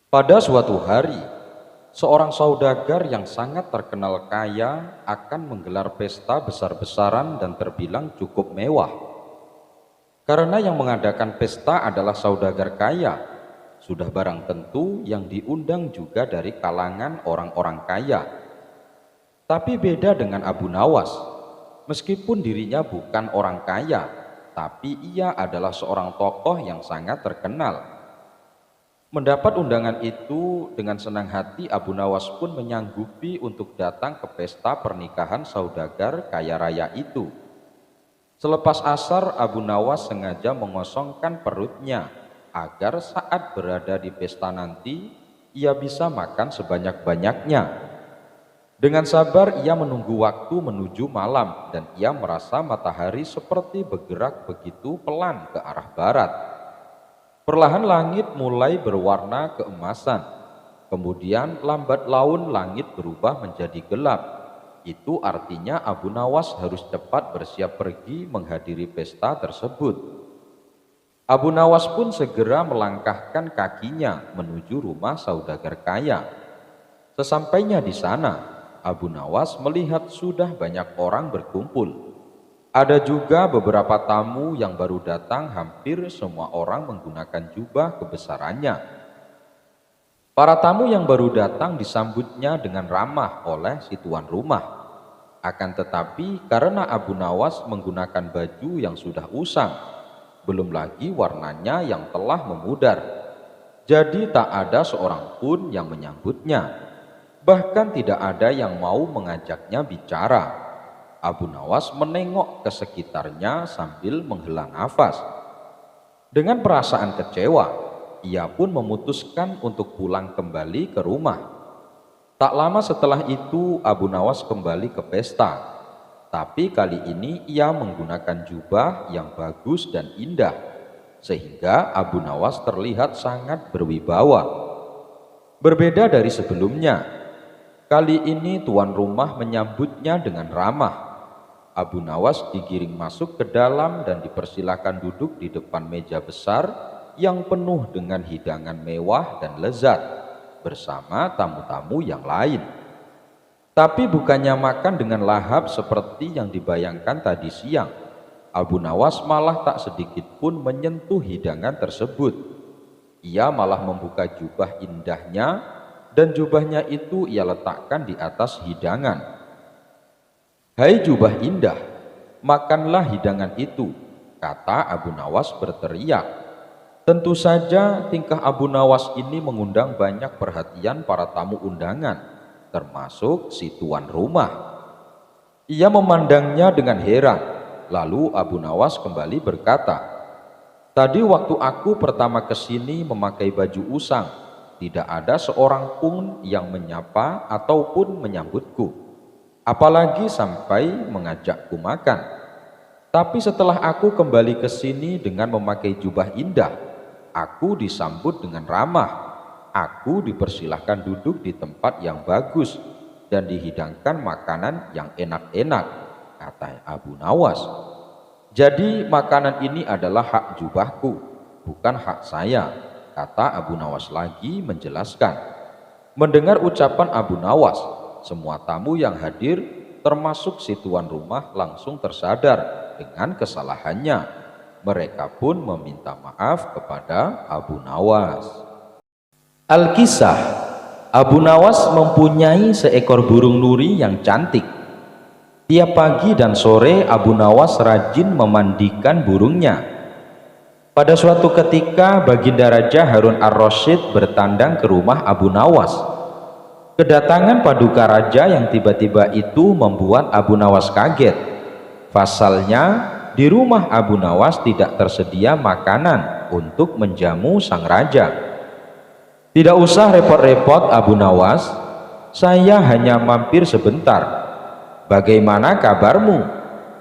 Pada suatu hari, seorang saudagar yang sangat terkenal kaya akan menggelar pesta besar-besaran dan terbilang cukup mewah. Karena yang mengadakan pesta adalah saudagar kaya, sudah barang tentu yang diundang juga dari kalangan orang-orang kaya. Tapi beda dengan Abu Nawas, meskipun dirinya bukan orang kaya, tapi ia adalah seorang tokoh yang sangat terkenal. Mendapat undangan itu dengan senang hati Abu Nawas pun menyanggupi untuk datang ke pesta pernikahan saudagar kaya raya itu. Selepas asar, Abu Nawas sengaja mengosongkan perutnya agar saat berada di pesta nanti ia bisa makan sebanyak-banyaknya. Dengan sabar ia menunggu waktu menuju malam dan ia merasa matahari seperti bergerak begitu pelan ke arah barat. Perlahan langit mulai berwarna keemasan, kemudian lambat laun langit berubah menjadi gelap. Itu artinya Abu Nawas harus cepat bersiap pergi menghadiri pesta tersebut. Abu Nawas pun segera melangkahkan kakinya menuju rumah saudagar kaya. Sesampainya di sana, Abu Nawas melihat sudah banyak orang berkumpul. Ada juga beberapa tamu yang baru datang, hampir semua orang menggunakan jubah kebesarannya. Para tamu yang baru datang disambutnya dengan ramah oleh si tuan rumah. Akan tetapi karena Abu Nawas menggunakan baju yang sudah usang, belum lagi warnanya yang telah memudar, jadi tak ada seorang pun yang menyambutnya. Bahkan tidak ada yang mau mengajaknya bicara. Abu Nawas menengok ke sekitarnya sambil menghela nafas. Dengan perasaan kecewa, ia pun memutuskan untuk pulang kembali ke rumah. Tak lama setelah itu Abu Nawas kembali ke pesta, tapi kali ini ia menggunakan jubah yang bagus dan indah, sehingga Abu Nawas terlihat sangat berwibawa. Berbeda dari sebelumnya, kali ini tuan rumah menyambutnya dengan ramah. Abu Nawas digiring masuk ke dalam dan dipersilakan duduk di depan meja besar yang penuh dengan hidangan mewah dan lezat bersama tamu-tamu yang lain. Tapi bukannya makan dengan lahap seperti yang dibayangkan tadi siang. Abu Nawas malah tak sedikit pun menyentuh hidangan tersebut. Ia malah membuka jubah indahnya dan jubahnya itu ia letakkan di atas hidangan. "Hai jubah indah, makanlah hidangan itu," kata Abu Nawas berteriak. Tentu saja tingkah Abu Nawas ini mengundang banyak perhatian para tamu undangan, termasuk si tuan rumah. Ia memandangnya dengan heran, lalu Abu Nawas kembali berkata, "Tadi waktu aku pertama ke sini memakai baju usang, tidak ada seorang pun yang menyapa ataupun menyambutku, apalagi sampai mengajakku makan. Tapi setelah aku kembali ke sini dengan memakai jubah indah, aku disambut dengan ramah. Aku dipersilahkan duduk di tempat yang bagus dan dihidangkan makanan yang enak-enak," kata Abu Nawas. "Jadi makanan ini adalah hak jubahku, bukan hak saya," kata Abu Nawas lagi menjelaskan. Mendengar ucapan Abu Nawas, semua tamu yang hadir termasuk si tuan rumah langsung tersadar dengan kesalahannya. Mereka pun meminta maaf kepada Abu Nawas. Alkisah, Abu Nawas mempunyai seekor burung nuri yang cantik. Tiap pagi dan sore Abu Nawas rajin memandikan burungnya. Pada suatu ketika Baginda Raja Harun ar-Rasyid bertandang ke rumah Abu Nawas. Kedatangan paduka raja yang tiba-tiba itu membuat Abu Nawas kaget. Pasalnya, di rumah Abu Nawas tidak tersedia makanan untuk menjamu sang raja. "Tidak usah repot-repot Abu Nawas, saya hanya mampir sebentar. Bagaimana kabarmu?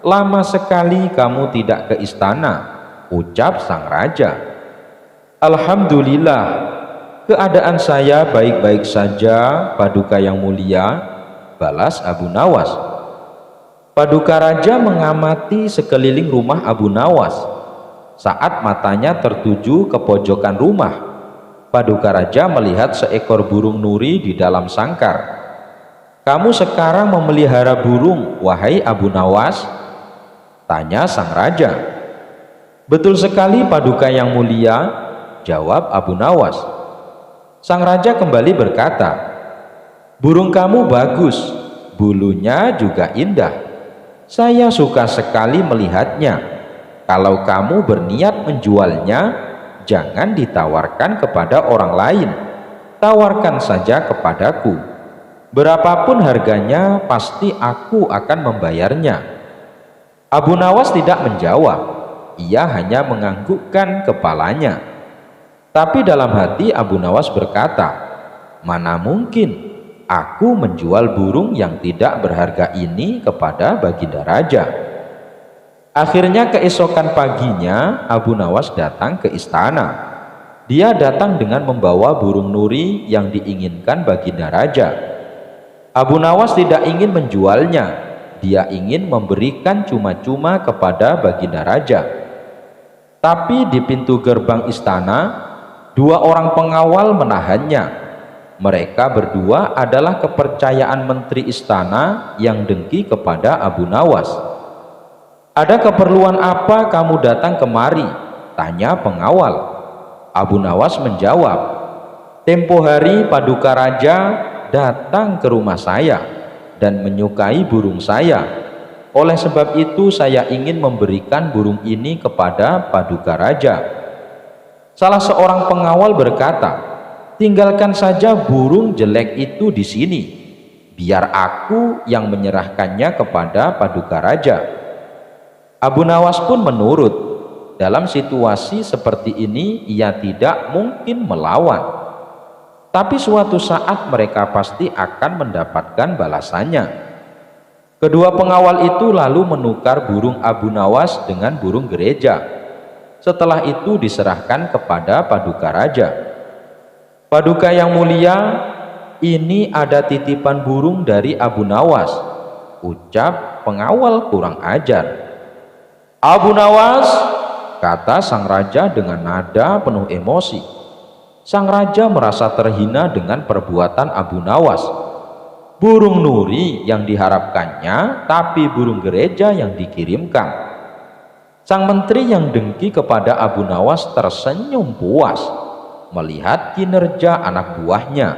Lama sekali kamu tidak ke istana," ucap sang raja. "Alhamdulillah, keadaan saya baik-baik saja, paduka yang mulia," balas Abu Nawas. Paduka raja mengamati sekeliling rumah Abu Nawas. Saat matanya tertuju ke pojokan rumah, Paduka Raja melihat seekor burung nuri di dalam sangkar. "Kamu sekarang memelihara burung, wahai Abu Nawas?" tanya sang raja. "Betul sekali, Paduka yang mulia," jawab Abu Nawas. Sang raja kembali berkata, "Burung kamu bagus, bulunya juga indah. Saya suka sekali melihatnya. Kalau kamu berniat menjualnya, jangan ditawarkan kepada orang lain. Tawarkan saja kepadaku. Berapapun harganya, pasti aku akan membayarnya." Abu Nawas tidak menjawab. Ia hanya menganggukkan kepalanya. Tapi dalam hati Abu Nawas berkata, "Mana mungkin aku menjual burung yang tidak berharga ini kepada Baginda Raja." Akhirnya keesokan paginya Abu Nawas datang ke istana. Dia datang dengan membawa burung nuri yang diinginkan Baginda Raja. Abu Nawas tidak ingin menjualnya. Dia ingin memberikan cuma-cuma kepada Baginda Raja. Tapi di pintu gerbang istana, dua orang pengawal menahannya. Mereka berdua adalah kepercayaan menteri istana yang dengki kepada Abu Nawas. "Ada keperluan apa kamu datang kemari?" tanya pengawal. Abu Nawas menjawab, "Tempo hari Paduka Raja datang ke rumah saya dan menyukai burung saya. Oleh sebab itu saya ingin memberikan burung ini kepada Paduka Raja." Salah seorang pengawal berkata, "Tinggalkan saja burung jelek itu di sini. Biar aku yang menyerahkannya kepada Paduka Raja." Abu Nawas pun menurut. Dalam situasi seperti ini ia tidak mungkin melawan. Tapi suatu saat mereka pasti akan mendapatkan balasannya. Kedua pengawal itu lalu menukar burung Abu Nawas dengan burung gereja. Setelah itu diserahkan kepada Paduka Raja. "Paduka yang mulia, ini ada titipan burung dari Abu Nawas," ucap pengawal kurang ajar. "Abu Nawas," kata sang raja dengan nada penuh emosi. Sang raja merasa terhina dengan perbuatan Abu Nawas. Burung nuri yang diharapkannya, tapi burung gereja yang dikirimkan. Sang menteri yang dengki kepada Abu Nawas tersenyum puas melihat kinerja anak buahnya.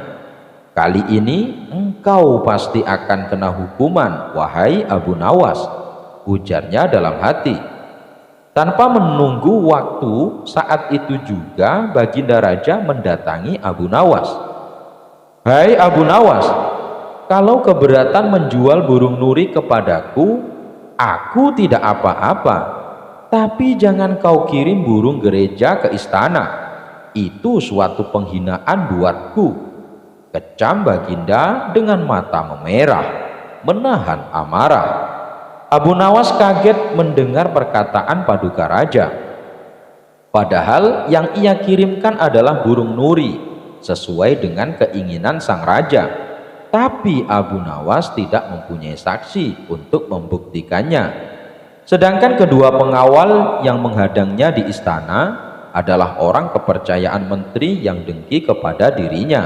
"Kali ini engkau pasti akan kena hukuman, wahai Abu Nawas," ujarnya dalam hati. Tanpa menunggu waktu, saat itu juga Baginda Raja mendatangi Abu Nawas. "Hai Abu Nawas, kalau keberatan menjual burung nuri kepadaku, aku tidak apa-apa. Tapi jangan kau kirim burung gereja ke istana. Itu suatu penghinaan buatku," kecam Baginda dengan mata memerah, menahan amarah. Abu Nawas kaget mendengar perkataan Paduka Raja. Padahal yang ia kirimkan adalah burung nuri, sesuai dengan keinginan sang raja. Tapi Abu Nawas tidak mempunyai saksi untuk membuktikannya. Sedangkan kedua pengawal yang menghadangnya di istana adalah orang kepercayaan menteri yang dengki kepada dirinya.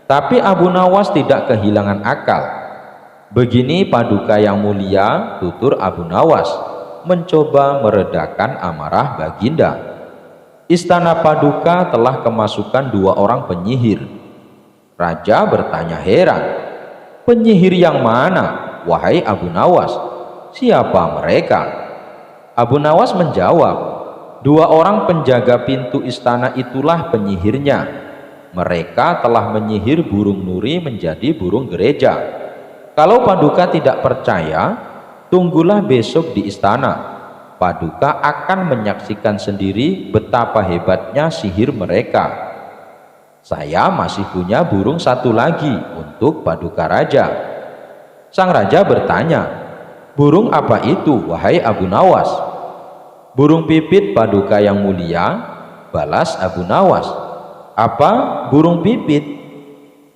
Tapi Abu Nawas tidak kehilangan akal. "Begini Paduka yang mulia," tutur Abu Nawas, mencoba meredakan amarah Baginda. "Istana Paduka telah kemasukan dua orang penyihir." Raja bertanya heran, "Penyihir yang mana, wahai Abu Nawas? Siapa mereka?" Abu Nawas menjawab, "Dua orang penjaga pintu istana itulah penyihirnya. Mereka telah menyihir burung nuri menjadi burung gereja. Kalau Paduka tidak percaya, tunggulah besok di istana. Paduka akan menyaksikan sendiri betapa hebatnya sihir mereka. Saya masih punya burung satu lagi untuk Paduka Raja." Sang raja bertanya, "Burung apa itu, wahai Abu Nawas?" "Burung pipit, Paduka yang mulia," balas Abu Nawas. "Apa, burung pipit?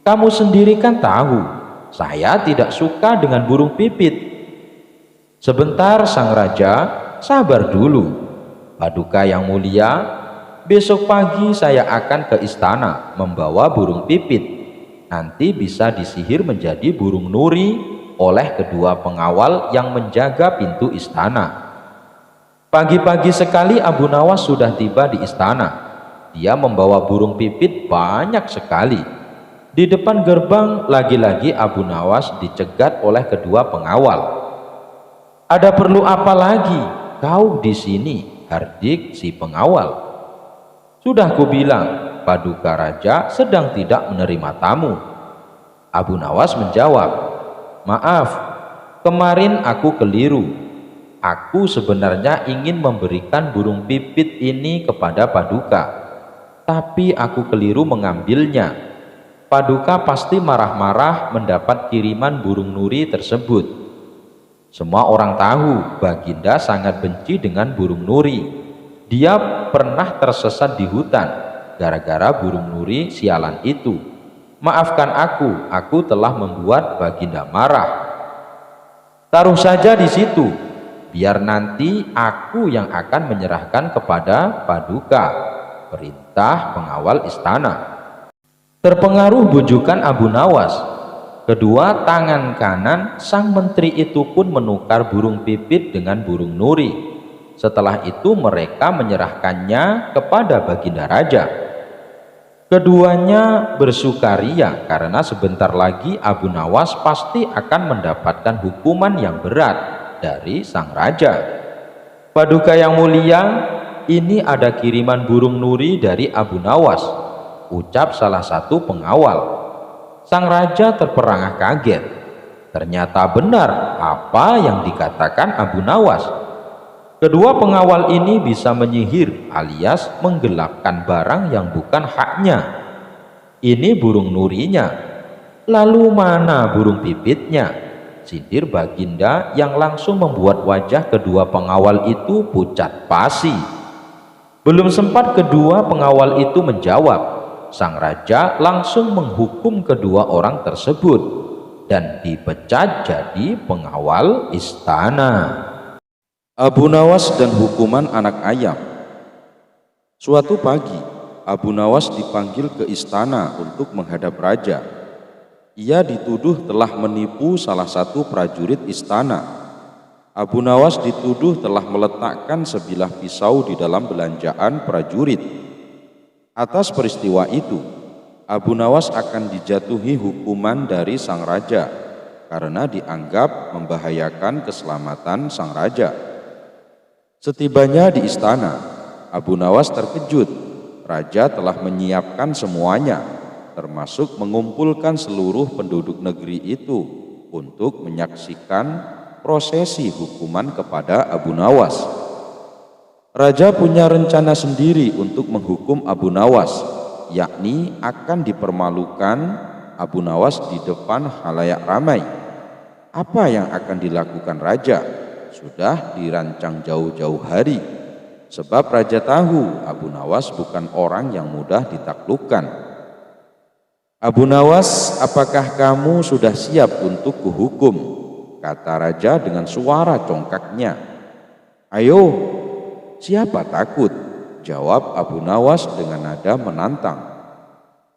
Kamu sendiri kan tahu, saya tidak suka dengan burung pipit." "Sebentar sang raja, sabar dulu. Paduka yang mulia, Besok pagi saya akan ke istana membawa burung pipit. Nanti bisa disihir menjadi burung nuri oleh kedua pengawal yang menjaga pintu istana. Pagi-pagi sekali Abu Nawas sudah tiba di istana. Dia membawa burung pipit banyak sekali. Di depan gerbang lagi-lagi Abu Nawas dicegat oleh kedua pengawal. "Ada perlu apa lagi kau di sini?" hardik si pengawal. "Sudah kubilang, Paduka Raja sedang tidak menerima tamu." Abu Nawas menjawab, "Maaf, kemarin aku keliru. Aku sebenarnya ingin memberikan burung pipit ini kepada Paduka, tapi aku keliru mengambilnya. Paduka pasti marah-marah mendapat kiriman burung nuri tersebut." Semua orang tahu Baginda sangat benci dengan burung nuri. Dia pernah tersesat di hutan gara-gara burung nuri sialan itu. "Maafkan aku telah membuat Baginda marah." "Taruh saja di situ, biar nanti aku yang akan menyerahkan kepada Paduka," perintah pengawal istana. Terpengaruh bujukan Abu Nawas, kedua tangan kanan sang menteri itu pun menukar burung pipit dengan burung nuri. Setelah itu mereka menyerahkannya kepada Baginda Raja. Keduanya bersukaria karena sebentar lagi Abu Nawas pasti akan mendapatkan hukuman yang berat dari sang raja. "Paduka yang mulia, ini ada kiriman burung nuri dari Abu Nawas," ucap salah satu pengawal. Sang raja terperangah kaget. Ternyata benar apa yang dikatakan Abu Nawas. Kedua pengawal ini bisa menyihir alias menggelapkan barang yang bukan haknya. Ini burung nurinya, lalu mana burung pipitnya? Sindir Baginda yang langsung membuat wajah kedua pengawal itu pucat pasi. Belum sempat kedua pengawal itu menjawab, sang raja langsung menghukum kedua orang tersebut dan dipecat jadi pengawal istana. Abu Nawas dan hukuman anak ayam. Suatu pagi, Abu Nawas dipanggil ke istana untuk menghadap raja. Ia dituduh telah menipu salah satu prajurit istana. Abu Nawas dituduh telah meletakkan sebilah pisau di dalam belanjaan prajurit. Atas peristiwa itu, Abu Nawas akan dijatuhi hukuman dari sang raja karena dianggap membahayakan keselamatan sang raja. Setibanya di istana, Abu Nawas terkejut. Raja telah menyiapkan semuanya, termasuk mengumpulkan seluruh penduduk negeri itu untuk menyaksikan prosesi hukuman kepada Abu Nawas. Raja punya rencana sendiri untuk menghukum Abu Nawas, yakni akan dipermalukan Abu Nawas di depan khalayak ramai. Apa yang akan dilakukan raja sudah dirancang jauh-jauh hari, sebab raja tahu Abu Nawas bukan orang yang mudah ditaklukkan. "Abu Nawas, apakah kamu sudah siap untuk kuhukum?" kata raja dengan suara congkaknya. "Ayo, siapa takut?" jawab Abu Nawas dengan nada menantang.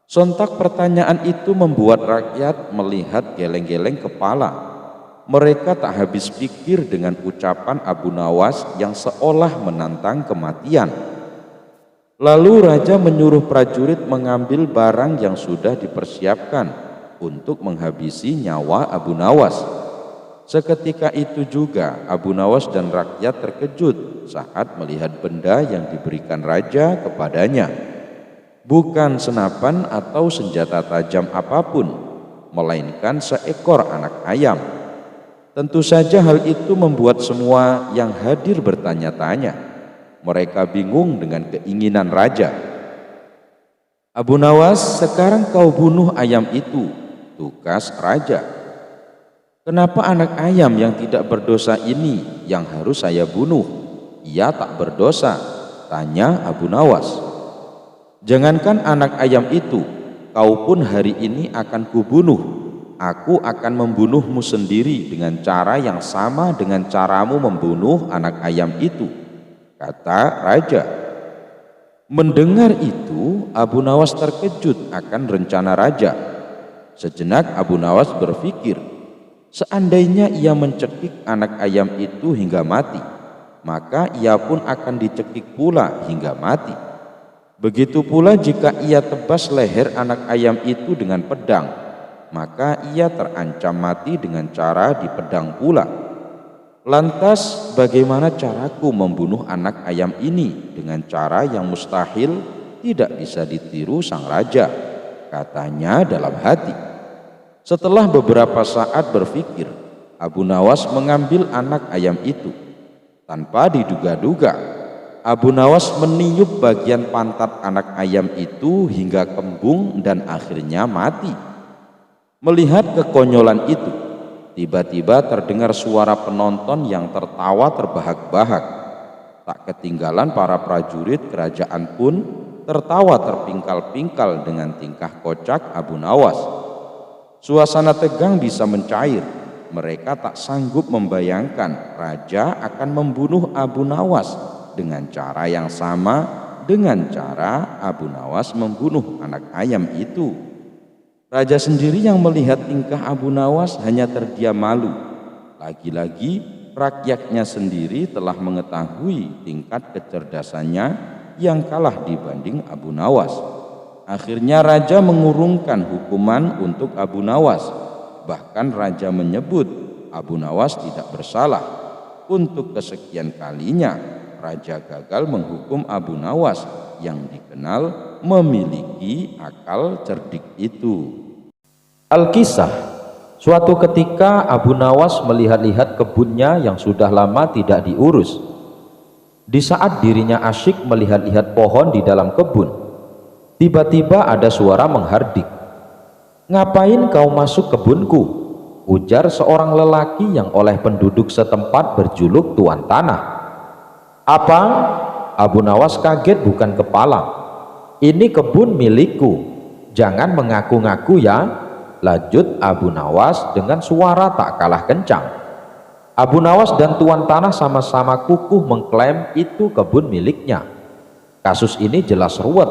Sontak pertanyaan itu membuat rakyat melihat geleng-geleng kepala. Mereka tak habis pikir dengan ucapan Abu Nawas yang seolah menantang kematian. Lalu raja menyuruh prajurit mengambil barang yang sudah dipersiapkan untuk menghabisi nyawa Abu Nawas. Seketika itu juga Abu Nawas dan rakyat terkejut saat melihat benda yang diberikan raja kepadanya. Bukan senapan atau senjata tajam apapun, melainkan seekor anak ayam. Tentu saja hal itu membuat semua yang hadir bertanya-tanya. Mereka bingung dengan keinginan raja. "Abu Nawas, sekarang kau bunuh ayam itu," tugas raja. "Kenapa anak ayam yang tidak berdosa ini yang harus saya bunuh? Ia tak berdosa," tanya Abu Nawas. "Jangankan anak ayam itu, kau pun hari ini akan kubunuh. Aku akan membunuhmu sendiri dengan cara yang sama dengan caramu membunuh anak ayam itu," kata raja. Mendengar itu, Abu Nawas terkejut akan rencana raja. Sejenak Abu Nawas berpikir, seandainya ia mencekik anak ayam itu hingga mati, maka ia pun akan dicekik pula hingga mati. Begitu pula jika ia tebas leher anak ayam itu dengan pedang, maka ia terancam mati dengan cara dipedang pula. Lantas bagaimana caraku membunuh anak ayam ini dengan cara yang mustahil tidak bisa ditiru sang raja, katanya dalam hati. Setelah beberapa saat berpikir, Abu Nawas mengambil anak ayam itu. Tanpa diduga-duga, Abu Nawas meniup bagian pantat anak ayam itu hingga kembung dan akhirnya mati. Melihat kekonyolan itu, tiba-tiba terdengar suara penonton yang tertawa terbahak-bahak. Tak ketinggalan para prajurit kerajaan pun tertawa terpingkal-pingkal dengan tingkah kocak Abu Nawas. Suasana tegang bisa mencair. Mereka tak sanggup membayangkan raja akan membunuh Abu Nawas dengan cara yang sama dengan cara Abu Nawas membunuh anak ayam itu. Raja sendiri yang melihat tingkah Abu Nawas hanya terdiam malu. Lagi-lagi rakyatnya sendiri telah mengetahui tingkat kecerdasannya yang kalah dibanding Abu Nawas. Akhirnya raja mengurungkan hukuman untuk Abu Nawas. Bahkan raja menyebut Abu Nawas tidak bersalah. Untuk kesekian kalinya raja gagal menghukum Abu Nawas yang dikenal memiliki akal cerdik itu. Al-Kisah, suatu ketika Abu Nawas melihat-lihat kebunnya yang sudah lama tidak diurus. Di saat dirinya asyik melihat-lihat pohon di dalam kebun, tiba-tiba ada suara menghardik. "Ngapain kau masuk kebunku?" ujar seorang lelaki yang oleh penduduk setempat berjuluk Tuan Tanah. "Apa?" Abu Nawas kaget bukan kepala. "Ini kebun milikku, jangan mengaku-ngaku ya," lanjut Abu Nawas dengan suara tak kalah kencang. Abu Nawas dan Tuan Tanah sama-sama kukuh mengklaim itu kebun miliknya. Kasus ini jelas ruwet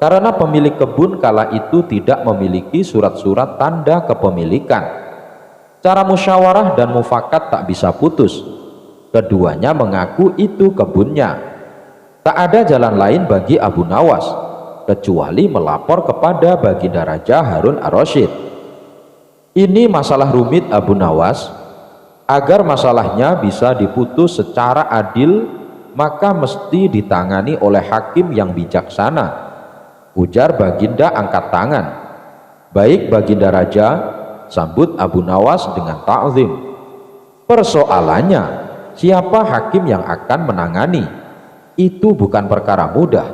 karena pemilik kebun kala itu tidak memiliki surat-surat tanda kepemilikan. Cara musyawarah dan mufakat tak bisa putus. Keduanya mengaku itu kebunnya. Tak ada jalan lain bagi Abu Nawas kecuali melapor kepada Baginda Raja Harun ar-Rasyid. Ini masalah rumit Abu Nawas. Agar masalahnya bisa diputus secara adil, maka mesti ditangani oleh hakim yang bijaksana, ujar Baginda angkat tangan. "Baik Baginda Raja," sambut Abu Nawas dengan ta'zim. "Persoalannya, siapa hakim yang akan menangani? Itu bukan perkara mudah.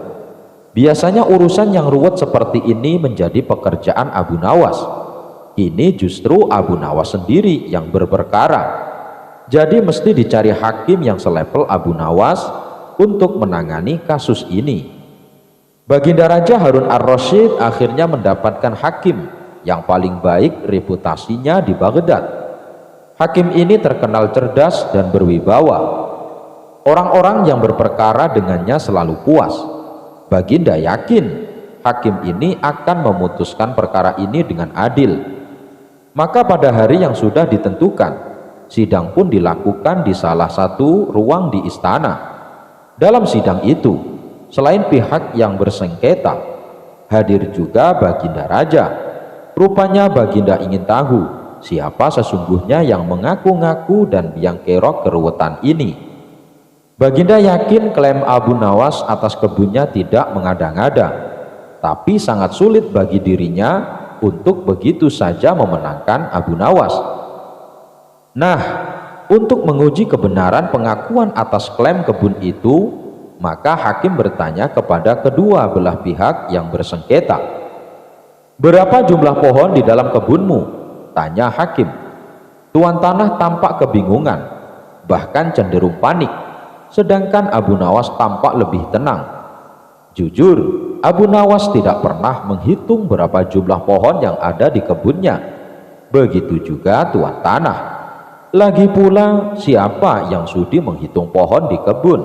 Biasanya urusan yang ruwet seperti ini menjadi pekerjaan Abu Nawas. Ini justru Abu Nawas sendiri yang berperkara. Jadi mesti dicari hakim yang selevel Abu Nawas untuk menangani kasus ini." Baginda Raja Harun ar-Rasyid akhirnya mendapatkan hakim yang paling baik reputasinya di Baghdad. Hakim ini terkenal cerdas dan berwibawa. Orang-orang yang berperkara dengannya selalu puas. Baginda yakin hakim ini akan memutuskan perkara ini dengan adil. Maka pada hari yang sudah ditentukan, sidang pun dilakukan di salah satu ruang di istana. Dalam sidang itu, selain pihak yang bersengketa, hadir juga Baginda Raja. Rupanya Baginda ingin tahu siapa sesungguhnya yang mengaku-ngaku dan biang kerok keruwetan ini. Baginda yakin klaim Abu Nawas atas kebunnya tidak mengada-ngada, tapi sangat sulit bagi dirinya untuk begitu saja memenangkan Abu Nawas. Nah, untuk menguji kebenaran pengakuan atas klaim kebun itu, maka hakim bertanya kepada kedua belah pihak yang bersengketa. "Berapa jumlah pohon di dalam kebunmu?" tanya hakim. Tuan Tanah tampak kebingungan, bahkan cenderung panik, sedangkan Abu Nawas tampak lebih tenang. Jujur, Abu Nawas tidak pernah menghitung berapa jumlah pohon yang ada di kebunnya. Begitu juga Tuan Tanah. Lagi pula, siapa yang sudi menghitung pohon di kebun?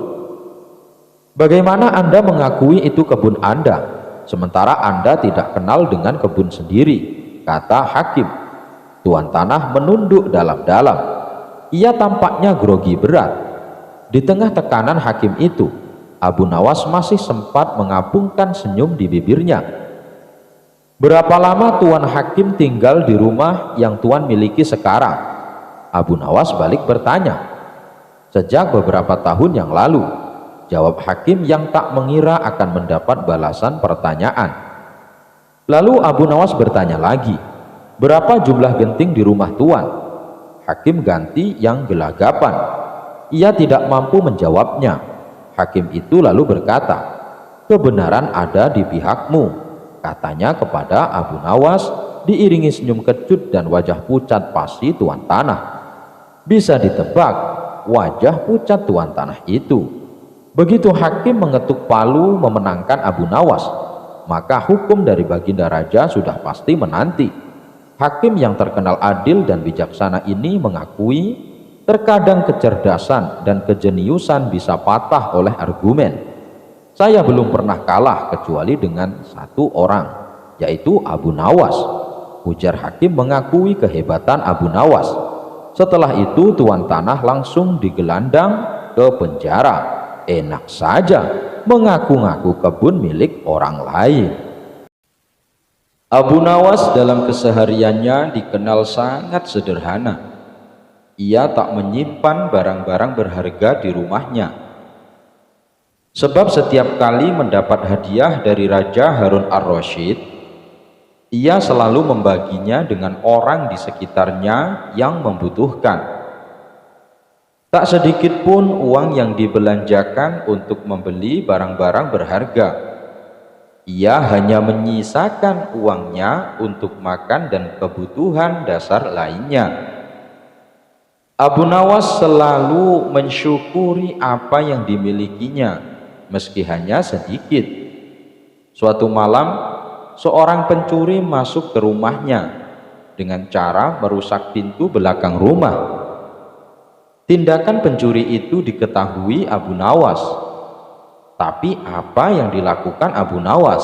Bagaimana Anda mengakui itu kebun Anda, sementara Anda tidak kenal dengan kebun sendiri? Kata hakim. Tuan tanah menunduk dalam-dalam. Ia tampaknya grogi berat. Di tengah tekanan hakim itu, Abu Nawas masih sempat mengapungkan senyum di bibirnya. Berapa lama Tuan Hakim tinggal di rumah yang Tuan miliki sekarang? Abu Nawas balik bertanya. Sejak beberapa tahun yang lalu, jawab hakim yang tak mengira akan mendapat balasan pertanyaan. Lalu Abu Nawas bertanya lagi, berapa jumlah genting di rumah Tuan? Hakim ganti yang gelagapan. Ia tidak mampu menjawabnya. Hakim itu lalu berkata, kebenaran ada di pihakmu, katanya kepada Abu Nawas diiringi senyum kecut dan wajah pucat pasi Tuan Tanah. Bisa ditebak wajah pucat Tuan Tanah itu. Begitu hakim mengetuk palu memenangkan Abu Nawas, maka hukum dari Baginda Raja sudah pasti menanti. Hakim yang terkenal adil dan bijaksana ini mengakui terkadang kecerdasan dan kejeniusan bisa patah oleh argumen. Saya belum pernah kalah kecuali dengan satu orang, yaitu Abu Nawas. Ujar hakim mengakui kehebatan Abu Nawas. Setelah itu Tuan Tanah langsung digelandang ke penjara. Enak saja mengaku-ngaku kebun milik orang lain. Abu Nawas dalam kesehariannya dikenal sangat sederhana. Ia tak menyimpan barang-barang berharga di rumahnya. Sebab setiap kali mendapat hadiah dari Raja Harun ar-Rasyid, ia selalu membaginya dengan orang di sekitarnya yang membutuhkan. Tak sedikit pun uang yang dibelanjakan untuk membeli barang-barang berharga. Ia hanya menyisakan uangnya untuk makan dan kebutuhan dasar lainnya. Abu Nawas selalu mensyukuri apa yang dimilikinya, meski hanya sedikit. Suatu malam, seorang pencuri masuk ke rumahnya dengan cara merusak pintu belakang rumah. Tindakan pencuri itu diketahui Abu Nawas. Tapi apa yang dilakukan Abu Nawas?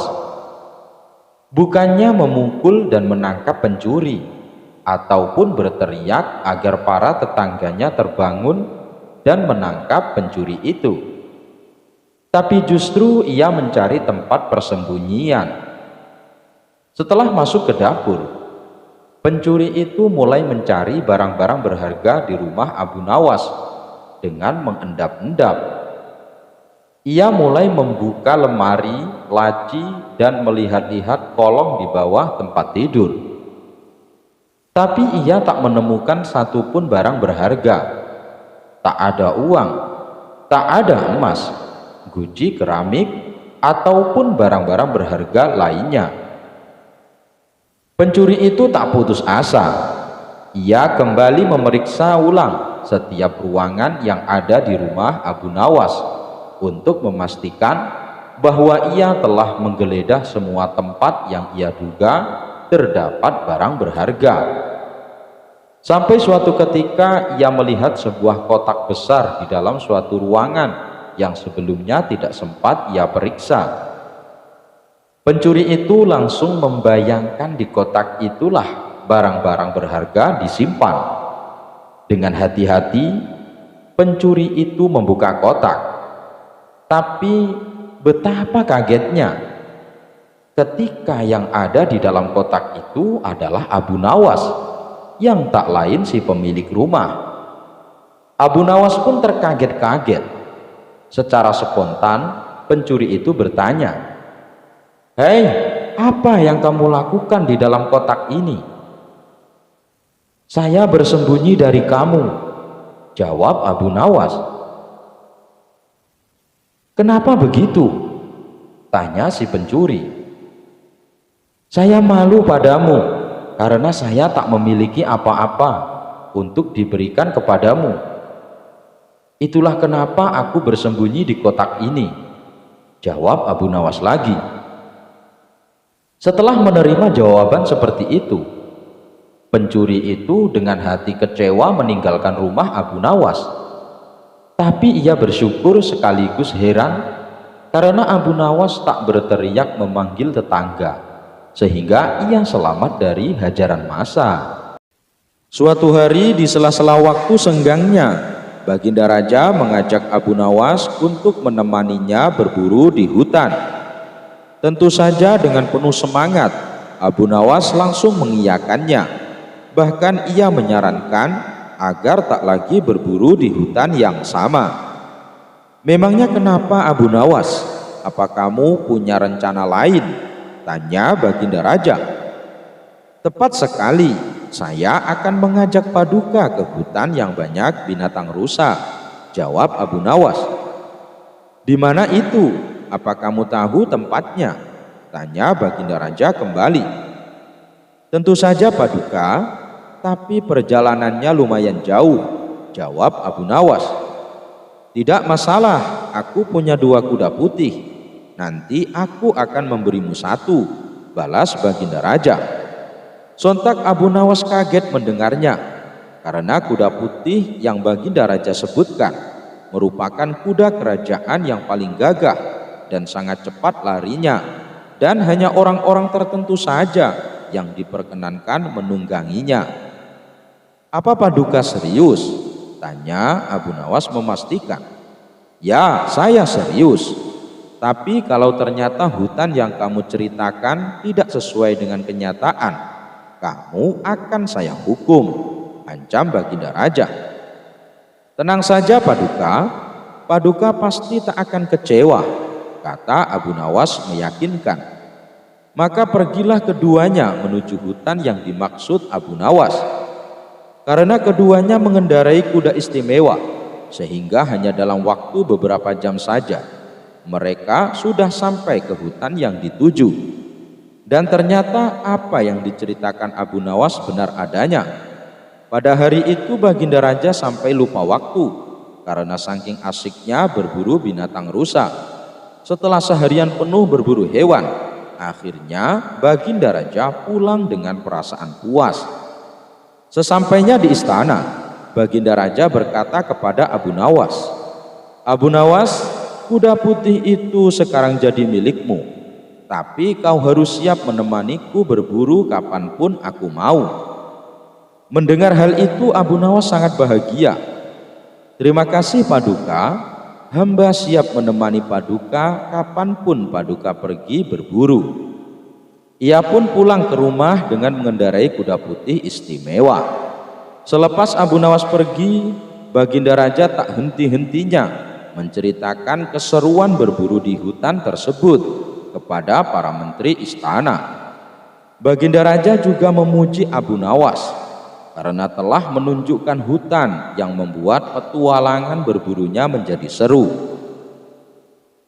Bukannya memukul dan menangkap pencuri, ataupun berteriak agar para tetangganya terbangun dan menangkap pencuri itu. Tapi justru ia mencari tempat persembunyian. Setelah masuk ke dapur, pencuri itu mulai mencari barang-barang berharga di rumah Abu Nawas dengan mengendap-endap. Ia mulai membuka lemari, laci, dan melihat-lihat kolong di bawah tempat tidur. Tapi ia tak menemukan satupun barang berharga. Tak ada uang, tak ada emas, guci keramik, ataupun barang-barang berharga lainnya. Pencuri itu tak putus asa. Ia kembali memeriksa ulang setiap ruangan yang ada di rumah Abu Nawas untuk memastikan bahwa ia telah menggeledah semua tempat yang ia duga terdapat barang berharga. Sampai suatu ketika ia melihat sebuah kotak besar di dalam suatu ruangan yang sebelumnya tidak sempat ia periksa. Pencuri itu langsung membayangkan di kotak itulah barang-barang berharga disimpan. Dengan hati-hati, pencuri itu membuka kotak. Tapi betapa kagetnya ketika yang ada di dalam kotak itu adalah Abu Nawas, yang tak lain si pemilik rumah. Abu Nawas pun terkaget-kaget. Secara spontan pencuri itu bertanya, "Hei, apa yang kamu lakukan di dalam kotak ini?" "Saya bersembunyi dari kamu," jawab Abu Nawas. "Kenapa begitu?" tanya si pencuri. "Saya malu padamu karena saya tak memiliki apa-apa untuk diberikan kepadamu. Itulah kenapa aku bersembunyi di kotak ini," jawab Abu Nawas lagi. Setelah menerima jawaban seperti itu, pencuri itu dengan hati kecewa meninggalkan rumah Abu Nawas. Tapi ia bersyukur sekaligus heran karena Abu Nawas tak berteriak memanggil tetangga, sehingga ia selamat dari hajaran massa. Suatu hari di sela-sela waktu senggangnya, Baginda Raja mengajak Abu Nawas untuk menemaninya berburu di hutan. Tentu saja dengan penuh semangat, Abu Nawas langsung mengiyakannya. Bahkan ia menyarankan agar tak lagi berburu di hutan yang sama. "Memangnya kenapa, Abu Nawas? Apa kamu punya rencana lain?" tanya Baginda Raja. "Tepat sekali, saya akan mengajak Paduka ke hutan yang banyak binatang rusa," jawab Abu Nawas. "Di mana itu? Apa kamu tahu tempatnya?" tanya Baginda Raja kembali. "Tentu saja Paduka, tapi perjalanannya lumayan jauh," jawab Abu Nawas. "Tidak masalah, aku punya 2 kuda putih. Nanti aku akan memberimu 1, balas Baginda Raja. Sontak Abu Nawas kaget mendengarnya, karena kuda putih yang Baginda Raja sebutkan merupakan kuda kerajaan yang paling gagah dan sangat cepat larinya, dan hanya orang-orang tertentu saja yang diperkenankan menungganginya. "Apa Paduka serius?" tanya Abu Nawas memastikan. "Ya, saya serius. Tapi kalau ternyata hutan yang kamu ceritakan tidak sesuai dengan kenyataan, kamu akan saya hukum," ancam Baginda Raja. "Tenang saja Paduka, Paduka pasti tak akan kecewa," kata Abu Nawas meyakinkan. Maka pergilah keduanya menuju hutan yang dimaksud Abu Nawas. Karena keduanya mengendarai kuda istimewa, sehingga hanya dalam waktu beberapa jam saja mereka sudah sampai ke hutan yang dituju. Dan ternyata apa yang diceritakan Abu Nawas benar adanya. Pada hari itu Baginda Raja sampai lupa waktu karena saking asiknya berburu binatang rusa. Setelah seharian penuh berburu hewan, akhirnya Baginda Raja pulang dengan perasaan puas. Sesampainya di istana, Baginda Raja berkata kepada Abu Nawas, "Abu Nawas, kuda putih itu sekarang jadi milikmu, tapi kau harus siap menemaniku berburu kapanpun aku mau." Mendengar hal itu Abu Nawas sangat bahagia. "Terima kasih Paduka, hamba siap menemani Paduka kapanpun Paduka pergi berburu." Ia pun pulang ke rumah dengan mengendarai kuda putih istimewa. Selepas Abu Nawas pergi, Baginda Raja tak henti-hentinya menceritakan keseruan berburu di hutan tersebut kepada para menteri istana. Baginda Raja juga memuji Abu Nawas karena telah menunjukkan hutan yang membuat petualangan berburunya menjadi seru.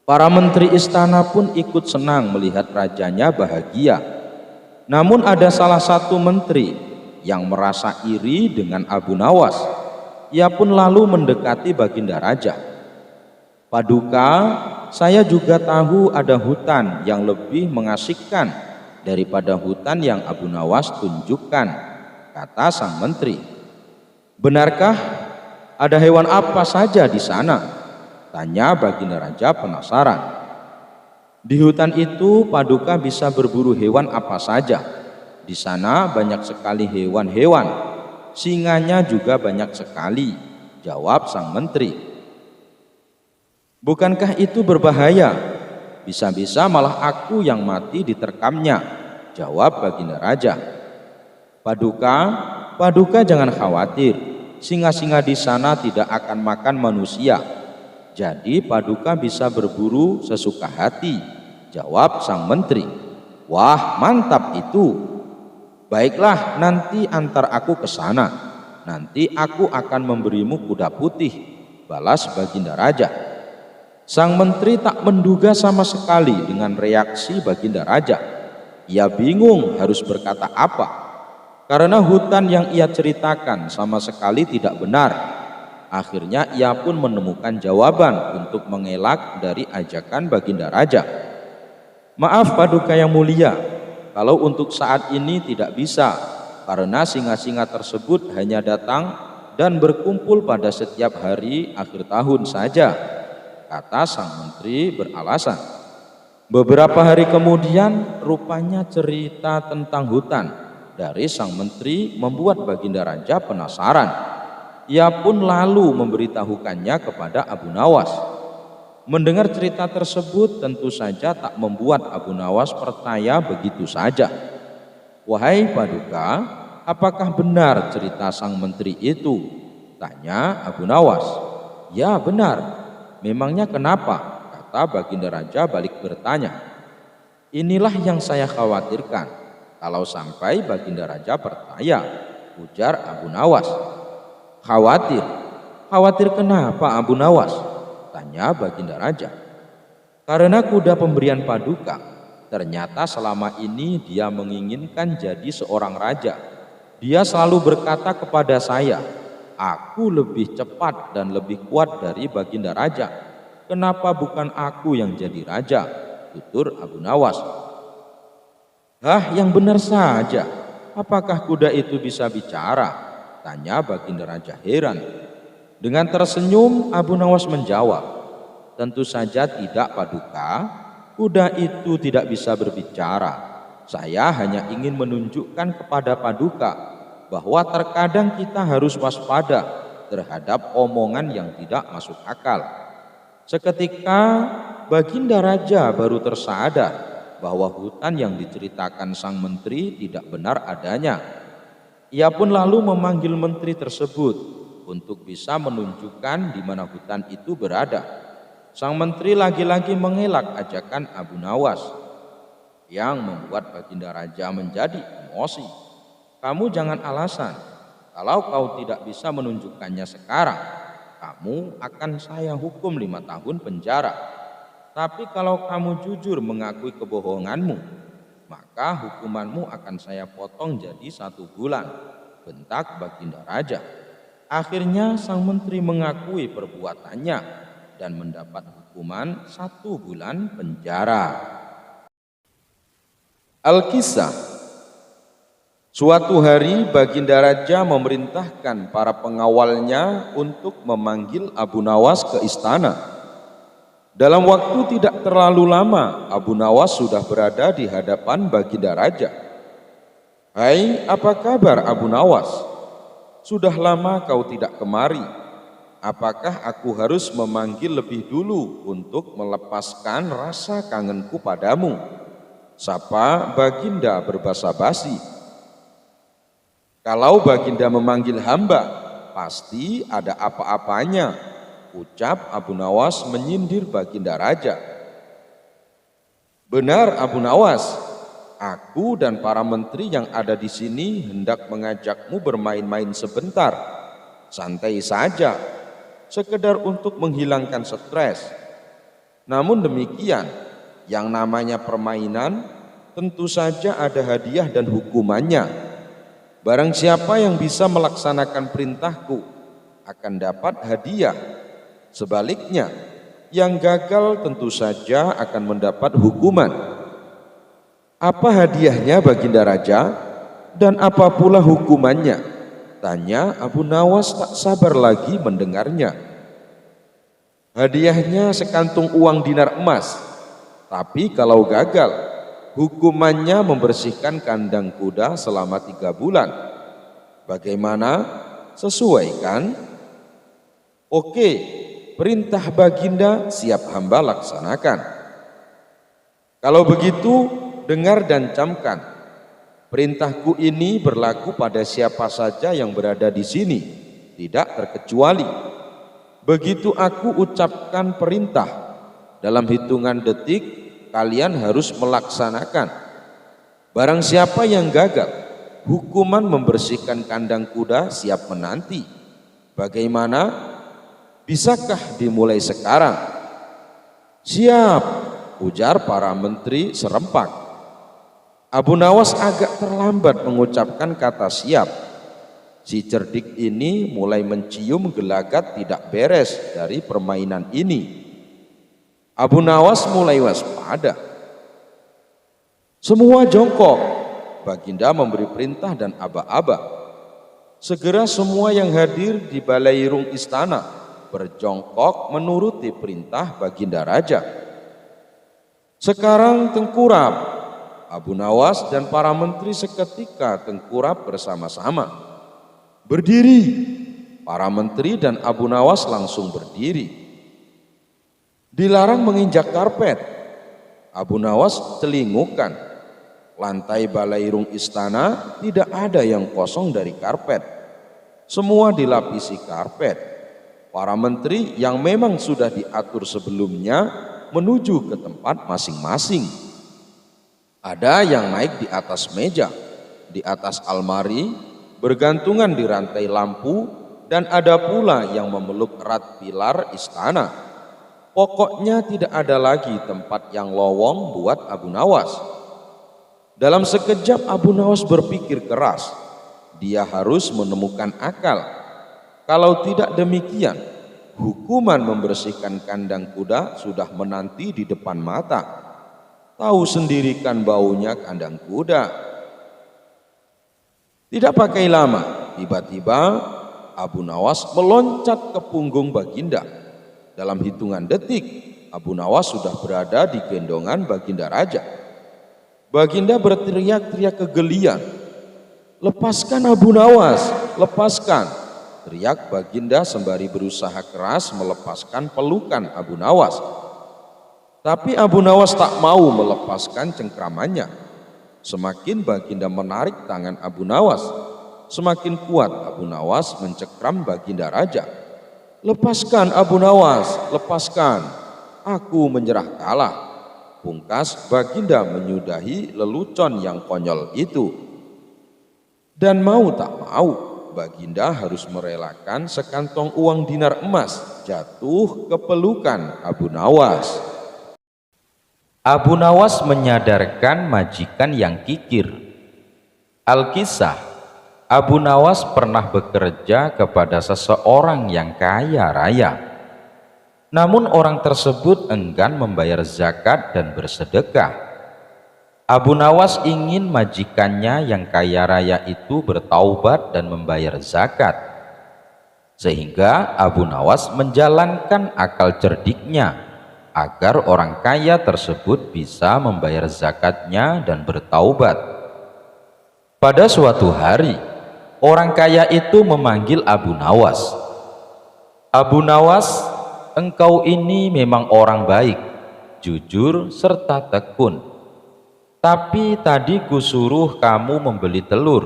Para menteri istana pun ikut senang melihat rajanya bahagia. Namun ada salah satu menteri yang merasa iri dengan Abu Nawas. Ia pun lalu mendekati Baginda Raja. "Paduka, saya juga tahu ada hutan yang lebih mengasyikkan daripada hutan yang Abu Nawas tunjukkan," kata sang menteri. "Benarkah? Ada hewan apa saja di sana?" tanya Baginda Raja penasaran. "Di hutan itu Paduka bisa berburu hewan apa saja. Di sana banyak sekali hewan-hewan. Singanya juga banyak sekali," jawab sang menteri. "Bukankah itu berbahaya? Bisa-bisa malah aku yang mati diterkamnya," jawab Baginda Raja. Paduka jangan khawatir. Singa-singa di sana tidak akan makan manusia. Jadi Paduka bisa berburu sesuka hati," jawab sang menteri. "Wah, mantap itu. Baiklah, nanti antar aku ke sana. Nanti aku akan memberimu kuda putih," balas Baginda Raja. Sang menteri tak menduga sama sekali dengan reaksi Baginda Raja. Ia bingung harus berkata apa, karena hutan yang ia ceritakan sama sekali tidak benar. Akhirnya ia pun menemukan jawaban untuk mengelak dari ajakan Baginda Raja. "Maaf Paduka yang mulia, kalau untuk saat ini tidak bisa, karena singa-singa tersebut hanya datang dan berkumpul pada setiap hari akhir tahun saja," kata sang menteri beralasan. Beberapa hari kemudian rupanya cerita tentang hutan dari sang menteri membuat Baginda Raja penasaran. Ia pun lalu memberitahukannya kepada Abu Nawas. Mendengar cerita tersebut tentu saja tak membuat Abu Nawas percaya begitu saja. "Wahai Paduka, apakah benar cerita sang menteri itu?" tanya Abu Nawas. "Ya benar. Memangnya kenapa?" kata Baginda Raja balik bertanya. "Inilah yang saya khawatirkan kalau sampai Baginda Raja percaya," ujar Abu Nawas. "Khawatir? Khawatir kenapa Abu Nawas?" tanya Baginda Raja. "Karena kuda pemberian Paduka, ternyata selama ini dia menginginkan jadi seorang raja. Dia selalu berkata kepada saya, 'Aku lebih cepat dan lebih kuat dari Baginda Raja. Kenapa bukan aku yang jadi raja?' tutur Abu Nawas. "Hah, yang benar saja. Apakah kuda itu bisa bicara?" tanya Baginda Raja heran. Dengan tersenyum Abu Nawas menjawab, "Tentu saja tidak, Paduka. Kuda itu tidak bisa berbicara. Saya hanya ingin menunjukkan kepada Paduka bahwa terkadang kita harus waspada terhadap omongan yang tidak masuk akal." Seketika Baginda Raja baru tersadar bahwa hutan yang diceritakan sang menteri tidak benar adanya. Ia pun lalu memanggil menteri tersebut untuk bisa menunjukkan di mana hutan itu berada. Sang menteri lagi-lagi mengelak ajakan Abu Nawas yang membuat Baginda Raja menjadi emosi. "Kamu jangan alasan. Kalau kau tidak bisa menunjukkannya sekarang, kamu akan saya hukum 5 tahun penjara. Tapi kalau kamu jujur mengakui kebohonganmu, maka hukumanmu akan saya potong jadi 1 bulan, bentak Baginda Raja. Akhirnya sang menteri mengakui perbuatannya dan mendapat hukuman 1 bulan penjara. Al-Kisah. Suatu hari Baginda Raja memerintahkan para pengawalnya untuk memanggil Abu Nawas ke istana. Dalam waktu tidak terlalu lama, Abu Nawas sudah berada di hadapan Baginda Raja. "Hai, apa kabar Abu Nawas? Sudah lama kau tidak kemari. Apakah aku harus memanggil lebih dulu untuk melepaskan rasa kangenku padamu?" sapa Baginda berbasa-basi. "Kalau Baginda memanggil hamba, pasti ada apa-apanya," ucap Abu Nawas menyindir Baginda Raja. "Benar Abu Nawas, aku dan para menteri yang ada di sini hendak mengajakmu bermain-main sebentar. Santai saja, sekedar untuk menghilangkan stres. Namun demikian, yang namanya permainan tentu saja ada hadiah dan hukumannya. Barang siapa yang bisa melaksanakan perintahku akan dapat hadiah. Sebaliknya, yang gagal tentu saja akan mendapat hukuman." "Apa hadiahnya Baginda Raja? Dan apa pula hukumannya?" tanya Abu Nawas tak sabar lagi mendengarnya. "Hadiahnya sekantung uang dinar emas. Tapi kalau gagal, hukumannya membersihkan kandang kuda selama 3 bulan. Bagaimana? Sesuai kan?" "Oke, perintah Baginda siap hamba laksanakan." "Kalau begitu, dengar dan camkan. Perintahku ini berlaku pada siapa saja yang berada di sini, tidak terkecuali. Begitu aku ucapkan perintah, dalam hitungan detik kalian harus melaksanakan. Barang siapa yang gagal, hukuman membersihkan kandang kuda siap menanti. Bagaimana? Bisakah dimulai sekarang?" "Siap," ujar para menteri serempak. Abu Nawas agak terlambat mengucapkan kata siap. Si cerdik ini mulai mencium gelagat tidak beres dari permainan ini. Abu Nawas mulai waspada. "Semua jongkok," Baginda memberi perintah dan aba-aba. Segera semua yang hadir di balairung istana berjongkok menuruti perintah Baginda Raja. Sekarang tengkurap. Abu Nawas dan para menteri seketika tengkurap bersama-sama. Berdiri. Para menteri dan Abu Nawas langsung berdiri. Dilarang menginjak karpet. Abu Nawas celingukan. Lantai balairung istana tidak ada yang kosong dari karpet. Semua dilapisi karpet. Para menteri yang memang sudah diatur sebelumnya menuju ke tempat masing-masing. Ada yang naik di atas meja, di atas almari, bergantungan di rantai lampu, dan ada pula yang memeluk erat pilar istana. Pokoknya tidak ada lagi tempat yang lowong buat Abu Nawas. Dalam sekejap Abu Nawas berpikir keras. Dia harus menemukan akal. Kalau tidak demikian, hukuman membersihkan kandang kuda sudah menanti di depan mata. Tahu sendiri kan baunya kandang kuda. Tidak pakai lama, tiba-tiba Abu Nawas meloncat ke punggung Baginda. Dalam hitungan detik, Abu Nawas sudah berada di gendongan Baginda Raja. Baginda berteriak-teriak kegelian. "Lepaskan Abu Nawas, lepaskan!" teriak Baginda sembari berusaha keras melepaskan pelukan Abu Nawas. Tapi Abu Nawas tak mau melepaskan cengkramannya. Semakin Baginda menarik tangan Abu Nawas, semakin kuat Abu Nawas mencekram Baginda Raja. "Lepaskan Abu Nawas, lepaskan. Aku menyerah kalah." Pungkas Baginda menyudahi lelucon yang konyol itu. Dan mau tak mau, Baginda harus merelakan sekantong uang dinar emas jatuh ke pelukan Abu Nawas. Abu Nawas menyadarkan majikan yang kikir. Alkisah, Abu Nawas pernah bekerja kepada seseorang yang kaya raya. Namun orang tersebut enggan membayar zakat dan bersedekah. Abu Nawas ingin majikannya yang kaya raya itu bertaubat dan membayar zakat. Sehingga Abu Nawas menjalankan akal cerdiknya agar orang kaya tersebut bisa membayar zakatnya dan bertaubat. Pada suatu hari, orang kaya itu memanggil Abu Nawas. "Abu Nawas, engkau ini memang orang baik, jujur serta tekun. Tapi tadi kusuruh kamu membeli telur,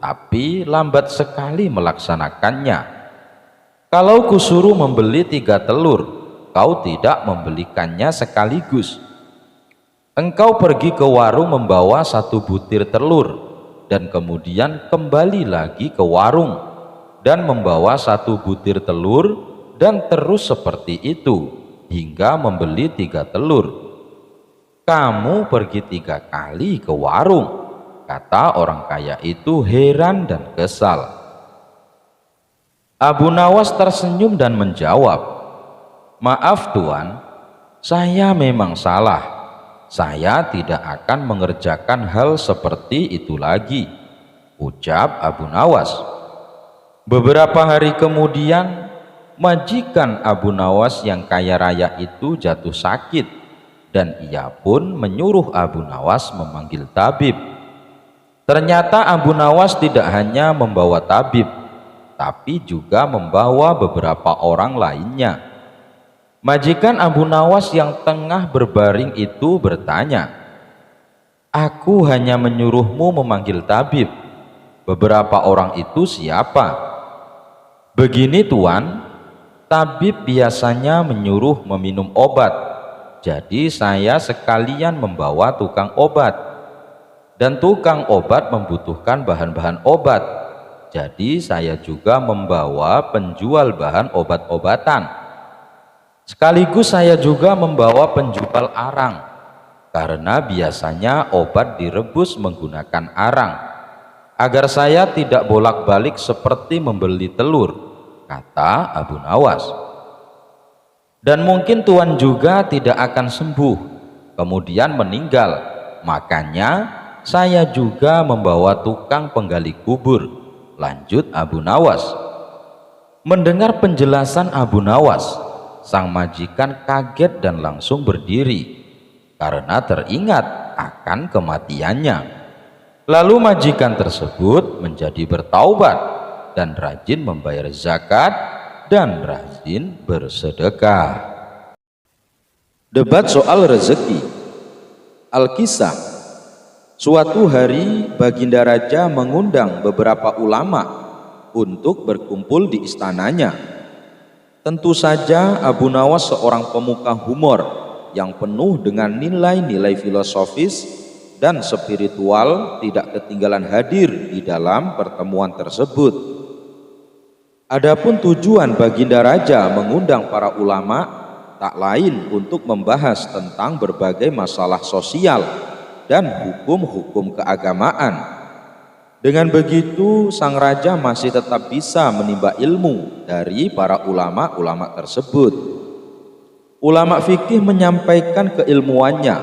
tapi lambat sekali melaksanakannya. Kalau kusuruh membeli 3 telur, kau tidak membelikannya sekaligus. Engkau pergi ke warung membawa 1 butir telur, dan kemudian kembali lagi ke warung dan membawa 1 butir telur, dan terus seperti itu hingga membeli 3 telur. Kamu pergi 3 kali ke warung," kata orang kaya itu heran dan kesal. Abu Nawas tersenyum dan menjawab, "Maaf Tuan, saya memang salah. Saya tidak akan mengerjakan hal seperti itu lagi," ucap Abu Nawas. Beberapa hari kemudian, majikan Abu Nawas yang kaya raya itu jatuh sakit, dan ia pun menyuruh Abu Nawas memanggil tabib. Ternyata Abu Nawas tidak hanya membawa tabib, tapi juga membawa beberapa orang lainnya. Majikan Abu Nawas yang tengah berbaring itu bertanya, "Aku hanya menyuruhmu memanggil tabib. Beberapa orang itu siapa?" "Begini Tuan, tabib biasanya menyuruh meminum obat, jadi saya sekalian membawa tukang obat. Dan tukang obat membutuhkan bahan-bahan obat, jadi saya juga membawa penjual bahan obat-obatan. Sekaligus saya juga membawa penjual arang, karena biasanya obat direbus menggunakan arang, agar saya tidak bolak-balik seperti membeli telur," kata Abu Nawas. "Dan mungkin Tuan juga tidak akan sembuh, kemudian meninggal, makanya saya juga membawa tukang penggali kubur," lanjut Abu Nawas. Mendengar penjelasan Abu Nawas, sang majikan kaget dan langsung berdiri karena teringat akan kematiannya. Lalu majikan tersebut menjadi bertaubat dan rajin membayar zakat dan rajin bersedekah. Debat soal rezeki. Al-Kisah. Suatu hari Baginda Raja mengundang beberapa ulama untuk berkumpul di istananya. Tentu saja Abu Nawas seorang pemuka humor yang penuh dengan nilai-nilai filosofis dan spiritual tidak ketinggalan hadir di dalam pertemuan tersebut. Adapun tujuan Baginda Raja mengundang para ulama tak lain untuk membahas tentang berbagai masalah sosial dan hukum-hukum keagamaan. Dengan begitu, sang raja masih tetap bisa menimba ilmu dari para ulama-ulama tersebut. Ulama fikih menyampaikan keilmuannya,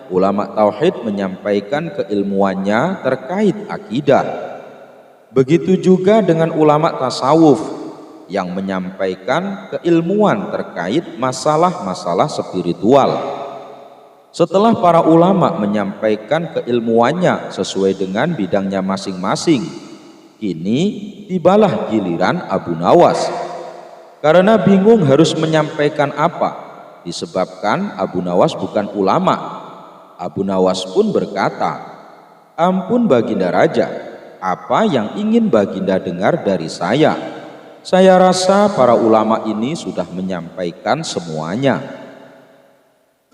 ulama tauhid menyampaikan keilmuannya terkait akidah. Begitu juga dengan ulama tasawuf yang menyampaikan keilmuan terkait masalah-masalah spiritual. Setelah para ulama menyampaikan keilmuannya sesuai dengan bidangnya masing-masing, kini tibalah giliran Abu Nawas. Karena bingung harus menyampaikan apa, disebabkan Abu Nawas bukan ulama. Abu Nawas pun berkata, "Ampun Baginda Raja, apa yang ingin Baginda dengar dari saya? Saya rasa para ulama ini sudah menyampaikan semuanya."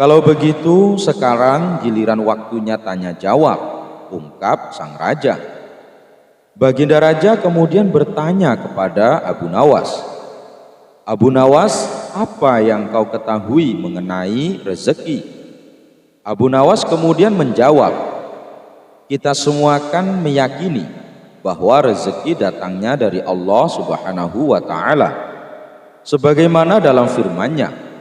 "Kalau begitu sekarang giliran waktunya tanya jawab," ungkap sang raja. Baginda Raja kemudian bertanya kepada Abu Nawas, "Abu Nawas, apa yang kau ketahui mengenai rezeki?" Abu Nawas kemudian menjawab, "Kita semua kan meyakini bahwa rezeki datangnya dari Allah Subhanahu wa Ta'ala, sebagaimana dalam firman-Nya,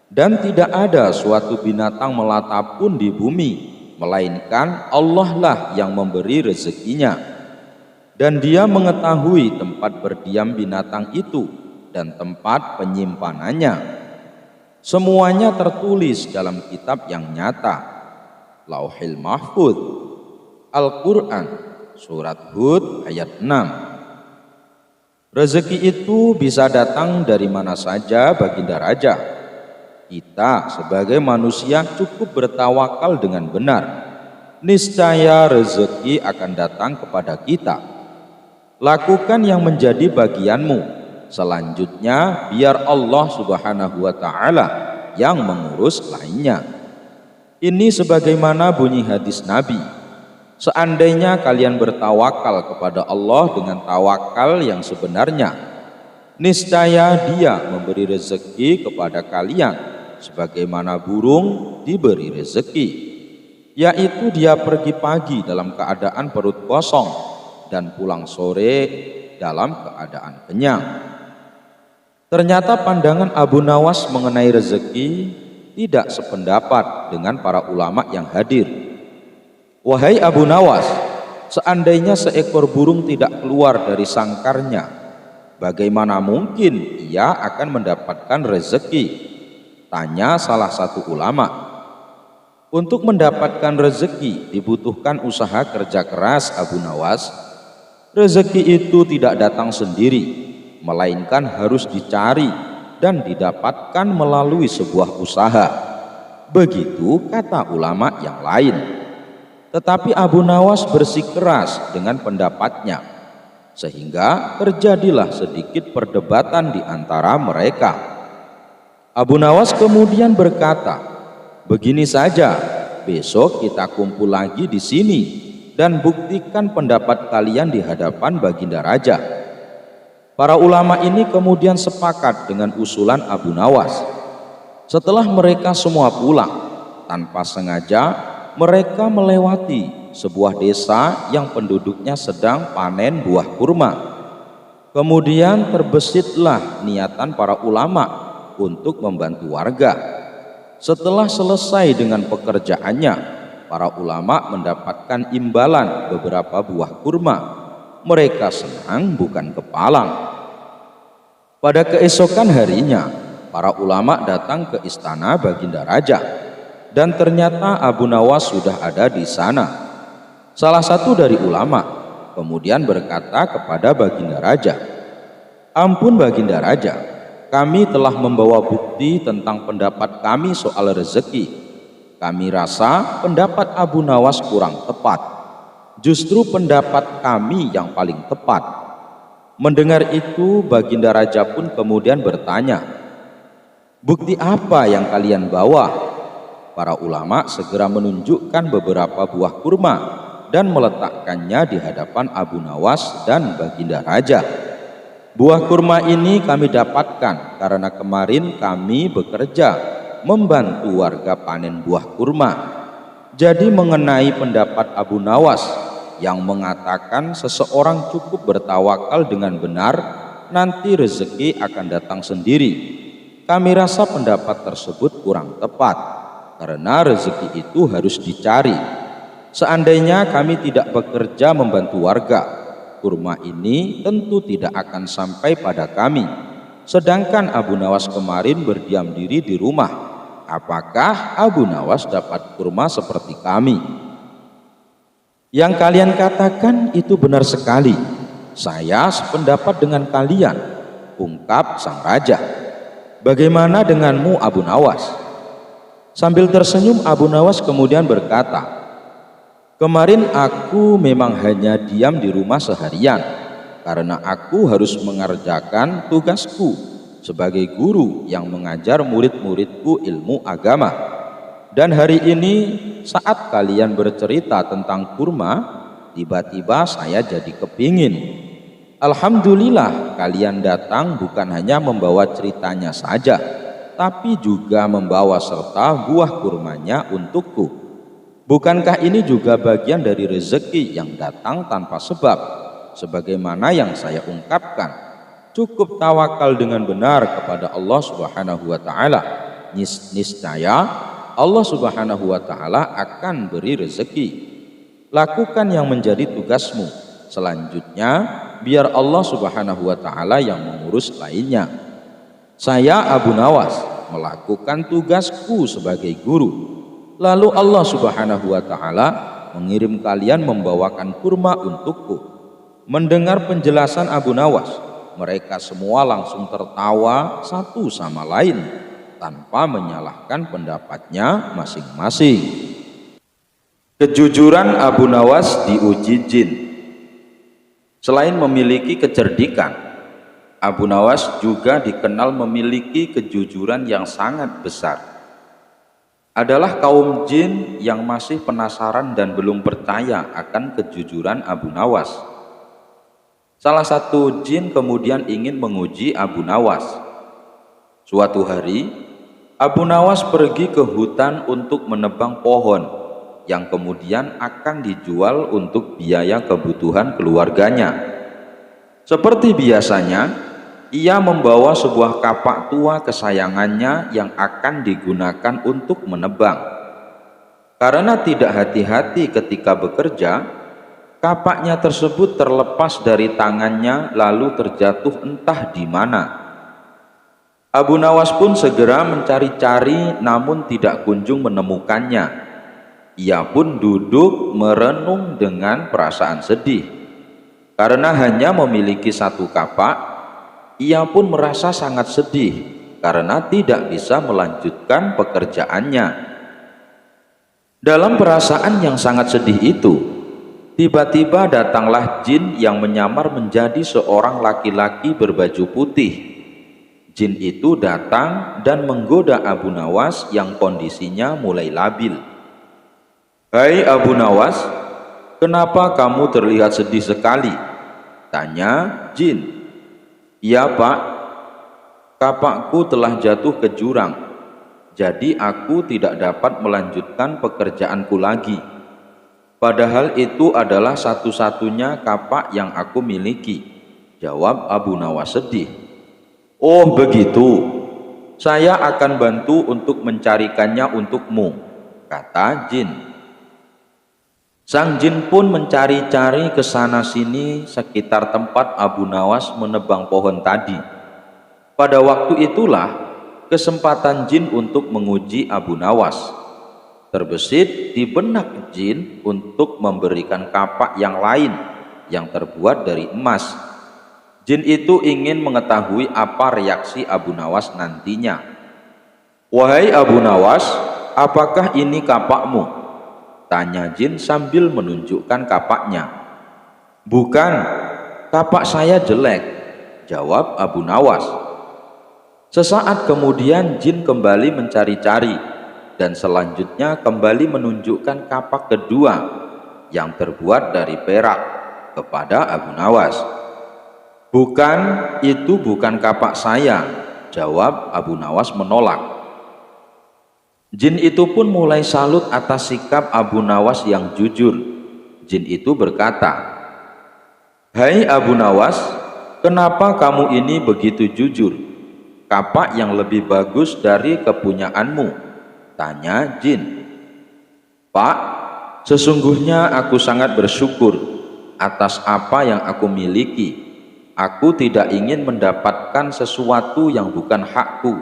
dan tidak ada suatu binatang melata pun di bumi, melainkan Allah lah yang memberi rezekinya, dan Dia mengetahui tempat berdiam binatang itu dan tempat penyimpanannya. Semuanya tertulis dalam kitab yang nyata, Lauhil Mahfuz." Al-Quran, Surat Hud ayat 6. Rezeki itu bisa datang dari mana saja Baginda Raja. Kita sebagai manusia cukup bertawakal dengan benar, niscaya rezeki akan datang kepada kita. Lakukan yang menjadi bagianmu, selanjutnya biar Allah Subhanahu wa Ta'ala yang mengurus lainnya. Ini sebagaimana bunyi hadis Nabi, "Seandainya kalian bertawakal kepada Allah dengan tawakal yang sebenarnya, niscaya Dia memberi rezeki kepada kalian sebagaimana burung diberi rezeki, yaitu dia pergi pagi dalam keadaan perut kosong dan pulang sore dalam keadaan kenyang." Ternyata pandangan Abu Nawas mengenai rezeki tidak sependapat dengan para ulama yang hadir. "Wahai Abu Nawas, seandainya seekor burung tidak keluar dari sangkarnya, bagaimana mungkin ia akan mendapatkan rezeki?" tanya salah satu ulama. "Untuk mendapatkan rezeki dibutuhkan usaha kerja keras Abu Nawas. Rezeki itu tidak datang sendiri, melainkan harus dicari dan didapatkan melalui sebuah usaha." Begitu kata ulama yang lain. Tetapi Abu Nawas bersikeras dengan pendapatnya, sehingga terjadilah sedikit perdebatan di antara mereka. Abu Nawas kemudian berkata, "Begini saja, besok kita kumpul lagi di sini dan buktikan pendapat kalian di hadapan Baginda Raja." Para ulama ini kemudian sepakat dengan usulan Abu Nawas. Setelah mereka semua pulang, tanpa sengaja mereka melewati sebuah desa yang penduduknya sedang panen buah kurma. Kemudian terbesitlah niatan para ulama untuk membantu warga. Setelah selesai dengan pekerjaannya, para ulama mendapatkan imbalan beberapa buah kurma. Mereka senang bukan kepalang. Pada keesokan harinya, para ulama datang ke istana Baginda Raja, dan ternyata Abu Nawas sudah ada di sana. Salah satu dari ulama kemudian berkata kepada Baginda Raja, "Ampun Baginda Raja, kami telah membawa bukti tentang pendapat kami soal rezeki. Kami rasa pendapat Abu Nawas kurang tepat. Justru pendapat kami yang paling tepat." Mendengar itu, Baginda Raja pun kemudian bertanya, "Bukti apa yang kalian bawa?" Para ulama segera menunjukkan beberapa buah kurma dan meletakkannya di hadapan Abu Nawas dan Baginda Raja. "Buah kurma ini kami dapatkan karena kemarin kami bekerja membantu warga panen buah kurma. Jadi mengenai pendapat Abu Nawas yang mengatakan seseorang cukup bertawakal dengan benar, nanti rezeki akan datang sendiri, kami rasa pendapat tersebut kurang tepat, karena rezeki itu harus dicari. Seandainya kami tidak bekerja membantu warga, kurma ini tentu tidak akan sampai pada kami. Sedangkan Abu Nawas kemarin berdiam diri di rumah. Apakah Abu Nawas dapat kurma seperti kami?" "Yang kalian katakan itu benar sekali. Saya sependapat dengan kalian," ungkap sang raja. "Bagaimana denganmu Abu Nawas?" Sambil tersenyum, Abu Nawas kemudian berkata, "Kemarin aku memang hanya diam di rumah seharian karena aku harus mengerjakan tugasku sebagai guru yang mengajar murid-muridku ilmu agama. Dan hari ini saat kalian bercerita tentang kurma, tiba-tiba saya jadi kepingin. Alhamdulillah kalian datang bukan hanya membawa ceritanya saja, tapi juga membawa serta buah kurmanya untukku. Bukankah ini juga bagian dari rezeki yang datang tanpa sebab, sebagaimana yang saya ungkapkan? Cukup tawakal dengan benar kepada Allah Subhanahu wa Ta'ala. Niscaya Allah Subhanahu wa Ta'ala akan beri rezeki. Lakukan yang menjadi tugasmu. Selanjutnya biar Allah Subhanahu wa Ta'ala yang mengurus lainnya. Saya Abu Nawas melakukan tugasku sebagai guru. Lalu Allah Subhanahu wa Ta'ala mengirim kalian membawakan kurma untukku." Mendengar penjelasan Abu Nawas, mereka semua langsung tertawa satu sama lain tanpa menyalahkan pendapatnya masing-masing. Kejujuran Abu Nawas diuji jin. Selain memiliki kecerdikan, Abu Nawas juga dikenal memiliki kejujuran yang sangat besar. Adalah kaum jin yang masih penasaran dan belum percaya akan kejujuran Abu Nawas. Salah satu jin kemudian ingin menguji Abu Nawas. Suatu hari, Abu Nawas pergi ke hutan untuk menebang pohon yang kemudian akan dijual untuk biaya kebutuhan keluarganya. Seperti biasanya, ia membawa sebuah kapak tua kesayangannya yang akan digunakan untuk menebang. Karena tidak hati-hati ketika bekerja, kapaknya tersebut terlepas dari tangannya lalu terjatuh entah di mana. Abu Nawas pun segera mencari-cari namun tidak kunjung menemukannya. Ia pun duduk merenung dengan perasaan sedih. Karena hanya memiliki satu kapak, ia pun merasa sangat sedih karena tidak bisa melanjutkan pekerjaannya. Dalam perasaan yang sangat sedih itu, tiba-tiba datanglah jin yang menyamar menjadi seorang laki-laki berbaju putih. Jin itu datang dan menggoda Abu Nawas yang kondisinya mulai labil. "Hai Abu Nawas, kenapa kamu terlihat sedih sekali?" tanya jin. "Iya Pak, kapakku telah jatuh ke jurang, jadi aku tidak dapat melanjutkan pekerjaanku lagi. Padahal itu adalah satu-satunya kapak yang aku miliki," jawab Abu Nawas sedih. "Oh begitu, saya akan bantu untuk mencarikannya untukmu," kata jin. Sang jin pun mencari-cari ke sana sini sekitar tempat Abu Nawas menebang pohon tadi. Pada waktu itulah kesempatan jin untuk menguji Abu Nawas. Terbesit di benak jin untuk memberikan kapak yang lain yang terbuat dari emas. Jin itu ingin mengetahui apa reaksi Abu Nawas nantinya. "Wahai Abu Nawas, apakah ini kapakmu?" tanya jin sambil menunjukkan kapaknya. "Bukan, kapak saya jelek," jawab Abu Nawas. Sesaat kemudian jin kembali mencari-cari dan selanjutnya kembali menunjukkan kapak kedua yang terbuat dari perak kepada Abu Nawas. "Bukan, itu bukan kapak saya," jawab Abu Nawas menolak. Jin itu pun mulai salut atas sikap Abu Nawas yang jujur. Jin itu berkata, "Hai Abu Nawas, kenapa kamu ini begitu jujur? Kapak yang lebih bagus dari kepunyaanmu?" tanya jin. "Pak, sesungguhnya aku sangat bersyukur atas apa yang aku miliki. Aku tidak ingin mendapatkan sesuatu yang bukan hakku.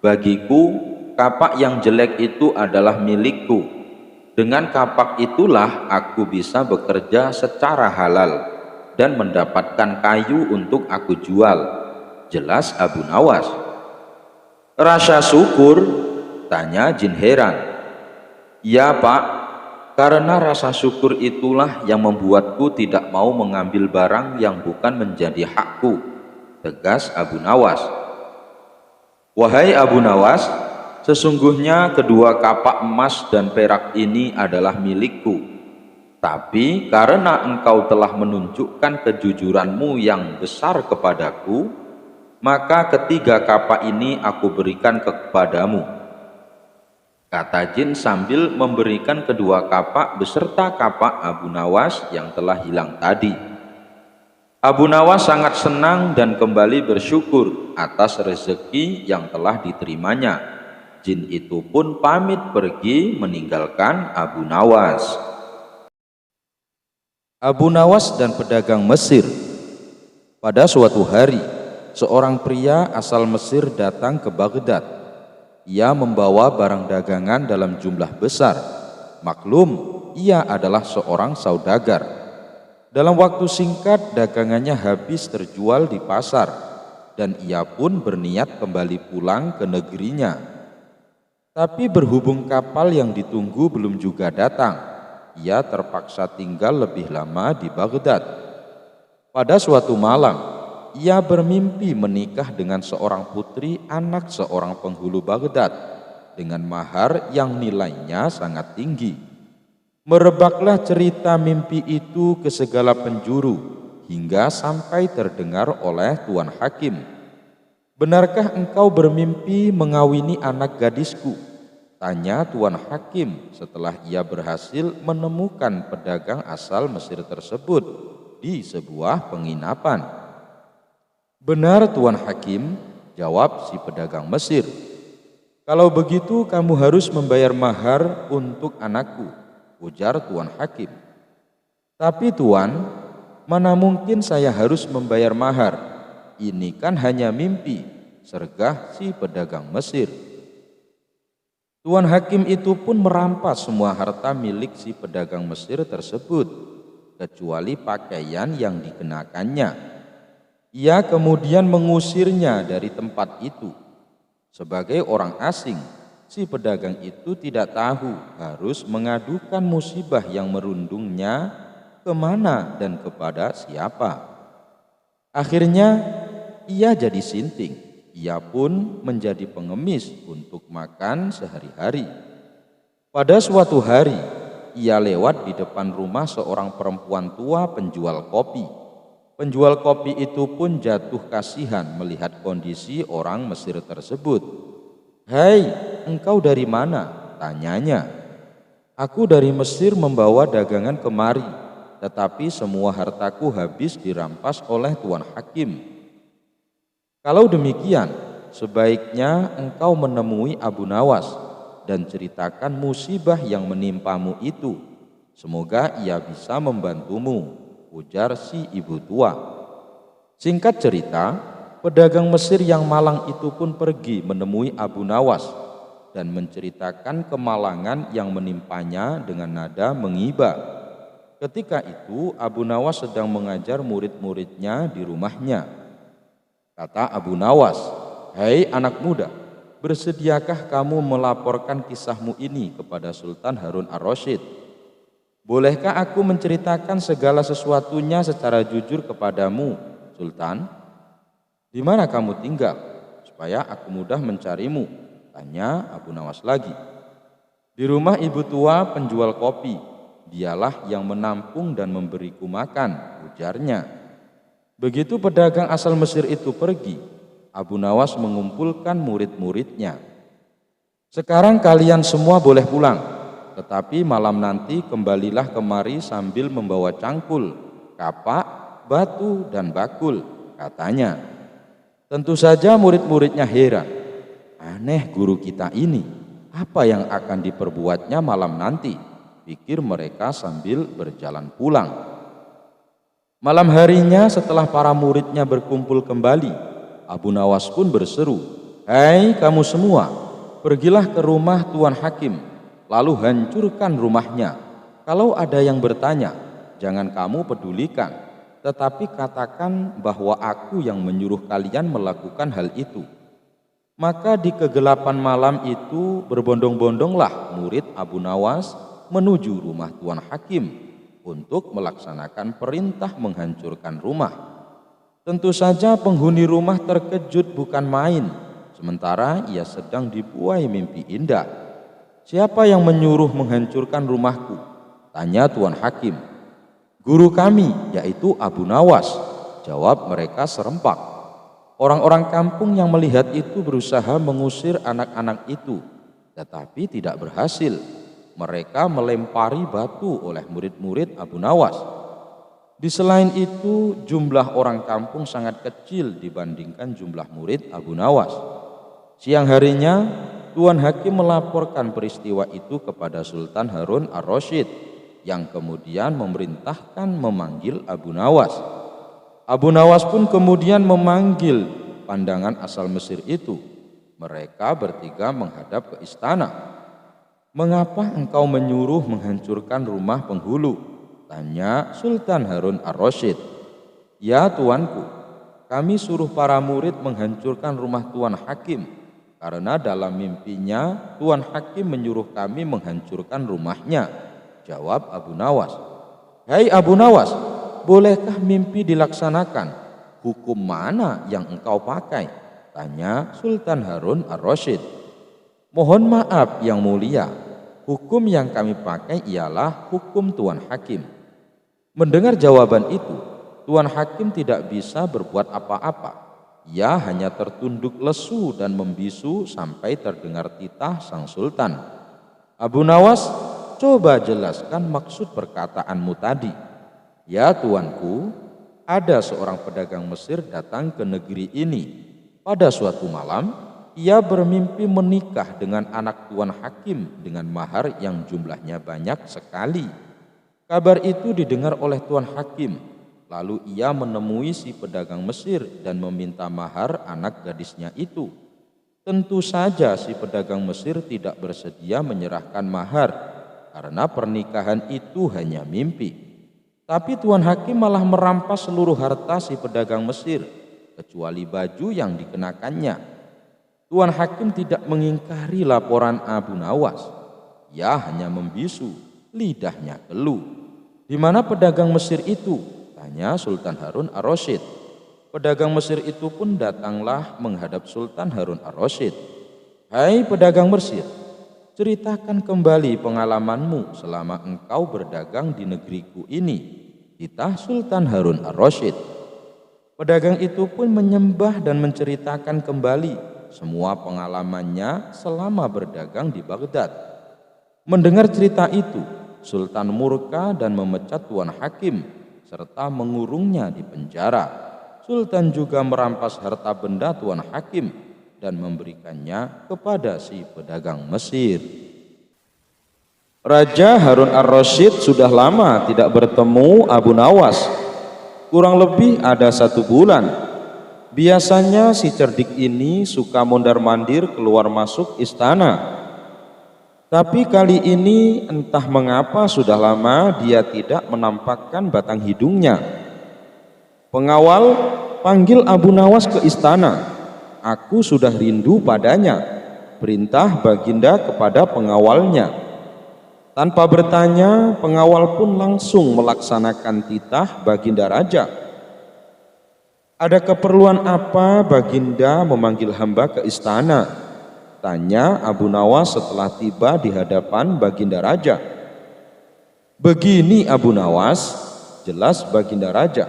Bagiku, kapak yang jelek itu adalah milikku. Dengan kapak itulah aku bisa bekerja secara halal dan mendapatkan kayu untuk aku jual," jelas Abu Nawas. "Rasa syukur?" tanya jin heran. "Ya Pak, karena rasa syukur itulah yang membuatku tidak mau mengambil barang yang bukan menjadi hakku," tegas Abu Nawas. "Wahai Abu Nawas, sesungguhnya kedua kapak emas dan perak ini adalah milikku. Tapi karena engkau telah menunjukkan kejujuranmu yang besar kepadaku, maka ketiga kapak ini aku berikan kepadamu," kata jin sambil memberikan kedua kapak beserta kapak Abu Nawas yang telah hilang tadi. Abu Nawas sangat senang dan kembali bersyukur atas rezeki yang telah diterimanya. Jin itu pun pamit pergi meninggalkan Abu Nawas. Abu Nawas dan pedagang Mesir. Pada suatu hari, seorang pria asal Mesir datang ke Baghdad. Ia membawa barang dagangan dalam jumlah besar. Maklum, ia adalah seorang saudagar. Dalam waktu singkat, dagangannya habis terjual di pasar, dan ia pun berniat kembali pulang ke negerinya. Tapi berhubung kapal yang ditunggu belum juga datang, ia terpaksa tinggal lebih lama di Baghdad. Pada suatu malam, ia bermimpi menikah dengan seorang putri anak seorang penghulu Baghdad dengan mahar yang nilainya sangat tinggi. Merebaklah cerita mimpi itu ke segala penjuru hingga sampai terdengar oleh Tuan Hakim. "Benarkah engkau bermimpi mengawini anak gadisku?" tanya Tuan Hakim setelah ia berhasil menemukan pedagang asal Mesir tersebut di sebuah penginapan. "Benar Tuan Hakim," jawab si pedagang Mesir. "Kalau begitu kamu harus membayar mahar untuk anakku," ujar Tuan Hakim. "Tapi Tuan, mana mungkin saya harus membayar mahar? Ini kan hanya mimpi," sergah si pedagang Mesir. Tuan Hakim itu pun merampas semua harta milik si pedagang Mesir tersebut, kecuali pakaian yang dikenakannya. Ia kemudian mengusirnya dari tempat itu. Sebagai orang asing, si pedagang itu tidak tahu harus mengadukan musibah yang merundungnya kemana dan kepada siapa. Akhirnya ia jadi sinting. Ia pun menjadi pengemis untuk makan sehari-hari. Pada suatu hari, ia lewat di depan rumah seorang perempuan tua penjual kopi. Penjual kopi itu pun jatuh kasihan melihat kondisi orang Mesir tersebut. "Hai, engkau dari mana?" tanyanya. "Aku dari Mesir membawa dagangan kemari, tetapi semua hartaku habis dirampas oleh Tuan Hakim." "Kalau demikian, sebaiknya engkau menemui Abu Nawas dan ceritakan musibah yang menimpamu itu. Semoga ia bisa membantumu," ujar si ibu tua. Singkat cerita, pedagang Mesir yang malang itu pun pergi menemui Abu Nawas dan menceritakan kemalangan yang menimpanya dengan nada mengiba. Ketika itu Abu Nawas sedang mengajar murid-muridnya di rumahnya. Kata Abu Nawas, "Hai anak muda, bersediakah kamu melaporkan kisahmu ini kepada Sultan Harun ar-Rasyid? Bolehkah aku menceritakan segala sesuatunya secara jujur kepadamu, Sultan? Di mana kamu tinggal, supaya aku mudah mencarimu?" tanya Abu Nawas lagi. "Di rumah ibu tua penjual kopi, dialah yang menampung dan memberiku makan," ujarnya. Begitu pedagang asal Mesir itu pergi, Abu Nawas mengumpulkan murid-muridnya. "Sekarang kalian semua boleh pulang, tetapi malam nanti kembalilah kemari sambil membawa cangkul, kapak, batu, dan bakul," katanya. Tentu saja murid-muridnya heran. "Aneh guru kita ini, apa yang akan diperbuatnya malam nanti?" pikir mereka sambil berjalan pulang. Malam harinya setelah para muridnya berkumpul kembali, Abu Nawas pun berseru, "Hai kamu semua, pergilah ke rumah Tuan Hakim, lalu hancurkan rumahnya. Kalau ada yang bertanya, jangan kamu pedulikan, tetapi katakan bahwa aku yang menyuruh kalian melakukan hal itu." Maka di kegelapan malam itu berbondong-bondonglah murid Abu Nawas menuju rumah Tuan Hakim untuk melaksanakan perintah menghancurkan rumah. Tentu saja penghuni rumah terkejut bukan main, sementara ia sedang dibuai mimpi indah. "Siapa yang menyuruh menghancurkan rumahku?" tanya Tuan Hakim. "Guru kami, yaitu Abu Nawas," jawab mereka serempak. Orang-orang kampung yang melihat itu berusaha mengusir anak-anak itu, tetapi tidak berhasil. Mereka melempari batu oleh murid-murid Abu Nawas. Di selain itu, jumlah orang kampung sangat kecil dibandingkan jumlah murid Abu Nawas. Siang harinya, Tuan Hakim melaporkan peristiwa itu kepada Sultan Harun ar-Rasyid, yang kemudian memerintahkan memanggil Abu Nawas. Abu Nawas pun kemudian memanggil pandangan asal Mesir itu. Mereka bertiga menghadap ke istana. "Mengapa engkau menyuruh menghancurkan rumah penghulu?" tanya Sultan Harun ar-Rasyid. "Ya tuanku, kami suruh para murid menghancurkan rumah Tuan Hakim, karena dalam mimpinya Tuan Hakim menyuruh kami menghancurkan rumahnya," jawab Abu Nawas. "Hai Abu Nawas, bolehkah mimpi dilaksanakan? Hukum mana yang engkau pakai?" tanya Sultan Harun ar-Rasyid. "Mohon maaf yang mulia, hukum yang kami pakai ialah hukum Tuan Hakim." Mendengar jawaban itu, Tuan Hakim tidak bisa berbuat apa-apa. Ia hanya tertunduk lesu dan membisu sampai terdengar titah sang sultan. "Abu Nawas, coba jelaskan maksud perkataanmu tadi." "Ya tuanku, ada seorang pedagang Mesir datang ke negeri ini. Pada suatu malam, ia bermimpi menikah dengan anak Tuan Hakim dengan mahar yang jumlahnya banyak sekali. Kabar itu didengar oleh Tuan Hakim. Lalu ia menemui si pedagang Mesir dan meminta mahar anak gadisnya itu. Tentu saja si pedagang Mesir tidak bersedia menyerahkan mahar, karena pernikahan itu hanya mimpi. Tapi Tuan Hakim malah merampas seluruh harta si pedagang Mesir, kecuali baju yang dikenakannya. Tuan Hakim tidak mengingkari laporan Abu Nawas. Ia hanya membisu, lidahnya keluh. "Di mana pedagang Mesir itu?" tanya Sultan Harun ar-Rasyid. Pedagang Mesir itu pun datanglah menghadap Sultan Harun ar-Rasyid. "Hai pedagang Mesir, ceritakan kembali pengalamanmu selama engkau berdagang di negeriku ini," titah Sultan Harun ar-Rasyid. Pedagang itu pun menyembah dan menceritakan kembali semua pengalamannya selama berdagang di Baghdad. Mendengar cerita itu, Sultan murka dan memecat Tuan Hakim serta mengurungnya di penjara. Sultan juga merampas harta benda Tuan Hakim dan memberikannya kepada si pedagang Mesir. Raja Harun ar-Rasyid sudah lama tidak bertemu Abu Nawas, kurang lebih ada 1 bulan. Biasanya si cerdik ini suka mondar-mandir keluar masuk istana. Tapi kali ini entah mengapa sudah lama dia tidak menampakkan batang hidungnya. Pengawal, panggil Abu Nawas ke istana. Aku sudah rindu padanya. Perintah Baginda kepada pengawalnya. Tanpa bertanya, pengawal pun langsung melaksanakan titah Baginda Raja. Ada keperluan apa Baginda memanggil hamba ke istana? Tanya Abu Nawas setelah tiba di hadapan Baginda Raja. Begini Abu Nawas, jelas Baginda Raja.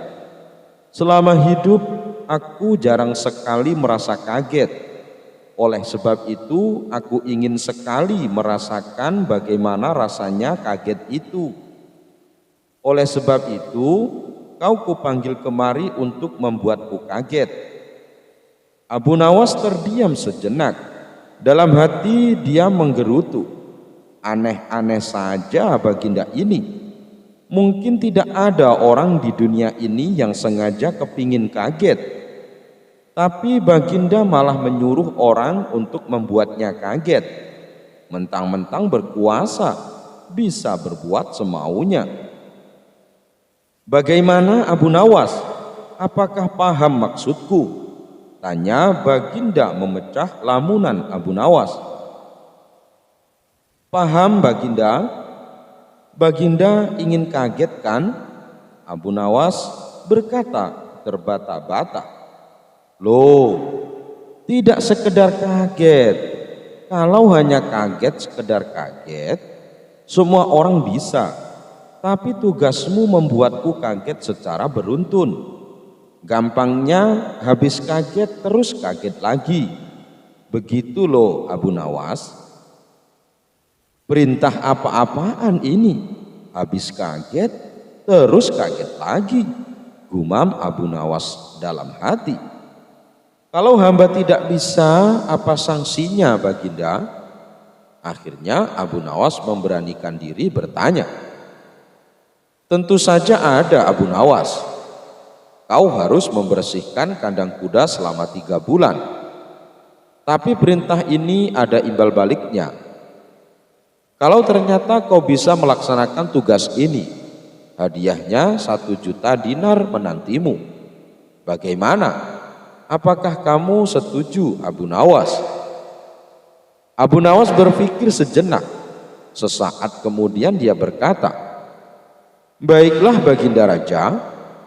Selama hidup aku jarang sekali merasa kaget. Oleh sebab itu aku ingin sekali merasakan bagaimana rasanya kaget itu. Oleh sebab itu kau kupanggil kemari untuk membuatku kaget. Abu Nawas terdiam sejenak. Dalam hati dia menggerutu. Aneh-aneh saja Baginda ini. Mungkin tidak ada orang di dunia ini yang sengaja kepingin kaget. Tapi Baginda malah menyuruh orang untuk membuatnya kaget. Mentang-mentang berkuasa, bisa berbuat semaunya. Bagaimana Abu Nawas? Apakah paham maksudku? Tanya Baginda memecah lamunan Abu Nawas. Paham Baginda? Baginda ingin kaget kan? Abu Nawas berkata terbata-bata. Loh, tidak sekedar kaget. Kalau hanya kaget, sekedar kaget, semua orang bisa. Tapi tugasmu membuatku kaget secara beruntun. Gampangnya habis kaget terus kaget lagi. Begitu loh Abu Nawas. Perintah apa-apaan ini? Habis kaget terus kaget lagi. Gumam Abu Nawas dalam hati. Kalau hamba tidak bisa, apa sanksinya Baginda? Akhirnya Abu Nawas memberanikan diri bertanya. Tentu saja ada Abu Nawas. Kau harus membersihkan kandang kuda selama 3 bulan. Tapi perintah ini ada imbal baliknya. Kalau ternyata kau bisa melaksanakan tugas ini, hadiahnya 1 juta dinar menantimu. Bagaimana? Apakah kamu setuju Abu Nawas? Abu Nawas berpikir sejenak. Sesaat kemudian dia berkata, baiklah Baginda Raja,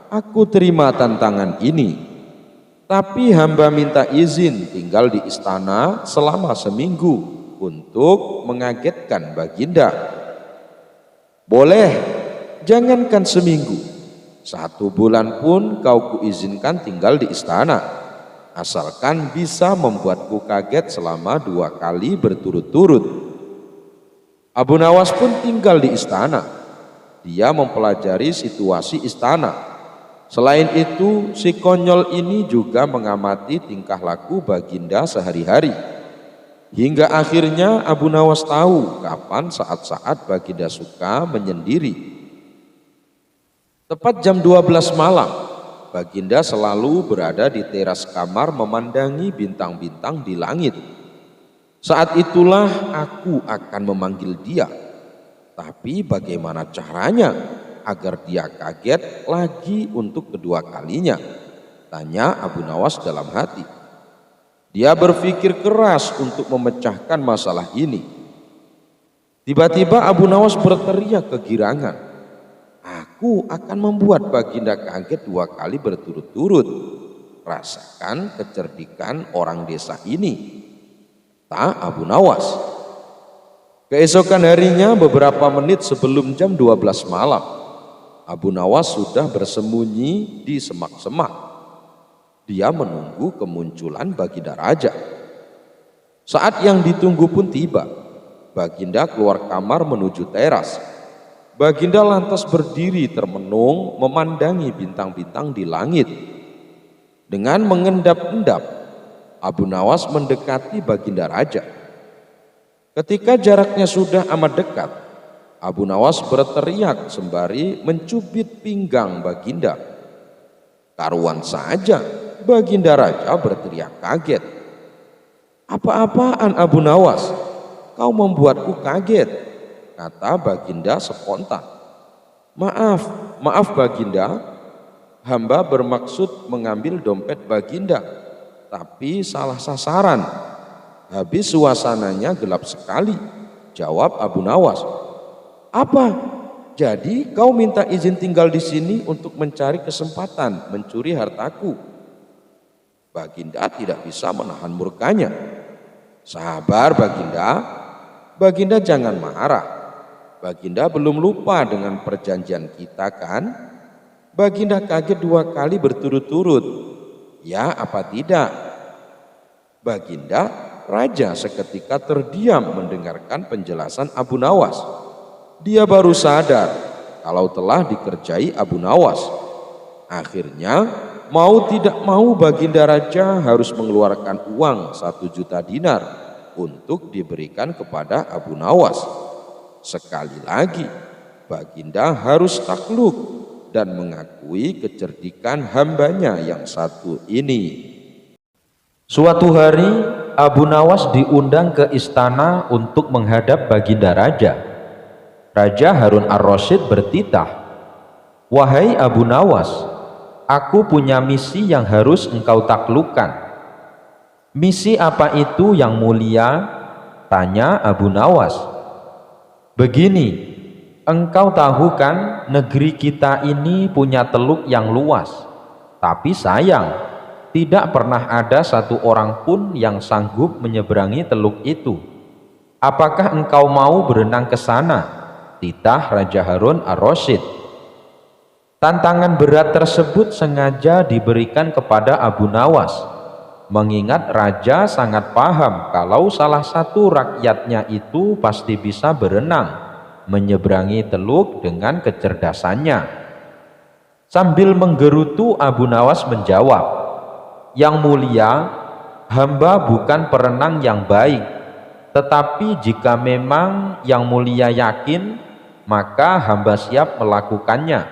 aku terima tantangan ini. Tapi hamba minta izin tinggal di istana selama seminggu untuk mengagetkan Baginda. Boleh, jangankan seminggu. 1 bulan pun kau kuizinkan tinggal di istana. Asalkan bisa membuatku kaget selama 2 kali berturut-turut. Abu Nawas pun tinggal di istana. Dia mempelajari situasi istana. Selain itu, si konyol ini juga mengamati tingkah laku Baginda sehari-hari. Hingga akhirnya Abu Nawas tahu kapan saat-saat Baginda suka menyendiri. Tepat jam 12 malam, Baginda selalu berada di teras kamar memandangi bintang-bintang di langit. Saat itulah aku akan memanggil dia. Tapi bagaimana caranya agar dia kaget lagi untuk kedua kalinya? Tanya Abu Nawas dalam hati. Dia berpikir keras untuk memecahkan masalah ini. Tiba-tiba Abu Nawas berteriak kegirangan. Aku akan membuat Baginda kaget 2 kali berturut-turut. Rasakan kecerdikan orang desa ini. Tak Abu Nawas. Keesokan harinya beberapa menit sebelum jam 12 malam, Abu Nawas sudah bersembunyi di semak-semak. Dia menunggu kemunculan Baginda Raja. Saat yang ditunggu pun tiba. Baginda keluar kamar menuju teras. Baginda lantas berdiri termenung memandangi bintang-bintang di langit. Dengan mengendap-endap, Abu Nawas mendekati Baginda Raja. Ketika jaraknya sudah amat dekat, Abu Nawas berteriak sembari mencubit pinggang Baginda. Karuan saja, Baginda Raja berteriak kaget. "Apa-apaan Abu Nawas? Kau membuatku kaget," kata Baginda spontan. Maaf Baginda, hamba bermaksud mengambil dompet Baginda, tapi salah sasaran. Habis suasananya gelap sekali," jawab Abu Nawas. "Apa? Jadi kau minta izin tinggal di sini untuk mencari kesempatan mencuri hartaku?" Baginda tidak bisa menahan murkanya. "Sabar Baginda, Baginda jangan marah. Baginda belum lupa dengan perjanjian kita kan?" Baginda kaget 2 kali berturut-turut. "Ya apa tidak?" Baginda Raja seketika terdiam mendengarkan penjelasan Abu Nawas. Dia baru sadar kalau telah dikerjai Abu Nawas. Akhirnya mau tidak mau Baginda Raja harus mengeluarkan uang 1 juta dinar untuk diberikan kepada Abu Nawas. Sekali lagi Baginda harus takluk dan mengakui kecerdikan hambanya yang satu ini. Suatu hari Abu Nawas diundang ke istana untuk menghadap Baginda Raja. Raja Harun ar-Rasyid bertitah, "Wahai Abu Nawas, aku punya misi yang harus engkau taklukkan." "Misi apa itu yang mulia?" tanya Abu Nawas. "Begini, engkau tahu kan negeri kita ini punya teluk yang luas, tapi sayang, tidak pernah ada satu orang pun yang sanggup menyeberangi teluk itu. Apakah engkau mau berenang ke sana?" titah Raja Harun ar-Rasyid. Tantangan berat tersebut sengaja diberikan kepada Abu Nawas, mengingat Raja sangat paham kalau salah satu rakyatnya itu pasti bisa berenang menyeberangi teluk dengan kecerdasannya. Sambil menggerutu, Abu Nawas menjawab, "Yang mulia, hamba bukan perenang yang baik, tetapi jika memang yang mulia yakin, maka hamba siap melakukannya."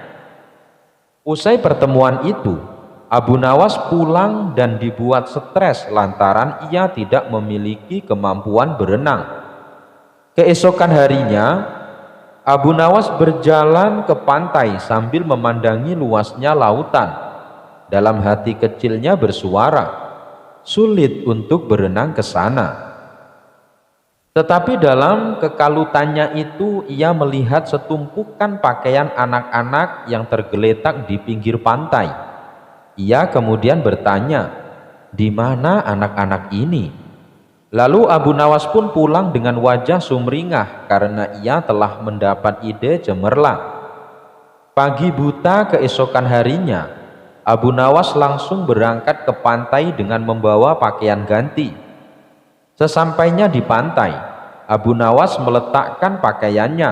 Usai pertemuan itu, Abu Nawas pulang dan dibuat stres lantaran ia tidak memiliki kemampuan berenang. Keesokan harinya, Abu Nawas berjalan ke pantai sambil memandangi luasnya lautan. Dalam hati kecilnya bersuara, "Sulit untuk berenang ke sana." Tetapi dalam kekalutannya itu ia melihat setumpukan pakaian anak-anak yang tergeletak di pinggir pantai. Ia kemudian bertanya, "Di mana anak-anak ini?" Lalu Abu Nawas pun pulang dengan wajah sumringah karena ia telah mendapat ide cemerlang. Pagi buta keesokan harinya, Abu Nawas langsung berangkat ke pantai dengan membawa pakaian ganti. Sesampainya di pantai, Abu Nawas meletakkan pakaiannya,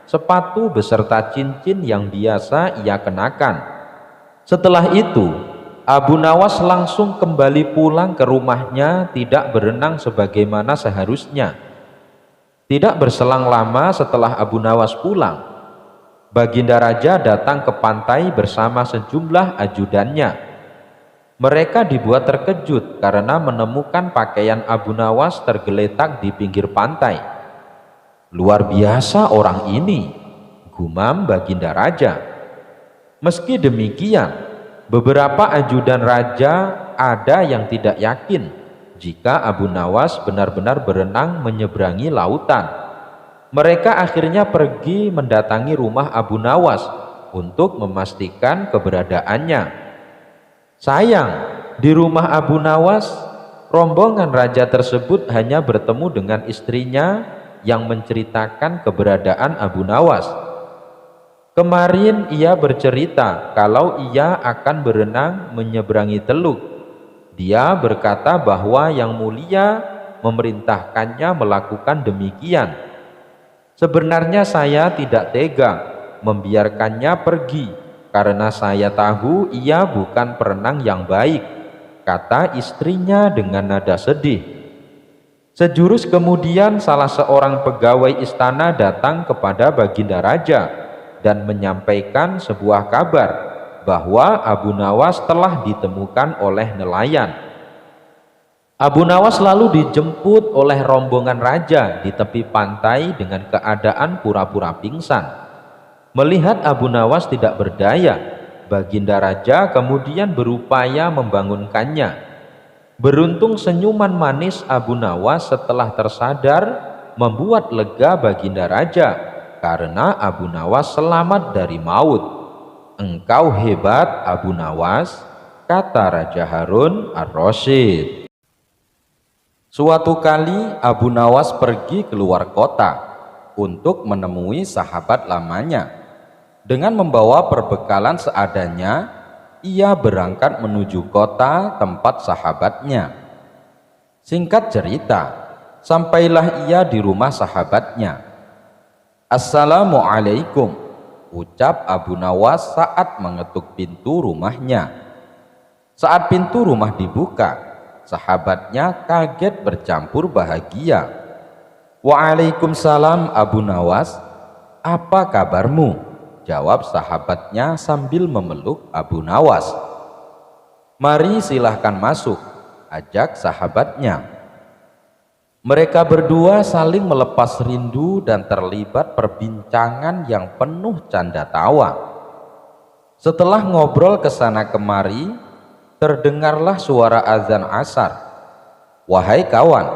sepatu beserta cincin yang biasa ia kenakan. Setelah itu, Abu Nawas langsung kembali pulang ke rumahnya, tidak berenang sebagaimana seharusnya. Tidak berselang lama setelah Abu Nawas pulang, Baginda Raja datang ke pantai bersama sejumlah ajudannya. Mereka dibuat terkejut karena menemukan pakaian Abu Nawas tergeletak di pinggir pantai. "Luar biasa orang ini," gumam Baginda Raja. Meski demikian, beberapa ajudan raja ada yang tidak yakin jika Abu Nawas benar-benar berenang menyeberangi lautan. Mereka akhirnya pergi mendatangi rumah Abu Nawas untuk memastikan keberadaannya. Sayang, di rumah Abu Nawas, rombongan raja tersebut hanya bertemu dengan istrinya yang menceritakan keberadaan Abu Nawas. Kemarin ia bercerita kalau ia akan berenang menyeberangi teluk. Dia berkata bahwa Yang Mulia memerintahkannya melakukan demikian. Sebenarnya saya tidak tega membiarkannya pergi karena saya tahu ia bukan perenang yang baik, kata istrinya dengan nada sedih. Sejurus kemudian salah seorang pegawai istana datang kepada Baginda Raja dan menyampaikan sebuah kabar bahwa Abu Nawas telah ditemukan oleh nelayan. Abu Nawas lalu dijemput oleh rombongan raja di tepi pantai dengan keadaan pura-pura pingsan. Melihat Abu Nawas tidak berdaya, Baginda Raja kemudian berupaya membangunkannya. Beruntung senyuman manis Abu Nawas setelah tersadar membuat lega Baginda Raja, karena Abu Nawas selamat dari maut. "Engkau hebat Abu Nawas," kata Raja Harun ar-Rasyid. Suatu kali Abu Nawas pergi keluar kota untuk menemui sahabat lamanya. Dengan membawa perbekalan seadanya, ia berangkat menuju kota tempat sahabatnya. Singkat cerita, sampailah ia di rumah sahabatnya. "Assalamualaikum," ucap Abu Nawas saat mengetuk pintu rumahnya. Saat pintu rumah dibuka, sahabatnya kaget bercampur bahagia. "Waalaikumsalam Abu Nawas, apa kabarmu?" jawab sahabatnya sambil memeluk Abu Nawas. "Mari silahkan masuk," ajak sahabatnya. Mereka berdua saling melepas rindu dan terlibat perbincangan yang penuh canda tawa. Setelah ngobrol kesana kemari, terdengarlah suara azan asar. "Wahai kawan,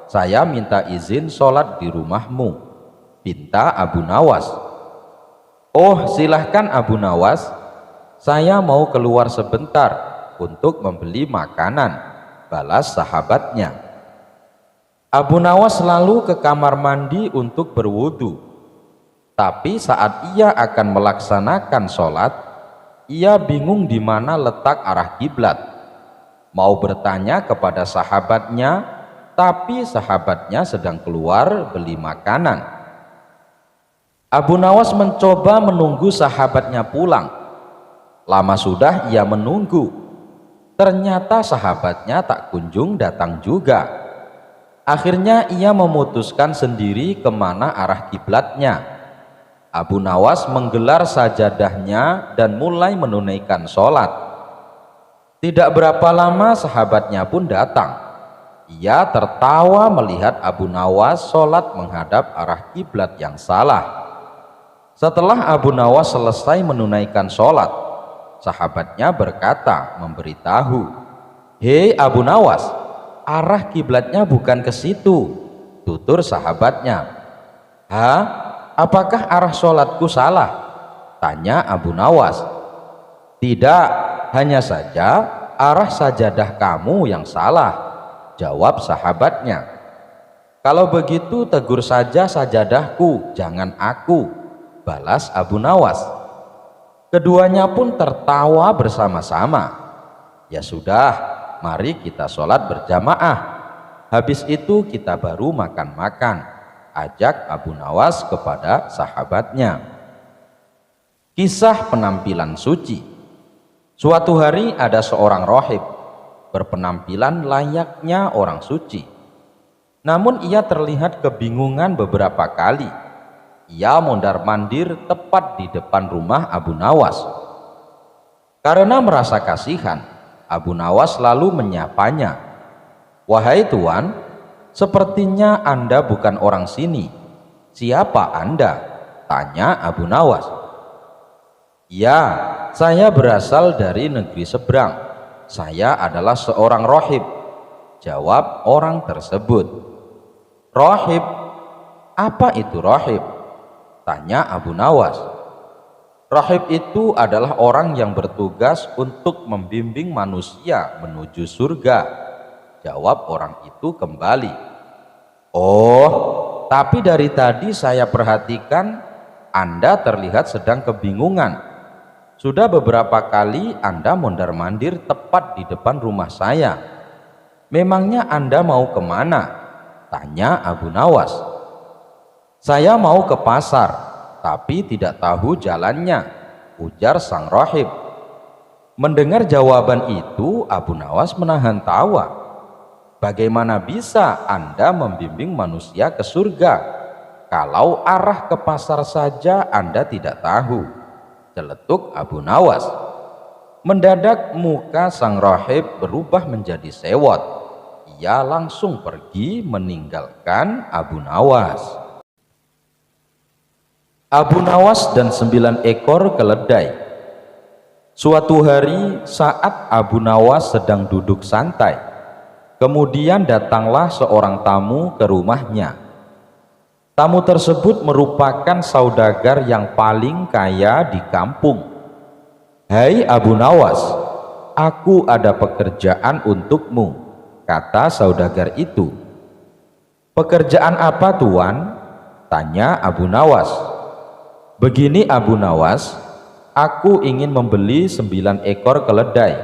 saya minta izin sholat di rumahmu," pinta Abu Nawas. "Oh, silahkan Abu Nawas, saya mau keluar sebentar untuk membeli makanan," balas sahabatnya. Abu Nawas lalu ke kamar mandi untuk berwudu. Tapi saat ia akan melaksanakan sholat, ia bingung di mana letak arah kiblat. Mau bertanya kepada sahabatnya, tapi sahabatnya sedang keluar beli makanan. Abu Nawas mencoba menunggu sahabatnya pulang. Lama sudah ia menunggu. Ternyata sahabatnya tak kunjung datang juga. Akhirnya ia memutuskan sendiri kemana arah kiblatnya. Abu Nawas menggelar sajadahnya dan mulai menunaikan sholat. Tidak berapa lama sahabatnya pun datang. Ia tertawa melihat Abu Nawas sholat menghadap arah kiblat yang salah. Setelah Abu Nawas selesai menunaikan sholat, sahabatnya berkata memberitahu, "Hei Abu Nawas, arah kiblatnya bukan ke situ," tutur sahabatnya. "Hah? Apakah arah sholatku salah?" tanya Abu Nawas. "Tidak, hanya saja arah sajadah kamu yang salah," jawab sahabatnya. "Kalau begitu tegur saja sajadahku, jangan aku," balas Abu Nawas. Keduanya pun tertawa bersama-sama. "Ya sudah, mari kita sholat berjamaah. Habis itu kita baru makan-makan," ajak Abu Nawas kepada sahabatnya. Kisah penampilan suci. Suatu hari ada seorang rohib berpenampilan layaknya orang suci. Namun ia terlihat kebingungan beberapa kali. Ia mondar-mandir tepat di depan rumah Abu Nawas. Karena merasa kasihan, Abu Nawas lalu menyapanya. "Wahai tuan, sepertinya Anda bukan orang sini. Siapa Anda?" tanya Abu Nawas. "Ya, saya berasal dari negeri seberang. Saya adalah seorang rohib," jawab orang tersebut. "Rohib? Apa itu rohib?" tanya Abu Nawas. "Rohib itu adalah orang yang bertugas untuk membimbing manusia menuju surga," jawab orang itu kembali. "Oh, tapi dari tadi saya perhatikan Anda terlihat sedang kebingungan. Sudah beberapa kali Anda mondar-mandir tepat di depan rumah saya. Memangnya Anda mau kemana?" tanya Abu Nawas. "Saya mau ke pasar, tapi tidak tahu jalannya," ujar sang rohib. Mendengar jawaban itu, Abu Nawas menahan tawa. "Bagaimana bisa Anda membimbing manusia ke surga kalau arah ke pasar saja Anda tidak tahu?" celetuk Abu Nawas. Mendadak muka sang rahib berubah menjadi sewot. Ia langsung pergi meninggalkan Abu Nawas. Abu Nawas dan 9 ekor keledai. Suatu hari saat Abu Nawas sedang duduk santai, kemudian datanglah seorang tamu ke rumahnya. Tamu tersebut merupakan saudagar yang paling kaya di kampung. "Hai Abu Nawas, aku ada pekerjaan untukmu," kata saudagar itu. "Pekerjaan apa, Tuan?" tanya Abu Nawas. "Begini Abu Nawas, aku ingin membeli 9 ekor keledai.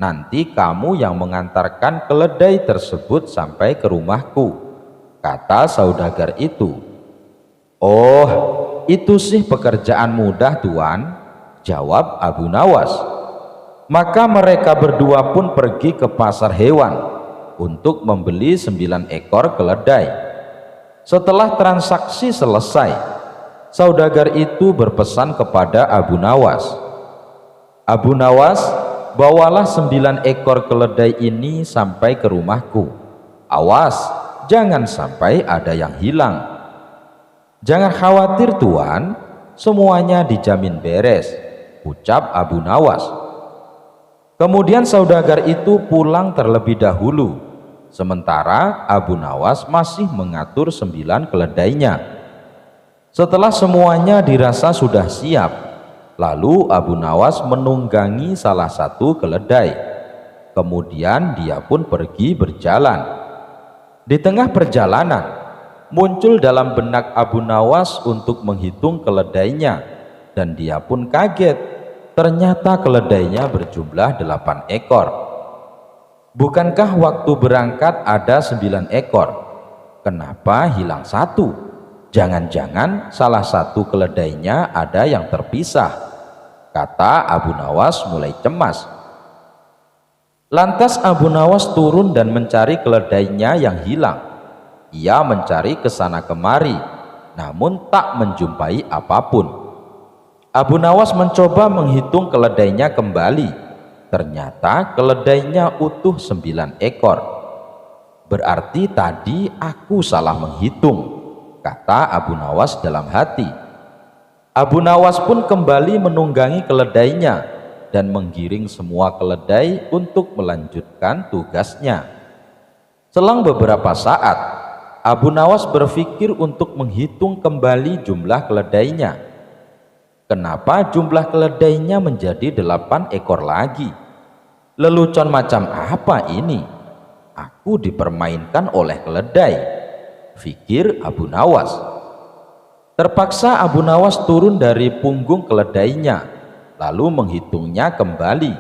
Nanti kamu yang mengantarkan keledai tersebut sampai ke rumahku," kata saudagar itu. "Oh, itu sih pekerjaan mudah, Tuan," jawab Abu Nawas. Maka mereka berdua pun pergi ke pasar hewan untuk membeli 9 ekor keledai. Setelah transaksi selesai, saudagar itu berpesan kepada Abu Nawas, "Abu Nawas, bawalah 9 ekor keledai ini sampai ke rumahku. Awas, jangan sampai ada yang hilang." "Jangan khawatir Tuan, semuanya dijamin beres," ucap Abu Nawas. Kemudian saudagar itu pulang terlebih dahulu, sementara Abu Nawas masih mengatur 9 keledainya. Setelah semuanya dirasa sudah siap, lalu Abu Nawas menunggangi salah satu keledai. Kemudian dia pun pergi berjalan. Di tengah perjalanan, muncul dalam benak Abu Nawas untuk menghitung keledainya, dan dia pun kaget. Ternyata keledainya berjumlah 8 ekor. "Bukankah waktu berangkat ada 9 ekor? Kenapa hilang satu? Jangan-jangan salah satu keledainya ada yang terpisah," kata Abu Nawas mulai cemas. Lantas Abu Nawas turun dan mencari keledainya yang hilang. Ia mencari ke sana kemari, namun tak menjumpai apapun. Abu Nawas mencoba menghitung keledainya kembali. Ternyata keledainya utuh 9 ekor. "Berarti tadi aku salah menghitung," kata Abu Nawas dalam hati. Abu Nawas pun kembali menunggangi keledainya dan menggiring semua keledai untuk melanjutkan tugasnya. Selang beberapa saat, Abu Nawas berpikir untuk menghitung kembali jumlah keledainya. Kenapa jumlah keledainya menjadi 8 ekor lagi? Lelucon macam apa ini? Aku dipermainkan oleh keledai, pikir Abu Nawas. Terpaksa Abu Nawas turun dari punggung keledainya, lalu menghitungnya kembali.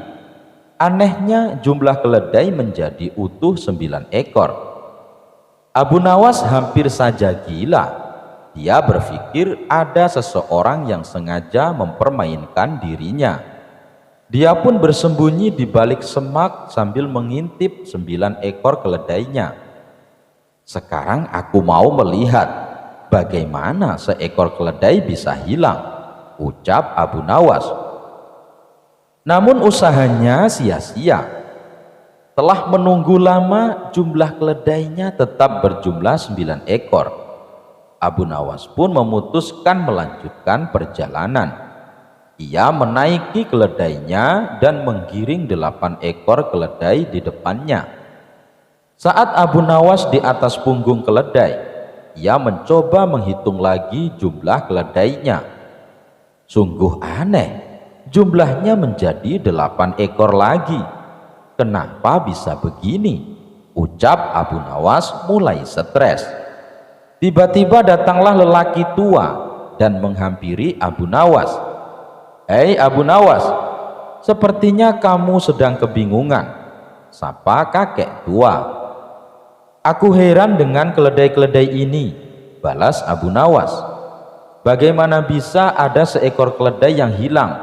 Anehnya jumlah keledai menjadi utuh 9 ekor. Abu Nawas hampir saja gila. Dia berpikir ada seseorang yang sengaja mempermainkan dirinya. Dia pun bersembunyi di balik semak sambil mengintip 9 ekor keledainya. "Sekarang aku mau melihat bagaimana seekor keledai bisa hilang," ucap Abu Nawas. Namun usahanya sia-sia. Telah menunggu lama, jumlah keledainya tetap berjumlah 9 ekor. Abu Nawas pun memutuskan melanjutkan perjalanan. Ia menaiki keledainya dan menggiring 8 ekor keledai di depannya. Saat Abu Nawas di atas punggung keledai, ia mencoba menghitung lagi jumlah keledainya. Sungguh aneh, jumlahnya menjadi 8 ekor lagi. Kenapa bisa begini? Ucap Abu Nawas mulai stres. Tiba-tiba datanglah lelaki tua dan menghampiri Abu Nawas. "Hei Abu Nawas, sepertinya kamu sedang kebingungan," sapa kakek tua. "Aku heran dengan keledai-keledai ini," balas Abu Nawas. "Bagaimana bisa ada seekor keledai yang hilang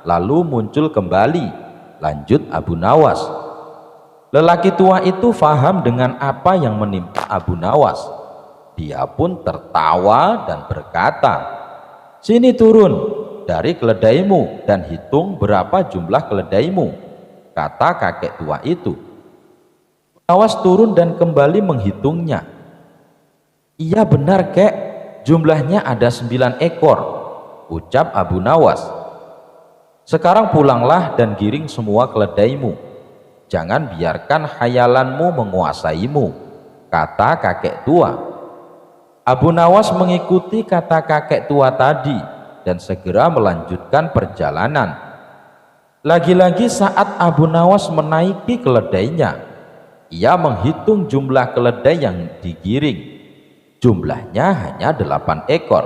lalu muncul kembali?" lanjut Abu Nawas. Lelaki tua itu faham dengan apa yang menimpa Abu Nawas. Dia pun tertawa dan berkata, "Sini turun, dari keledaimu dan hitung berapa jumlah keledaimu, kata kakek tua itu. Nawas turun dan kembali menghitungnya. Iya benar kek, jumlahnya ada 9 ekor, ucap Abu Nawas. Sekarang pulanglah dan giring semua keledaimu. Jangan biarkan khayalanmu menguasaimu, kata kakek tua. Abu Nawas mengikuti kata kakek tua tadi dan segera melanjutkan perjalanan. Lagi-lagi saat Abu Nawas menaiki keledainya, ia menghitung jumlah keledai yang digiring. Jumlahnya hanya 8 ekor.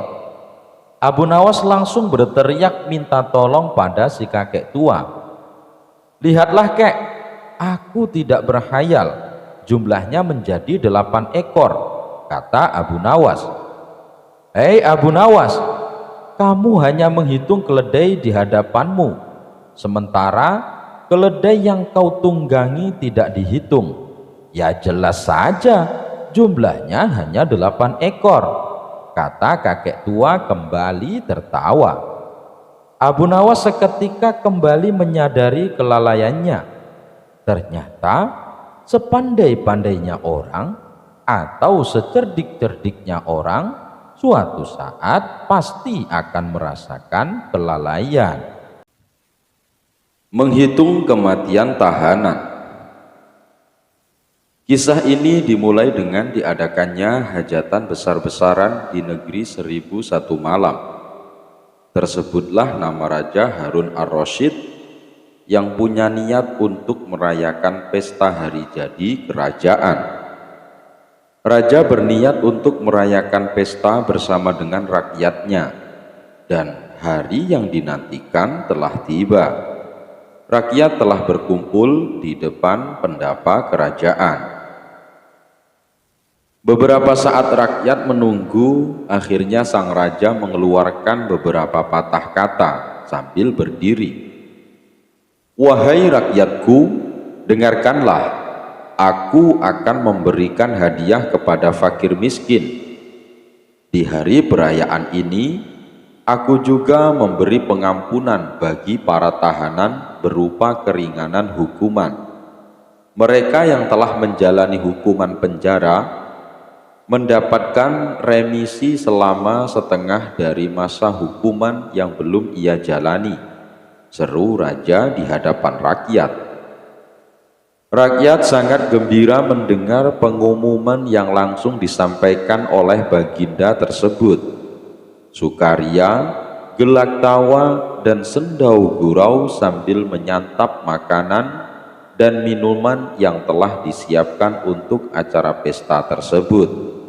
Abu Nawas langsung berteriak minta tolong pada si kakek tua. Lihatlah kek, aku tidak berkhayal, jumlahnya menjadi 8 ekor, kata Abu Nawas. Hei Abu Nawas, kamu hanya menghitung keledai di hadapanmu, sementara keledai yang kau tunggangi tidak dihitung. Ya jelas saja jumlahnya hanya 8 ekor, kata kakek tua kembali tertawa. Abu Nawas seketika kembali menyadari kelalaiannya. Ternyata sepandai-pandainya orang atau secerdik-cerdiknya orang, suatu saat pasti akan merasakan kelalaian. Menghitung kematian tahanan. Kisah ini dimulai dengan diadakannya hajatan besar-besaran di negeri 1001 malam. Tersebutlah nama Raja Harun ar-Rasyid yang punya niat untuk merayakan pesta hari jadi kerajaan. Raja berniat untuk merayakan pesta bersama dengan rakyatnya, dan hari yang dinantikan telah tiba. Rakyat telah berkumpul di depan pendapa kerajaan. Beberapa saat rakyat menunggu, akhirnya sang raja mengeluarkan beberapa patah kata sambil berdiri. Wahai rakyatku, dengarkanlah, aku akan memberikan hadiah kepada fakir miskin. Di hari perayaan ini, aku juga memberi pengampunan bagi para tahanan berupa keringanan hukuman. Mereka yang telah menjalani hukuman penjara mendapatkan remisi selama setengah dari masa hukuman yang belum ia jalani, seru raja di hadapan rakyat. Rakyat sangat gembira mendengar pengumuman yang langsung disampaikan oleh baginda tersebut. Sukaria, gelak tawa, dan sendau gurau sambil menyantap makanan dan minuman yang telah disiapkan untuk acara pesta tersebut.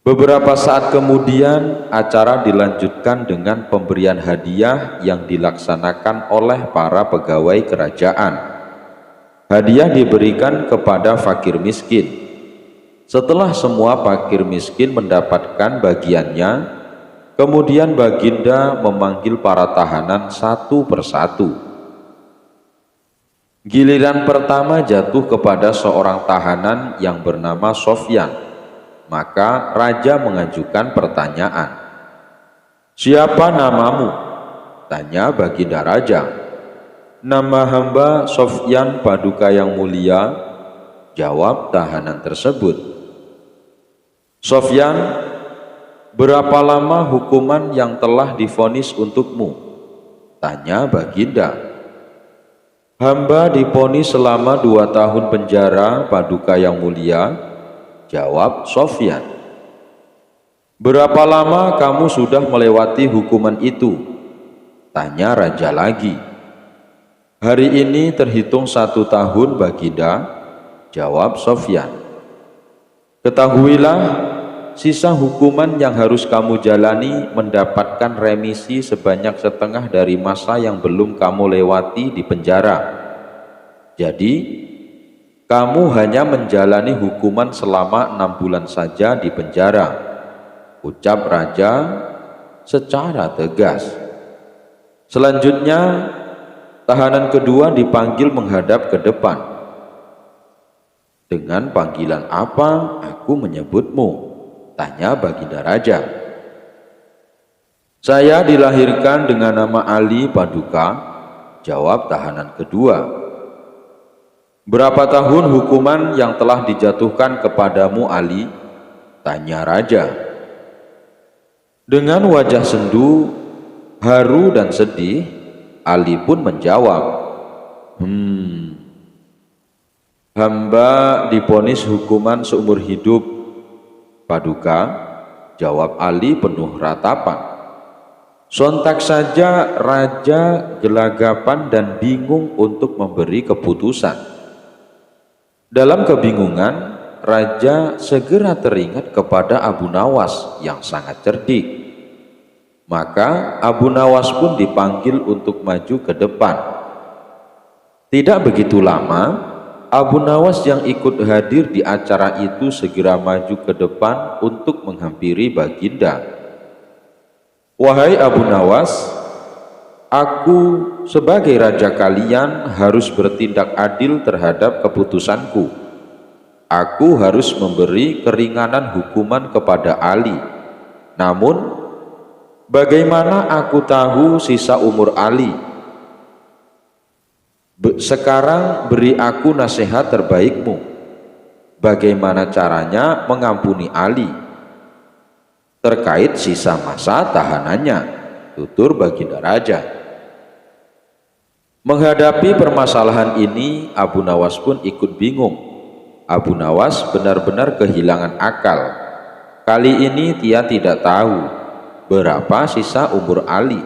Beberapa saat kemudian, acara dilanjutkan dengan pemberian hadiah yang dilaksanakan oleh para pegawai kerajaan. Hadiah diberikan kepada fakir miskin. Setelah semua fakir miskin mendapatkan bagiannya, kemudian baginda memanggil para tahanan satu persatu. Giliran pertama jatuh kepada seorang tahanan yang bernama Sofyan. Maka raja mengajukan pertanyaan. Siapa namamu? Tanya baginda raja. Nama hamba Sofyan Paduka yang mulia, jawab tahanan tersebut. Sofyan, berapa lama hukuman yang telah divonis untukmu? Tanya baginda. Hamba divonis selama 2 tahun penjara Paduka yang mulia, jawab Sofyan. Berapa lama kamu sudah melewati hukuman itu? Tanya raja lagi. Hari ini terhitung 1 tahun baginda, jawab Sofyan. Ketahuilah, sisa hukuman yang harus kamu jalani mendapatkan remisi sebanyak setengah dari masa yang belum kamu lewati di penjara. Jadi kamu hanya menjalani hukuman selama 6 bulan saja di penjara, ucap raja secara tegas. Selanjutnya, tahanan kedua dipanggil menghadap ke depan. Dengan panggilan apa aku menyebutmu? Tanya baginda raja. Saya dilahirkan dengan nama Ali Paduka, jawab tahanan kedua. Berapa tahun hukuman yang telah dijatuhkan kepadamu, Ali? Tanya raja. Dengan wajah sendu, haru dan sedih, Ali pun menjawab, hamba divonis hukuman seumur hidup, Paduka, jawab Ali penuh ratapan. Sontak saja raja gelagapan dan bingung untuk memberi keputusan. Dalam kebingungan, raja segera teringat kepada Abu Nawas yang sangat cerdik. Maka Abu Nawas pun dipanggil untuk maju ke depan. Tidak begitu lama, Abu Nawas yang ikut hadir di acara itu segera maju ke depan untuk menghampiri Baginda. Wahai Abu Nawas, aku sebagai raja kalian harus bertindak adil terhadap keputusanku. Aku harus memberi keringanan hukuman kepada Ali. Namun, bagaimana aku tahu sisa umur Ali? Sekarang beri aku nasihat terbaikmu. Bagaimana caranya mengampuni Ali terkait sisa masa tahanannya, tutur Baginda Raja. Menghadapi permasalahan ini, Abu Nawas pun ikut bingung. Abu Nawas benar-benar kehilangan akal. Kali ini dia tidak tahu berapa sisa umur Ali.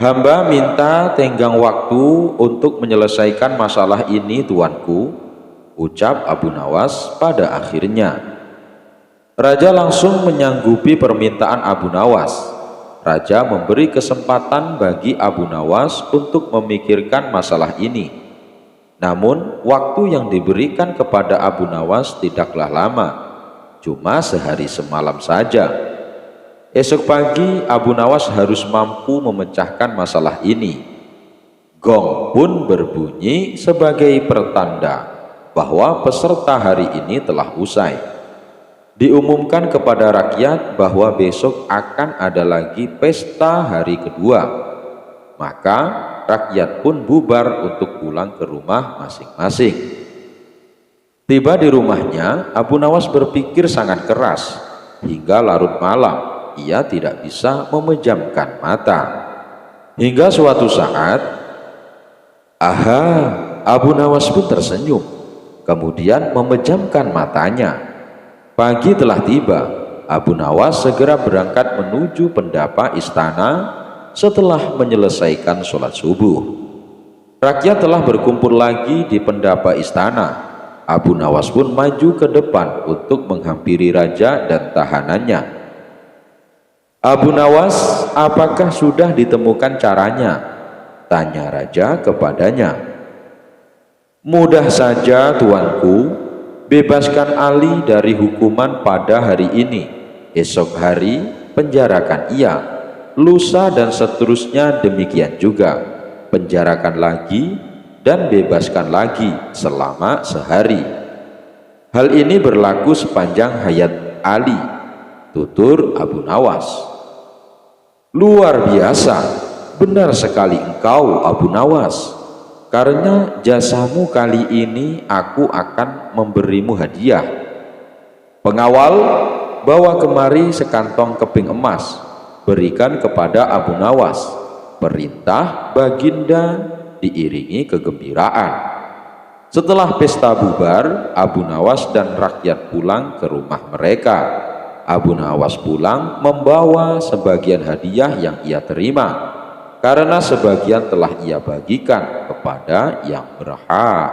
Hamba minta tenggang waktu untuk menyelesaikan masalah ini, tuanku, ucap Abu Nawas pada akhirnya. Raja langsung menyanggupi permintaan Abu Nawas. Raja memberi kesempatan bagi Abu Nawas untuk memikirkan masalah ini. Namun, waktu yang diberikan kepada Abu Nawas tidaklah lama, cuma sehari semalam saja. Esok pagi, Abu Nawas harus mampu memecahkan masalah ini. Gong pun berbunyi sebagai pertanda bahwa peserta hari ini telah usai. Diumumkan kepada rakyat bahwa besok akan ada lagi pesta hari kedua. Maka rakyat pun bubar untuk pulang ke rumah masing-masing. Tiba di rumahnya, Abu Nawas berpikir sangat keras. Hingga larut malam, ia tidak bisa memejamkan mata. Hingga suatu saat, Abu Nawas pun tersenyum, kemudian memejamkan matanya. Pagi telah tiba. Abu Nawas segera berangkat menuju pendapa istana setelah menyelesaikan sholat subuh. Rakyat telah berkumpul lagi di pendapa istana. Abu Nawas pun maju ke depan untuk menghampiri raja dan tahanannya. Abu Nawas, apakah sudah ditemukan caranya? Tanya raja kepadanya. Mudah saja, tuanku. Bebaskan Ali dari hukuman pada hari ini. Esok hari penjarakan ia. Lusa dan seterusnya demikian juga. Penjarakan lagi dan bebaskan lagi selama sehari. Hal ini berlaku sepanjang hayat Ali, tutur Abu Nawas. Luar biasa, benar sekali engkau, Abu Nawas. Karena jasamu kali ini aku akan memberimu hadiah. Pengawal, bawa kemari sekantong keping emas, berikan kepada Abu Nawas. Perintah Baginda diiringi kegembiraan. Setelah pesta bubar, Abu Nawas dan rakyat pulang ke rumah mereka. Abu Nawas pulang membawa sebagian hadiah yang ia terima, karena sebagian telah ia bagikan kepada yang berhak.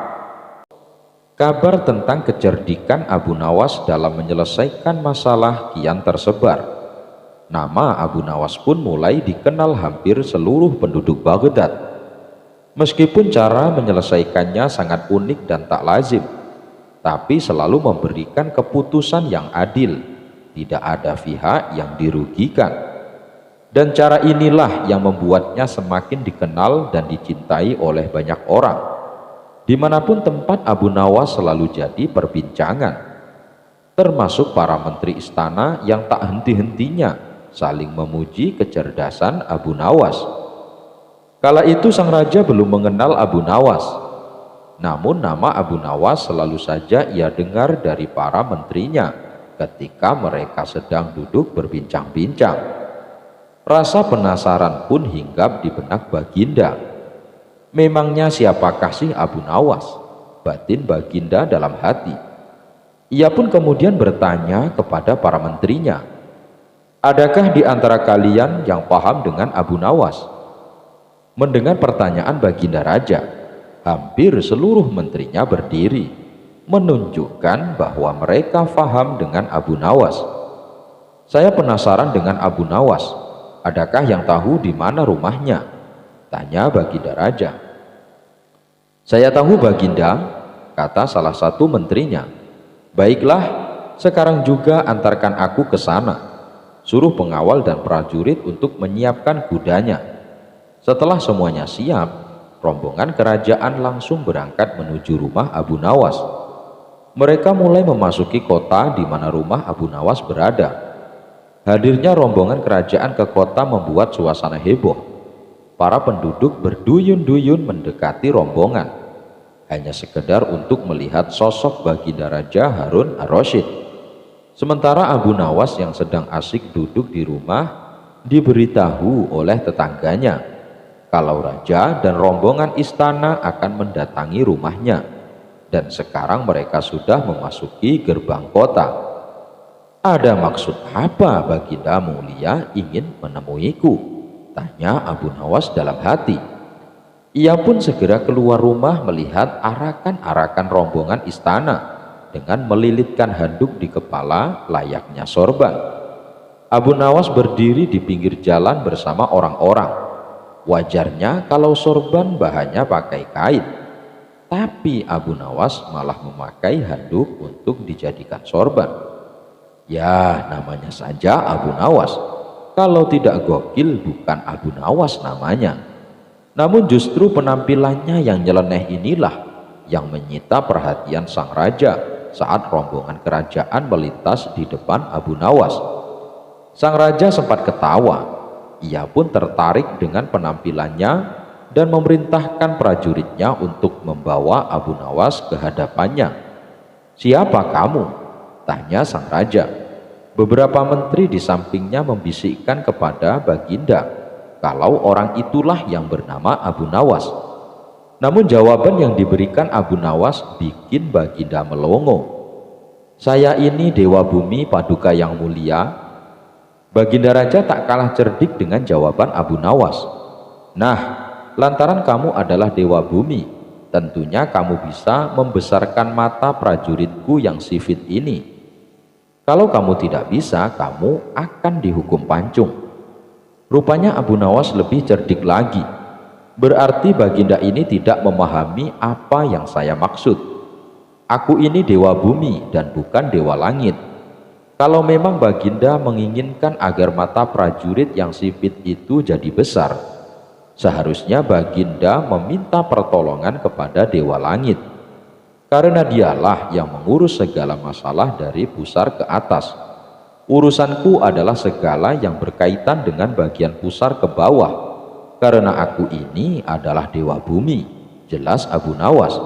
Kabar tentang kecerdikan Abu Nawas dalam menyelesaikan masalah kian tersebar. Nama Abu Nawas pun mulai dikenal hampir seluruh penduduk Baghdad. Meskipun cara menyelesaikannya sangat unik dan tak lazim, tapi selalu memberikan keputusan yang adil. Tidak ada pihak yang dirugikan. Dan cara inilah yang membuatnya semakin dikenal dan dicintai oleh banyak orang. Dimanapun tempat, Abu Nawas selalu jadi perbincangan, termasuk para menteri istana yang tak henti-hentinya saling memuji kecerdasan Abu Nawas. Kala itu sang raja belum mengenal Abu Nawas, namun nama Abu Nawas selalu saja ia dengar dari para menterinya ketika mereka sedang duduk berbincang-bincang. Rasa penasaran pun hinggap di benak Baginda. Memangnya siapakah sih Abu Nawas? Batin Baginda dalam hati. Ia pun kemudian bertanya kepada para menterinya, adakah di antara kalian yang paham dengan Abu Nawas? Mendengar pertanyaan Baginda Raja, hampir seluruh menterinya berdiri, menunjukkan bahwa mereka paham dengan Abu Nawas. Saya penasaran dengan Abu Nawas. Adakah yang tahu di mana rumahnya? Tanya Baginda Raja. Saya tahu Baginda, kata salah satu menterinya. Baiklah, sekarang juga antarkan aku ke sana. Suruh pengawal dan prajurit untuk menyiapkan kudanya. Setelah semuanya siap, rombongan kerajaan langsung berangkat menuju rumah Abu Nawas. Mereka mulai memasuki kota di mana rumah Abu Nawas berada. Hadirnya rombongan kerajaan ke kota membuat suasana heboh. Para penduduk berduyun-duyun mendekati rombongan, hanya sekedar untuk melihat sosok Baginda Raja Harun ar-Rasyid. Sementara Abu Nawas yang sedang asik duduk di rumah diberitahu oleh tetangganya kalau raja dan rombongan istana akan mendatangi rumahnya, dan sekarang mereka sudah memasuki gerbang kota. Ada maksud apa Baginda mulia ingin menemuiku? Tanya Abu Nawas dalam hati. Ia pun segera keluar rumah melihat arakan-arakan rombongan istana dengan melilitkan handuk di kepala layaknya sorban. Abu Nawas berdiri di pinggir jalan bersama orang-orang. Wajarnya kalau sorban bahannya pakai kain, tapi Abu Nawas malah memakai handuk untuk dijadikan sorban. Ya, namanya saja Abu Nawas. Kalau tidak gokil bukan Abu Nawas namanya. Namun justru penampilannya yang nyeleneh inilah yang menyita perhatian sang raja saat rombongan kerajaan melintas di depan Abu Nawas. Sang raja sempat ketawa. Ia pun tertarik dengan penampilannya dan memerintahkan prajuritnya untuk membawa Abu Nawas ke hadapannya. Siapa kamu? Tanya sang raja. Beberapa menteri di sampingnya membisikkan kepada Baginda kalau orang itulah yang bernama Abu Nawas. Namun jawaban yang diberikan Abu Nawas bikin Baginda melongo. Saya ini Dewa Bumi Paduka yang mulia. Baginda Raja tak kalah cerdik dengan jawaban Abu Nawas. Nah, lantaran kamu adalah Dewa Bumi, tentunya kamu bisa membesarkan mata prajuritku yang sifit ini. Kalau kamu tidak bisa, kamu akan dihukum pancung. Rupanya Abu Nawas lebih cerdik lagi. Berarti Baginda ini tidak memahami apa yang saya maksud. Aku ini Dewa Bumi dan bukan Dewa Langit. Kalau memang Baginda menginginkan agar mata prajurit yang sipit itu jadi besar, seharusnya Baginda meminta pertolongan kepada Dewa Langit. Karena dialah yang mengurus segala masalah dari pusar ke atas. Urusanku adalah segala yang berkaitan dengan bagian pusar ke bawah. Karena aku ini adalah Dewa Bumi, jelas Abu Nawas.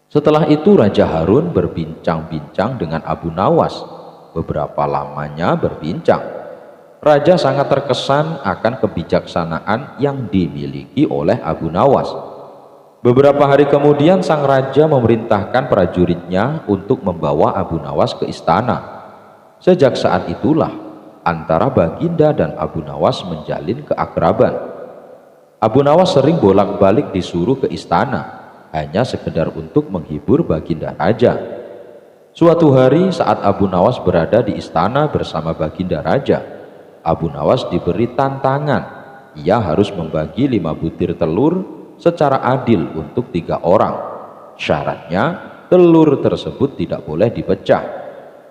Setelah itu Raja Harun berbincang-bincang dengan Abu Nawas. Beberapa lamanya berbincang. Raja sangat terkesan akan kebijaksanaan yang dimiliki oleh Abu Nawas. Beberapa hari kemudian sang raja memerintahkan prajuritnya untuk membawa Abu Nawas ke istana. Sejak saat itulah antara Baginda dan Abu Nawas menjalin keakraban. Abu Nawas sering bolak-balik disuruh ke istana hanya sekedar untuk menghibur Baginda Raja. Suatu hari saat Abu Nawas berada di istana bersama Baginda Raja, Abu Nawas diberi tantangan. Ia harus membagi 5 butir telur secara adil untuk 3 orang. Syaratnya telur tersebut tidak boleh dipecah.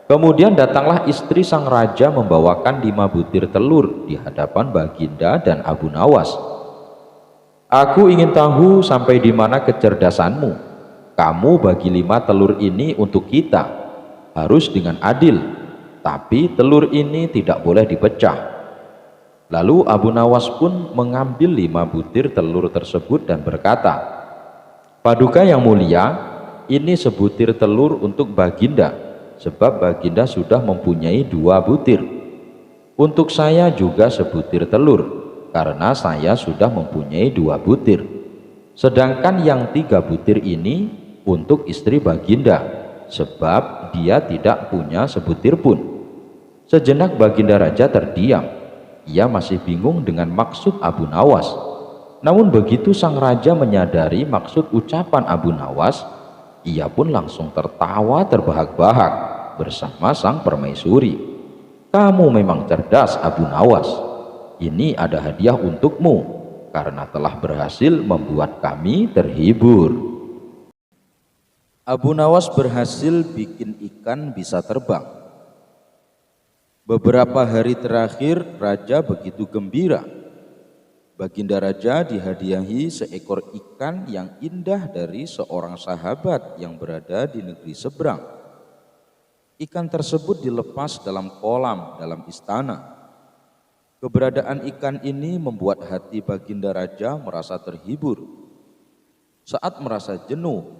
Kemudian datanglah istri sang raja membawakan 5 butir telur di hadapan Baginda dan Abu Nawas. Aku ingin tahu sampai di mana kecerdasanmu. Kamu bagi 5 telur ini untuk kita, harus dengan adil. tapi telur ini tidak boleh dipecah. Lalu Abu Nawas pun mengambil 5 butir telur tersebut dan berkata, "Paduka yang mulia, ini sebutir telur untuk Baginda, sebab Baginda sudah mempunyai 2 butir. Untuk saya juga sebutir telur, karena saya sudah mempunyai 2 butir. Sedangkan yang 3 butir ini untuk istri Baginda, sebab dia tidak punya sebutir pun." Sejenak Baginda Raja terdiam. Ia masih bingung dengan maksud Abu Nawas. Namun begitu sang raja menyadari maksud ucapan Abu Nawas, ia pun langsung tertawa terbahak-bahak bersama sang permaisuri. "Kamu memang cerdas, Abu Nawas. Ini ada hadiah untukmu karena telah berhasil membuat kami terhibur." Abu Nawas berhasil bikin ikan bisa terbang. Beberapa hari terakhir raja begitu gembira. Baginda Raja dihadiahi seekor ikan yang indah dari seorang sahabat yang berada di negeri seberang. Ikan tersebut dilepas dalam kolam dalam istana. Keberadaan ikan ini membuat hati Baginda Raja merasa terhibur. Saat merasa jenuh,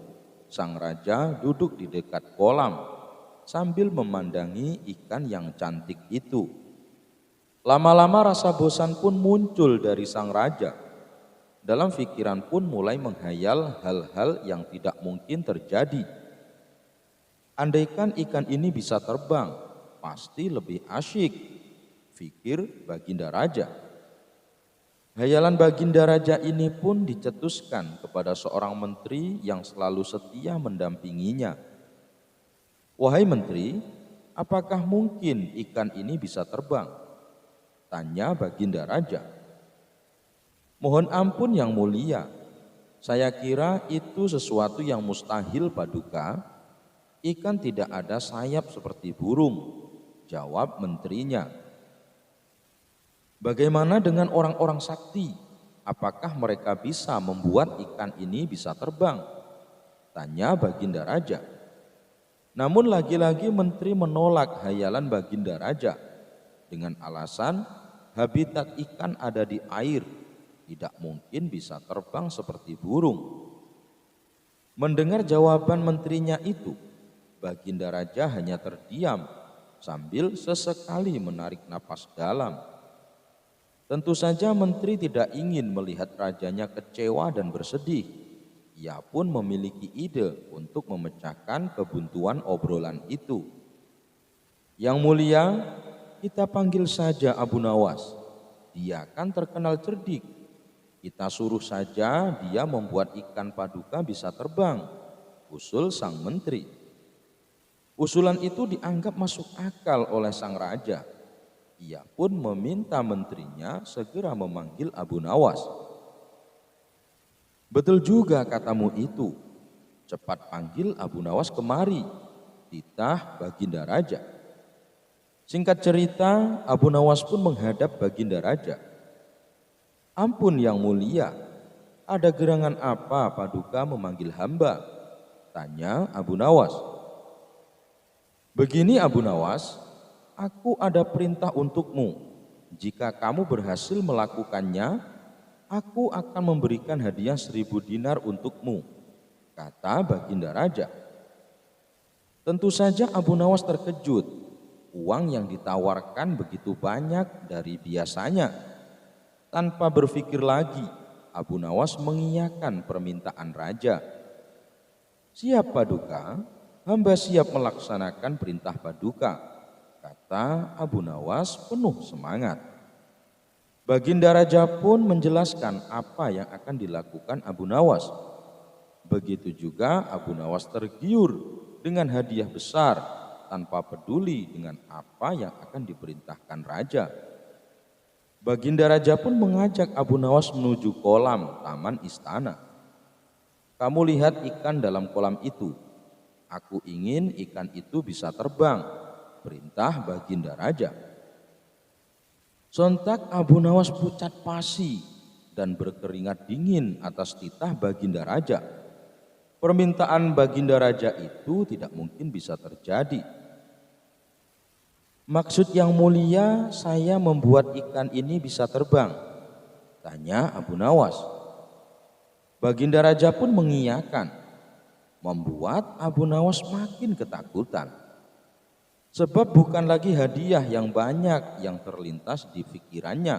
sang raja duduk di dekat kolam sambil memandangi ikan yang cantik itu. Lama-lama rasa bosan pun muncul dari sang raja. Dalam pikiran pun mulai menghayal hal-hal yang tidak mungkin terjadi. Andaikan ikan ini bisa terbang, pasti lebih asyik, pikir Baginda Raja. Hayalan Baginda Raja ini pun dicetuskan kepada seorang menteri yang selalu setia mendampinginya. "Wahai menteri, apakah mungkin ikan ini bisa terbang?" tanya Baginda Raja. "Mohon ampun yang mulia, saya kira itu sesuatu yang mustahil, Paduka. Ikan tidak ada sayap seperti burung," jawab menterinya. "Bagaimana dengan orang-orang sakti? Apakah mereka bisa membuat ikan ini bisa terbang?" tanya Baginda Raja. Namun lagi-lagi menteri menolak hayalan Baginda Raja dengan alasan habitat ikan ada di air, tidak mungkin bisa terbang seperti burung. Mendengar jawaban menterinya itu, Baginda Raja hanya terdiam sambil sesekali menarik napas dalam. Tentu saja menteri tidak ingin melihat rajanya kecewa dan bersedih. Ia pun memiliki ide untuk memecahkan kebuntuan obrolan itu. "Yang mulia, kita panggil saja Abu Nawas. Dia kan terkenal cerdik. Kita suruh saja dia membuat ikan paduka bisa terbang," usul sang menteri. Usulan itu dianggap masuk akal oleh sang raja. Ia pun meminta menterinya segera memanggil Abu Nawas. "Betul juga katamu itu. Cepat panggil Abu Nawas kemari," titah Baginda Raja. Singkat cerita, Abu Nawas pun menghadap Baginda Raja. "Ampun yang mulia, ada gerangan apa Paduka memanggil hamba?" tanya Abu Nawas. "Begini Abu Nawas, aku ada perintah untukmu. Jika kamu berhasil melakukannya, aku akan memberikan hadiah 1.000 dinar untukmu," kata Baginda Raja. Tentu saja Abu Nawas terkejut. Uang yang ditawarkan begitu banyak dari biasanya. Tanpa berpikir lagi, Abu Nawas mengiyakan permintaan raja. "Siap Paduka, hamba siap melaksanakan perintah Paduka," kata Abu Nawas penuh semangat. Baginda Raja pun menjelaskan apa yang akan dilakukan Abu Nawas. Begitu juga Abu Nawas tergiur dengan hadiah besar tanpa peduli dengan apa yang akan diperintahkan raja. Baginda Raja pun mengajak Abu Nawas menuju kolam taman istana. "Kamu lihat ikan dalam kolam itu. Aku ingin ikan itu bisa terbang," perintah Baginda Raja. Sontak Abu Nawas pucat pasi dan berkeringat dingin atas titah Baginda Raja. Permintaan Baginda Raja itu tidak mungkin bisa terjadi. Maksud yang mulia, saya membuat ikan ini bisa terbang, tanya Abu Nawas. Baginda Raja pun mengiyakan, membuat Abu Nawas makin ketakutan. Sebab bukan lagi hadiah yang banyak yang terlintas di pikirannya,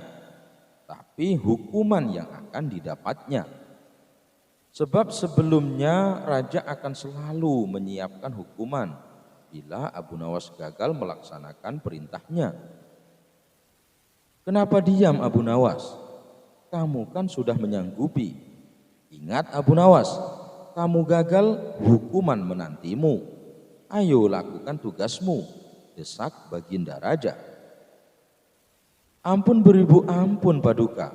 tapi hukuman yang akan didapatnya. Sebab sebelumnya raja akan selalu menyiapkan hukuman bila Abu Nawas gagal melaksanakan perintahnya. Kenapa diam Abu Nawas? Kamu kan sudah menyanggupi. Ingat Abu Nawas, kamu gagal, hukuman menantimu. Ayo lakukan tugasmu, desak Baginda Raja. Ampun beribu ampun Paduka.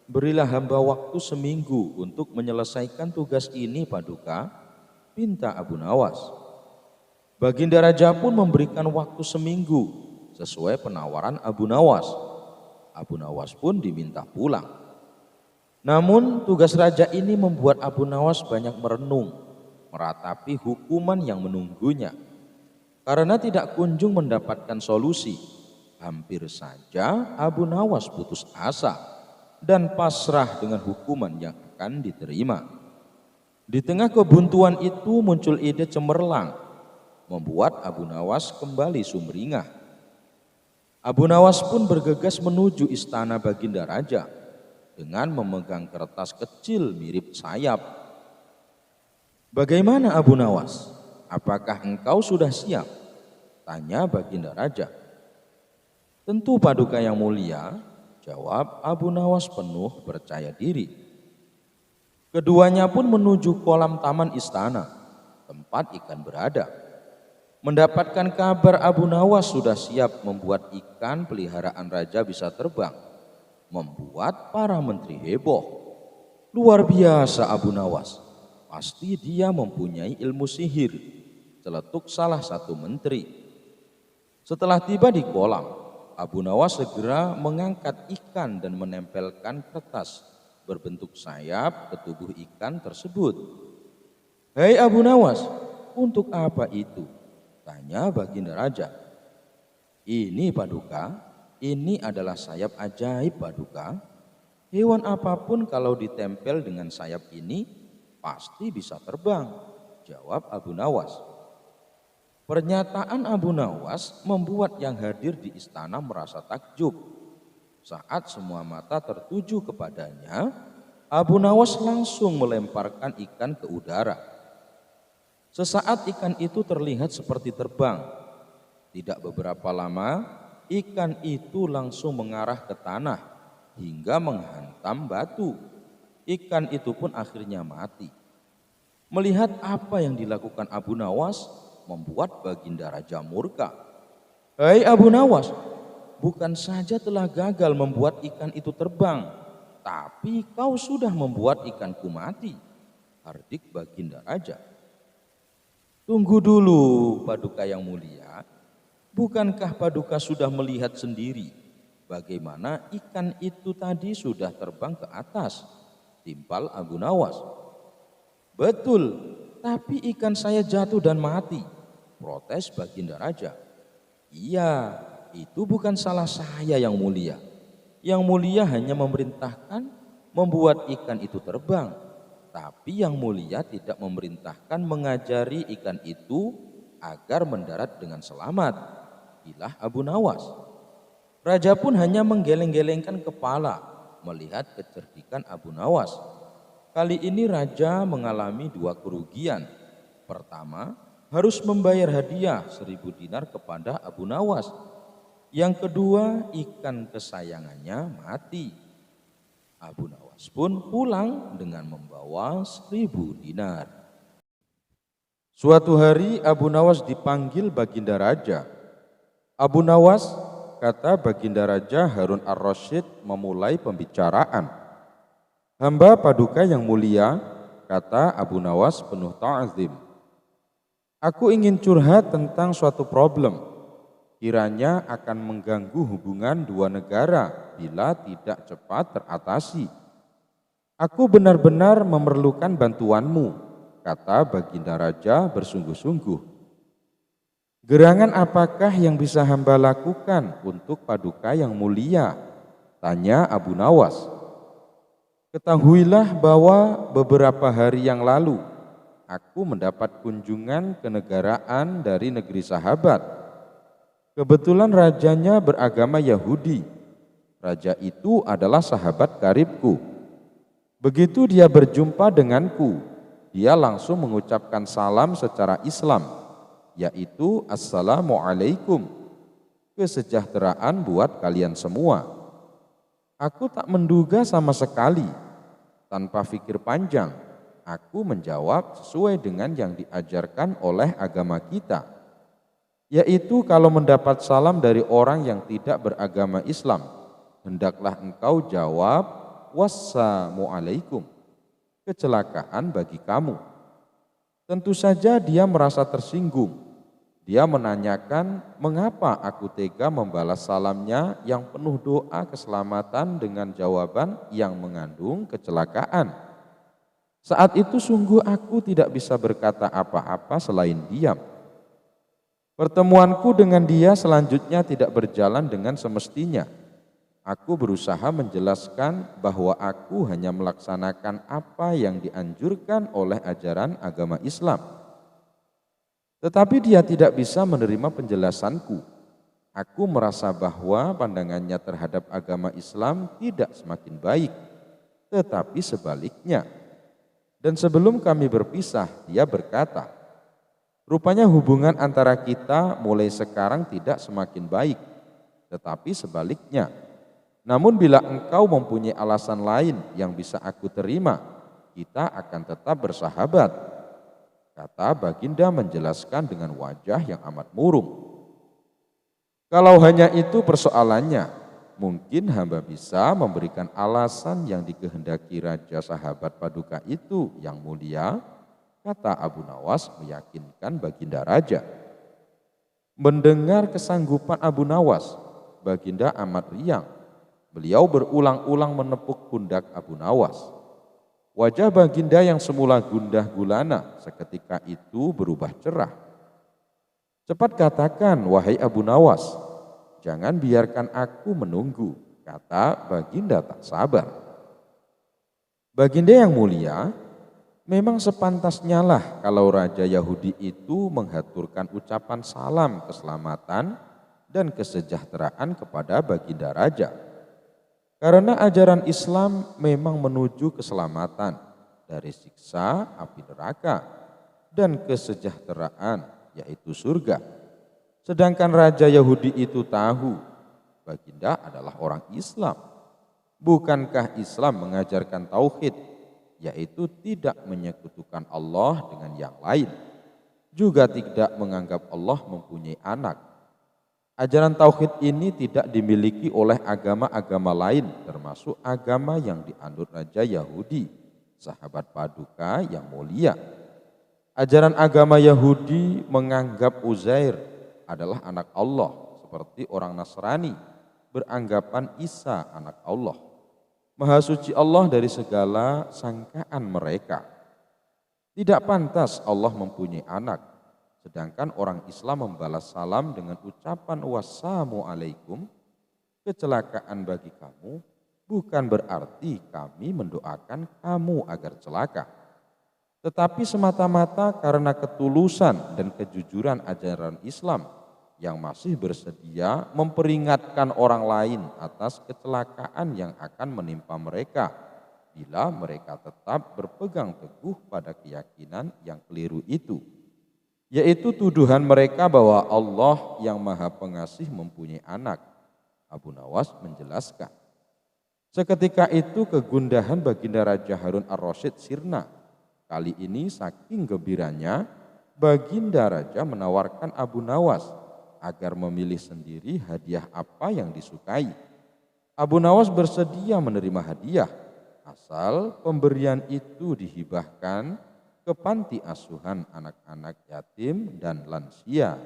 Berilah hamba waktu seminggu untuk menyelesaikan tugas ini Paduka, pinta Abu Nawas. Baginda Raja pun memberikan waktu seminggu sesuai penawaran Abu Nawas. Abu Nawas pun diminta pulang. Namun tugas raja ini membuat Abu Nawas banyak merenung, meratapi hukuman yang menunggunya. Karena tidak kunjung mendapatkan solusi, hampir saja Abu Nawas putus asa dan pasrah dengan hukuman yang akan diterima. Di tengah kebuntuan itu muncul ide cemerlang, membuat Abu Nawas kembali sumringah. Abu Nawas pun bergegas menuju istana Baginda Raja dengan memegang kertas kecil mirip sayap. Bagaimana Abu Nawas? Apakah engkau sudah siap? Tanya Baginda Raja. Tentu Paduka yang mulia, jawab Abu Nawas penuh percaya diri. Keduanya pun menuju kolam taman istana, tempat ikan berada. Mendapatkan kabar Abu Nawas sudah siap membuat ikan peliharaan raja bisa terbang, membuat para menteri heboh. Luar biasa Abu Nawas, pasti dia mempunyai ilmu sihir, celetuk salah satu menteri. Setelah tiba di kolam, Abu Nawas segera mengangkat ikan dan menempelkan kertas berbentuk sayap ke tubuh ikan tersebut. Hei Abu Nawas, untuk apa itu? Tanya Baginda Raja. Ini Paduka, ini adalah sayap ajaib Paduka. Hewan apapun kalau ditempel dengan sayap ini pasti bisa terbang, jawab Abu Nawas. Pernyataan Abu Nawas membuat yang hadir di istana merasa takjub. Saat semua mata tertuju kepadanya, Abu Nawas langsung melemparkan ikan ke udara. Sesaat ikan itu terlihat seperti terbang. Tidak beberapa lama, ikan itu langsung mengarah ke tanah hingga menghantam batu. Ikan itu pun akhirnya mati. Melihat apa yang dilakukan Abu Nawas membuat Baginda Raja murka. Hei Abu Nawas, bukan saja telah gagal membuat ikan itu terbang, tapi kau sudah membuat ikanku mati, hardik Baginda Raja. Tunggu dulu Paduka yang mulia, bukankah Paduka sudah melihat sendiri bagaimana ikan itu tadi sudah terbang ke atas, timpal Abu Nawas. Betul, tapi ikan saya jatuh dan mati, protes Baginda Raja. Iya, itu bukan salah saya yang mulia. Yang mulia hanya memerintahkan membuat ikan itu terbang. Tapi yang mulia tidak memerintahkan mengajari ikan itu agar mendarat dengan selamat, ilah Abu Nawas. Raja pun hanya menggeleng-gelengkan kepala melihat kecerdikan Abu Nawas. Kali ini raja mengalami dua kerugian. Pertama, harus membayar hadiah 1000 dinar kepada Abu Nawas. Yang kedua, ikan kesayangannya mati. Abu Nawas pun pulang dengan membawa 1000 dinar. Suatu hari Abu Nawas dipanggil Baginda Raja. Abu Nawas, kata Baginda Raja Harun ar-Rasyid memulai pembicaraan. Hamba Paduka yang mulia, kata Abu Nawas penuh ta'zim. Aku ingin curhat tentang suatu problem. Kiranya akan mengganggu hubungan dua negara bila tidak cepat teratasi. Aku benar-benar memerlukan bantuanmu, kata Baginda Raja bersungguh-sungguh. Gerangan apakah yang bisa hamba lakukan untuk paduka yang mulia? Tanya Abu Nawas. Ketahuilah bahwa beberapa hari yang lalu aku mendapat kunjungan kenegaraan dari negeri sahabat. Kebetulan rajanya beragama Yahudi. Raja itu adalah sahabat karibku. Begitu dia berjumpa denganku, dia langsung mengucapkan salam secara Islam, yaitu Assalamualaikum, kesejahteraan buat kalian semua. Aku tak menduga sama sekali, tanpa pikir panjang, aku menjawab sesuai dengan yang diajarkan oleh agama kita, yaitu kalau mendapat salam dari orang yang tidak beragama Islam, hendaklah engkau jawab Wassalamualaikum, kecelakaan bagi kamu. Tentu saja dia merasa tersinggung. Dia menanyakan mengapa aku tega membalas salamnya yang penuh doa keselamatan dengan jawaban yang mengandung kecelakaan. Saat itu sungguh aku tidak bisa berkata apa-apa selain diam. Pertemuanku dengan dia selanjutnya tidak berjalan dengan semestinya. Aku berusaha menjelaskan bahwa aku hanya melaksanakan apa yang dianjurkan oleh ajaran agama Islam. Tetapi dia tidak bisa menerima penjelasanku. Aku merasa bahwa pandangannya terhadap agama Islam tidak semakin baik, tetapi sebaliknya. Dan sebelum kami berpisah, dia berkata, rupanya hubungan antara kita mulai sekarang tidak semakin baik, tetapi sebaliknya. Namun bila engkau mempunyai alasan lain yang bisa aku terima, kita akan tetap bersahabat. Kata baginda menjelaskan dengan wajah yang amat murung. Kalau hanya itu persoalannya, mungkin hamba bisa memberikan alasan yang dikehendaki raja sahabat paduka itu yang mulia, kata Abu Nawas meyakinkan baginda raja. Mendengar kesanggupan Abu Nawas, baginda amat riang. Beliau berulang-ulang menepuk pundak Abu Nawas. Wajah baginda yang semula gundah gulana seketika itu berubah cerah. Cepat katakan, wahai Abu Nawas, jangan biarkan aku menunggu, kata baginda tak sabar. Baginda yang mulia, memang sepantasnya lah kalau Raja Yahudi itu menghaturkan ucapan salam keselamatan dan kesejahteraan kepada baginda raja. Karena ajaran Islam memang menuju keselamatan dari siksa api neraka dan kesejahteraan yaitu surga. Sedangkan Raja Yahudi itu tahu baginda adalah orang Islam. Bukankah Islam mengajarkan tauhid, yaitu tidak menyekutukan Allah dengan yang lain, juga tidak menganggap Allah mempunyai anak. Ajaran tauhid ini tidak dimiliki oleh agama-agama lain, termasuk agama yang dianut Raja Yahudi, sahabat paduka yang mulia. Ajaran agama Yahudi menganggap Uzair adalah anak Allah, seperti orang Nasrani beranggapan Isa anak Allah. Maha suci Allah dari segala sangkaan mereka. Tidak pantas Allah mempunyai anak. Sedangkan orang Islam membalas salam dengan ucapan wassalamualaikum, kecelakaan bagi kamu, bukan berarti kami mendoakan kamu agar celaka. Tetapi semata-mata karena ketulusan dan kejujuran ajaran Islam yang masih bersedia memperingatkan orang lain atas kecelakaan yang akan menimpa mereka bila mereka tetap berpegang teguh pada keyakinan yang keliru itu. Yaitu tuduhan mereka bahwa Allah yang Maha Pengasih mempunyai anak. Abu Nawas menjelaskan. Seketika itu kegundahan baginda Raja Harun ar-Rasyid sirna. Kali ini saking gembiranya, baginda Raja menawarkan Abu Nawas agar memilih sendiri hadiah apa yang disukai. Abu Nawas bersedia menerima hadiah, asal pemberian itu dihibahkan ke panti asuhan anak-anak yatim dan lansia.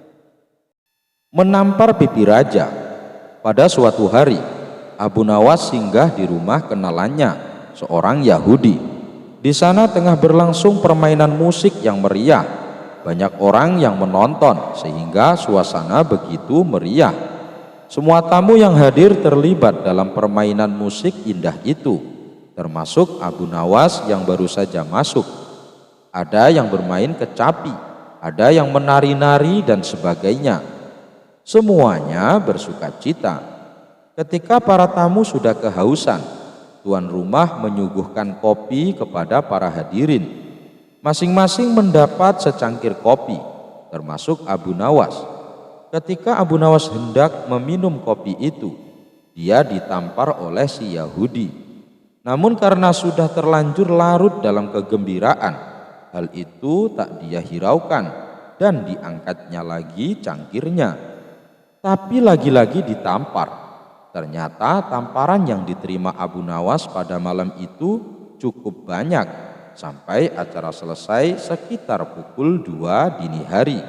Menampar pipi raja. Pada suatu hari, Abu Nawas singgah di rumah kenalannya, seorang Yahudi. Di sana tengah berlangsung permainan musik yang meriah. banyak orang yang menonton sehingga suasana begitu meriah. Semua tamu yang hadir terlibat dalam permainan musik indah itu, termasuk Abu Nawas yang baru saja masuk. Ada yang bermain kecapi, ada yang menari-nari dan sebagainya. Semuanya bersukacita. Ketika para tamu sudah kehausan, tuan rumah menyuguhkan kopi kepada para hadirin. Masing-masing mendapat secangkir kopi, termasuk Abu Nawas. Ketika Abu Nawas hendak meminum kopi itu, dia ditampar oleh si Yahudi. Namun karena sudah terlanjur larut dalam kegembiraan, hal itu tak dia hiraukan dan diangkatnya lagi cangkirnya. Tapi lagi-lagi ditampar. Ternyata tamparan yang diterima Abu Nawas pada malam itu cukup banyak, sampai acara selesai sekitar pukul 2 dini hari.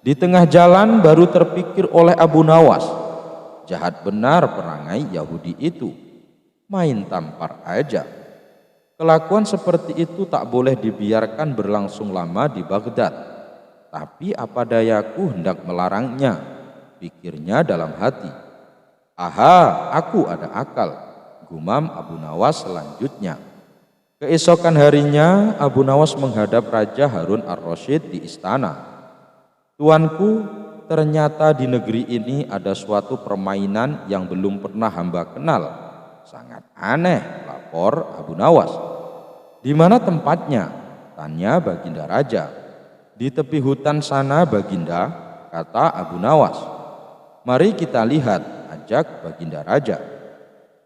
Di tengah jalan baru terpikir oleh Abu Nawas, jahat benar perangai Yahudi itu, main tampar aja. Kelakuan seperti itu tak boleh dibiarkan berlangsung lama di Baghdad. Tapi apa dayaku hendak melarangnya, pikirnya dalam hati. Aha, aku ada akal, gumam Abu Nawas selanjutnya. Keesokan harinya Abu Nawas menghadap Raja Harun ar-Rasyid di istana. Tuanku, ternyata di negeri ini ada suatu permainan yang belum pernah hamba kenal. Sangat aneh, lapor Abu Nawas. Di mana tempatnya? Tanya Baginda Raja. Di tepi hutan sana Baginda, kata Abu Nawas. Mari kita lihat, ajak Baginda Raja.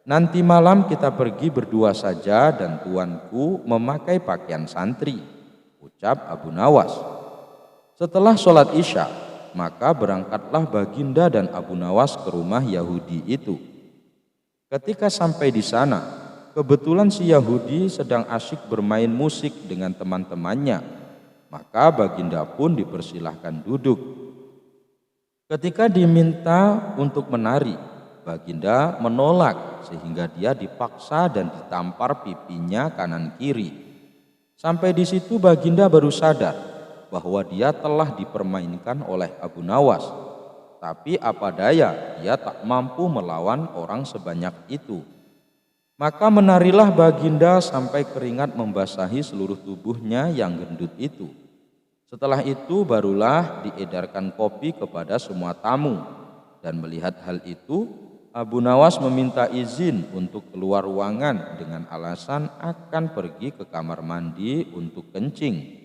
Nanti malam kita pergi berdua saja dan tuanku memakai pakaian santri, ucap Abu Nawas. Setelah sholat Isya, maka berangkatlah Baginda dan Abu Nawas ke rumah Yahudi itu. Ketika sampai di sana, kebetulan si Yahudi sedang asyik bermain musik dengan teman-temannya, maka Baginda pun dipersilahkan duduk. Ketika diminta untuk menari, Baginda menolak sehingga dia dipaksa dan ditampar pipinya kanan kiri. Sampai di situ Baginda baru sadar bahwa dia telah dipermainkan oleh Abu Nawas. Tapi apa daya, dia tak mampu melawan orang sebanyak itu. Maka menarilah Baginda sampai keringat membasahi seluruh tubuhnya yang gendut itu. Setelah itu barulah diedarkan kopi kepada semua tamu. Dan melihat hal itu, Abu Nawas meminta izin untuk keluar ruangan dengan alasan akan pergi ke kamar mandi untuk kencing.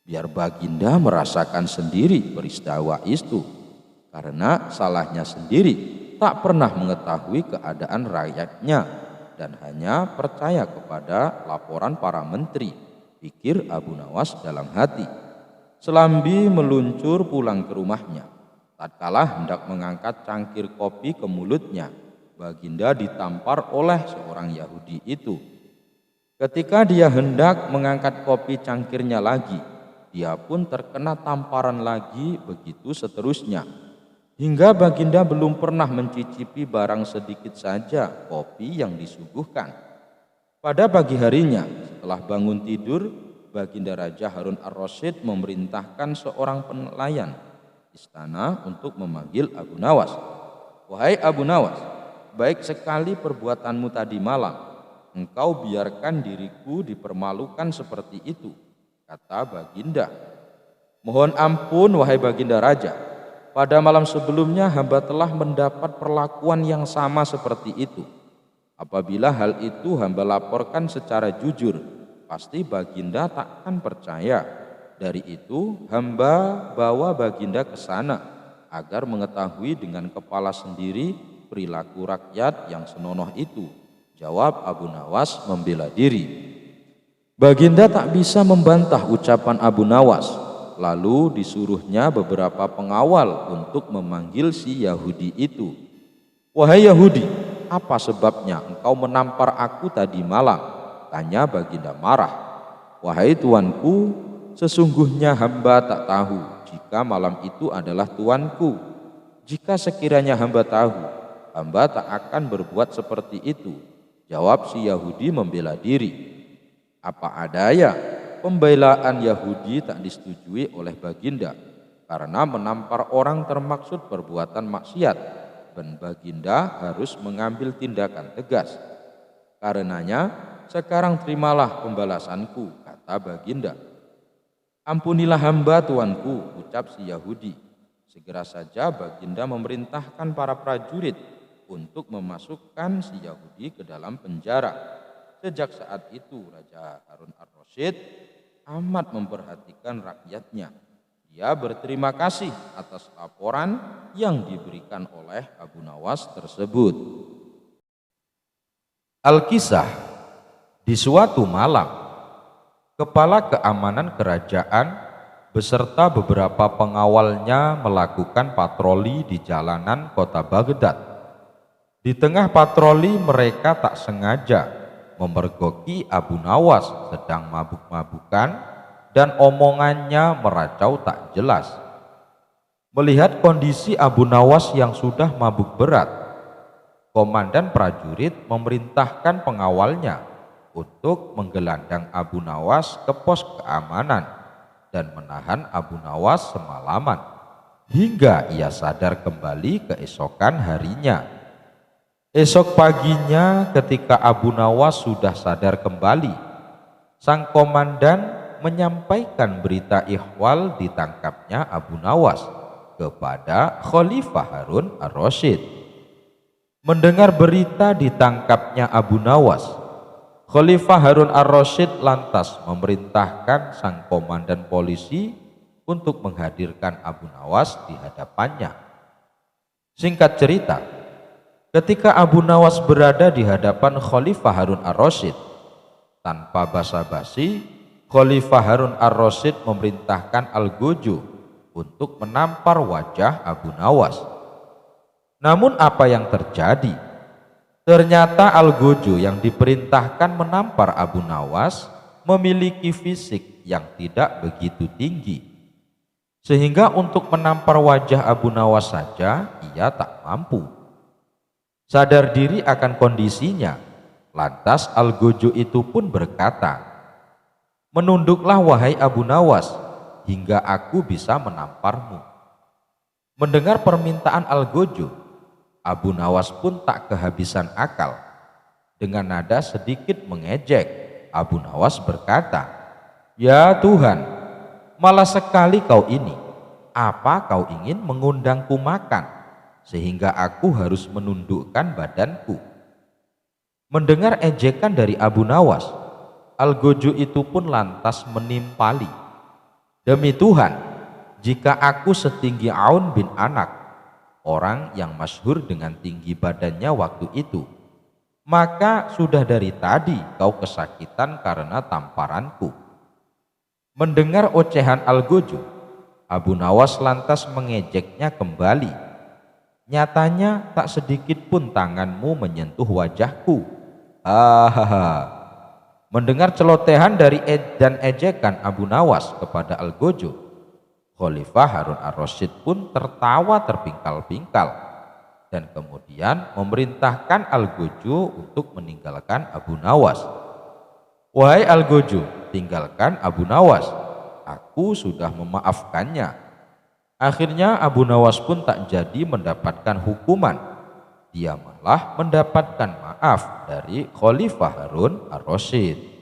Biar Baginda merasakan sendiri peristiwa itu, karena salahnya sendiri tak pernah mengetahui keadaan rakyatnya dan hanya percaya kepada laporan para menteri, pikir Abu Nawas dalam hati. Selambi meluncur pulang ke rumahnya. Tatkala hendak mengangkat cangkir kopi ke mulutnya, Baginda ditampar oleh seorang Yahudi itu. Ketika dia hendak mengangkat kopi cangkirnya lagi, dia pun terkena tamparan lagi, begitu seterusnya. Hingga Baginda belum pernah mencicipi barang sedikit saja kopi yang disuguhkan. Pada pagi harinya, setelah bangun tidur, Baginda Raja Harun ar-Rasyid memerintahkan seorang pelayan istana untuk memanggil Abu Nawas. Wahai Abu Nawas, baik sekali perbuatanmu tadi malam. Engkau biarkan diriku dipermalukan seperti itu, kata Baginda. Mohon ampun wahai Baginda Raja, pada malam sebelumnya hamba telah mendapat perlakuan yang sama seperti itu. Apabila hal itu hamba laporkan secara jujur, pasti Baginda takkan percaya. Dari itu hamba bawa Baginda ke sana agar mengetahui dengan kepala sendiri perilaku rakyat yang senonoh itu, jawab Abu Nawas membela diri. Baginda tak bisa membantah ucapan Abu Nawas, lalu disuruhnya beberapa pengawal untuk memanggil si Yahudi itu. Wahai Yahudi, apa sebabnya engkau menampar aku tadi malam? Tanya Baginda marah. Wahai tuanku, sesungguhnya hamba tak tahu jika malam itu adalah tuanku. Jika sekiranya hamba tahu, hamba tak akan berbuat seperti itu, jawab si Yahudi membela diri. Apa adanya, pembelaan Yahudi tak disetujui oleh Baginda karena menampar orang termaksud perbuatan maksiat, dan Baginda harus mengambil tindakan tegas. Karenanya, sekarang terimalah pembalasanku, kata Baginda. Ampunilah hamba tuanku, ucap si Yahudi. Segera saja Baginda memerintahkan para prajurit untuk memasukkan si Yahudi ke dalam penjara. Sejak saat itu Raja Harun ar-Rasyid amat memperhatikan rakyatnya. Dia berterima kasih atas laporan yang diberikan oleh Abu Nawas tersebut. Al-Kisah, di suatu malam, kepala keamanan kerajaan beserta beberapa pengawalnya melakukan patroli di jalanan kota Baghdad. Di tengah patroli mereka tak sengaja memergoki Abu Nawas sedang mabuk-mabukan dan omongannya meracau tak jelas. Melihat kondisi Abu Nawas yang sudah mabuk berat, komandan prajurit memerintahkan pengawalnya untuk menggelandang Abu Nawas ke pos keamanan dan menahan Abu Nawas semalaman hingga ia sadar kembali keesokan harinya. Esok paginya ketika Abu Nawas sudah sadar kembali, sang komandan menyampaikan berita ihwal ditangkapnya Abu Nawas kepada Khalifah Harun ar-Rasyid. Mendengar berita ditangkapnya Abu Nawas, Khalifah Harun ar-Rasyid lantas memerintahkan sang komandan polisi untuk menghadirkan Abu Nawas di hadapannya. Singkat cerita, ketika Abu Nawas berada di hadapan Khalifah Harun ar-Rasyid, tanpa basa-basi, Khalifah Harun ar-Rasyid memerintahkan Al-Gojo untuk menampar wajah Abu Nawas. Namun apa yang terjadi? Ternyata Al-Gojo yang diperintahkan menampar Abu Nawas memiliki fisik yang tidak begitu tinggi, sehingga untuk menampar wajah Abu Nawas saja ia tak mampu. Sadar diri akan kondisinya, lantas Al-Gojo itu pun berkata, "Menunduklah wahai Abu Nawas, hingga aku bisa menamparmu." Mendengar permintaan Al-Gojo, Abu Nawas pun tak kehabisan akal. Dengan nada sedikit mengejek, Abu Nawas berkata, "Ya Tuhan, malah sekali kau ini. Apa kau ingin mengundangku makan, sehingga aku harus menundukkan badanku?" Mendengar ejekan dari Abu Nawas, Al-Gojo itu pun lantas menimpali, "Demi Tuhan, jika aku setinggi Aun bin Anak, orang yang masyhur dengan tinggi badannya waktu itu, maka sudah dari tadi kau kesakitan karena tamparanku." Mendengar ocehan Al-Gojo, Abu Nawas lantas mengejeknya kembali, "Nyatanya tak sedikit pun tanganmu menyentuh wajahku." Hahaha. Mendengar celotehan dari dan ejekan Abu Nawas kepada Al-Gojo, Khalifah Harun ar-Rasyid pun tertawa terpingkal-pingkal dan kemudian memerintahkan Al-Gojo untuk meninggalkan Abu Nawas. "Wahai Al-Gojo, tinggalkan Abu Nawas. Aku sudah memaafkannya." Akhirnya Abu Nawas pun tak jadi mendapatkan hukuman. Dia malah mendapatkan maaf dari Khalifah Harun ar-Rasyid.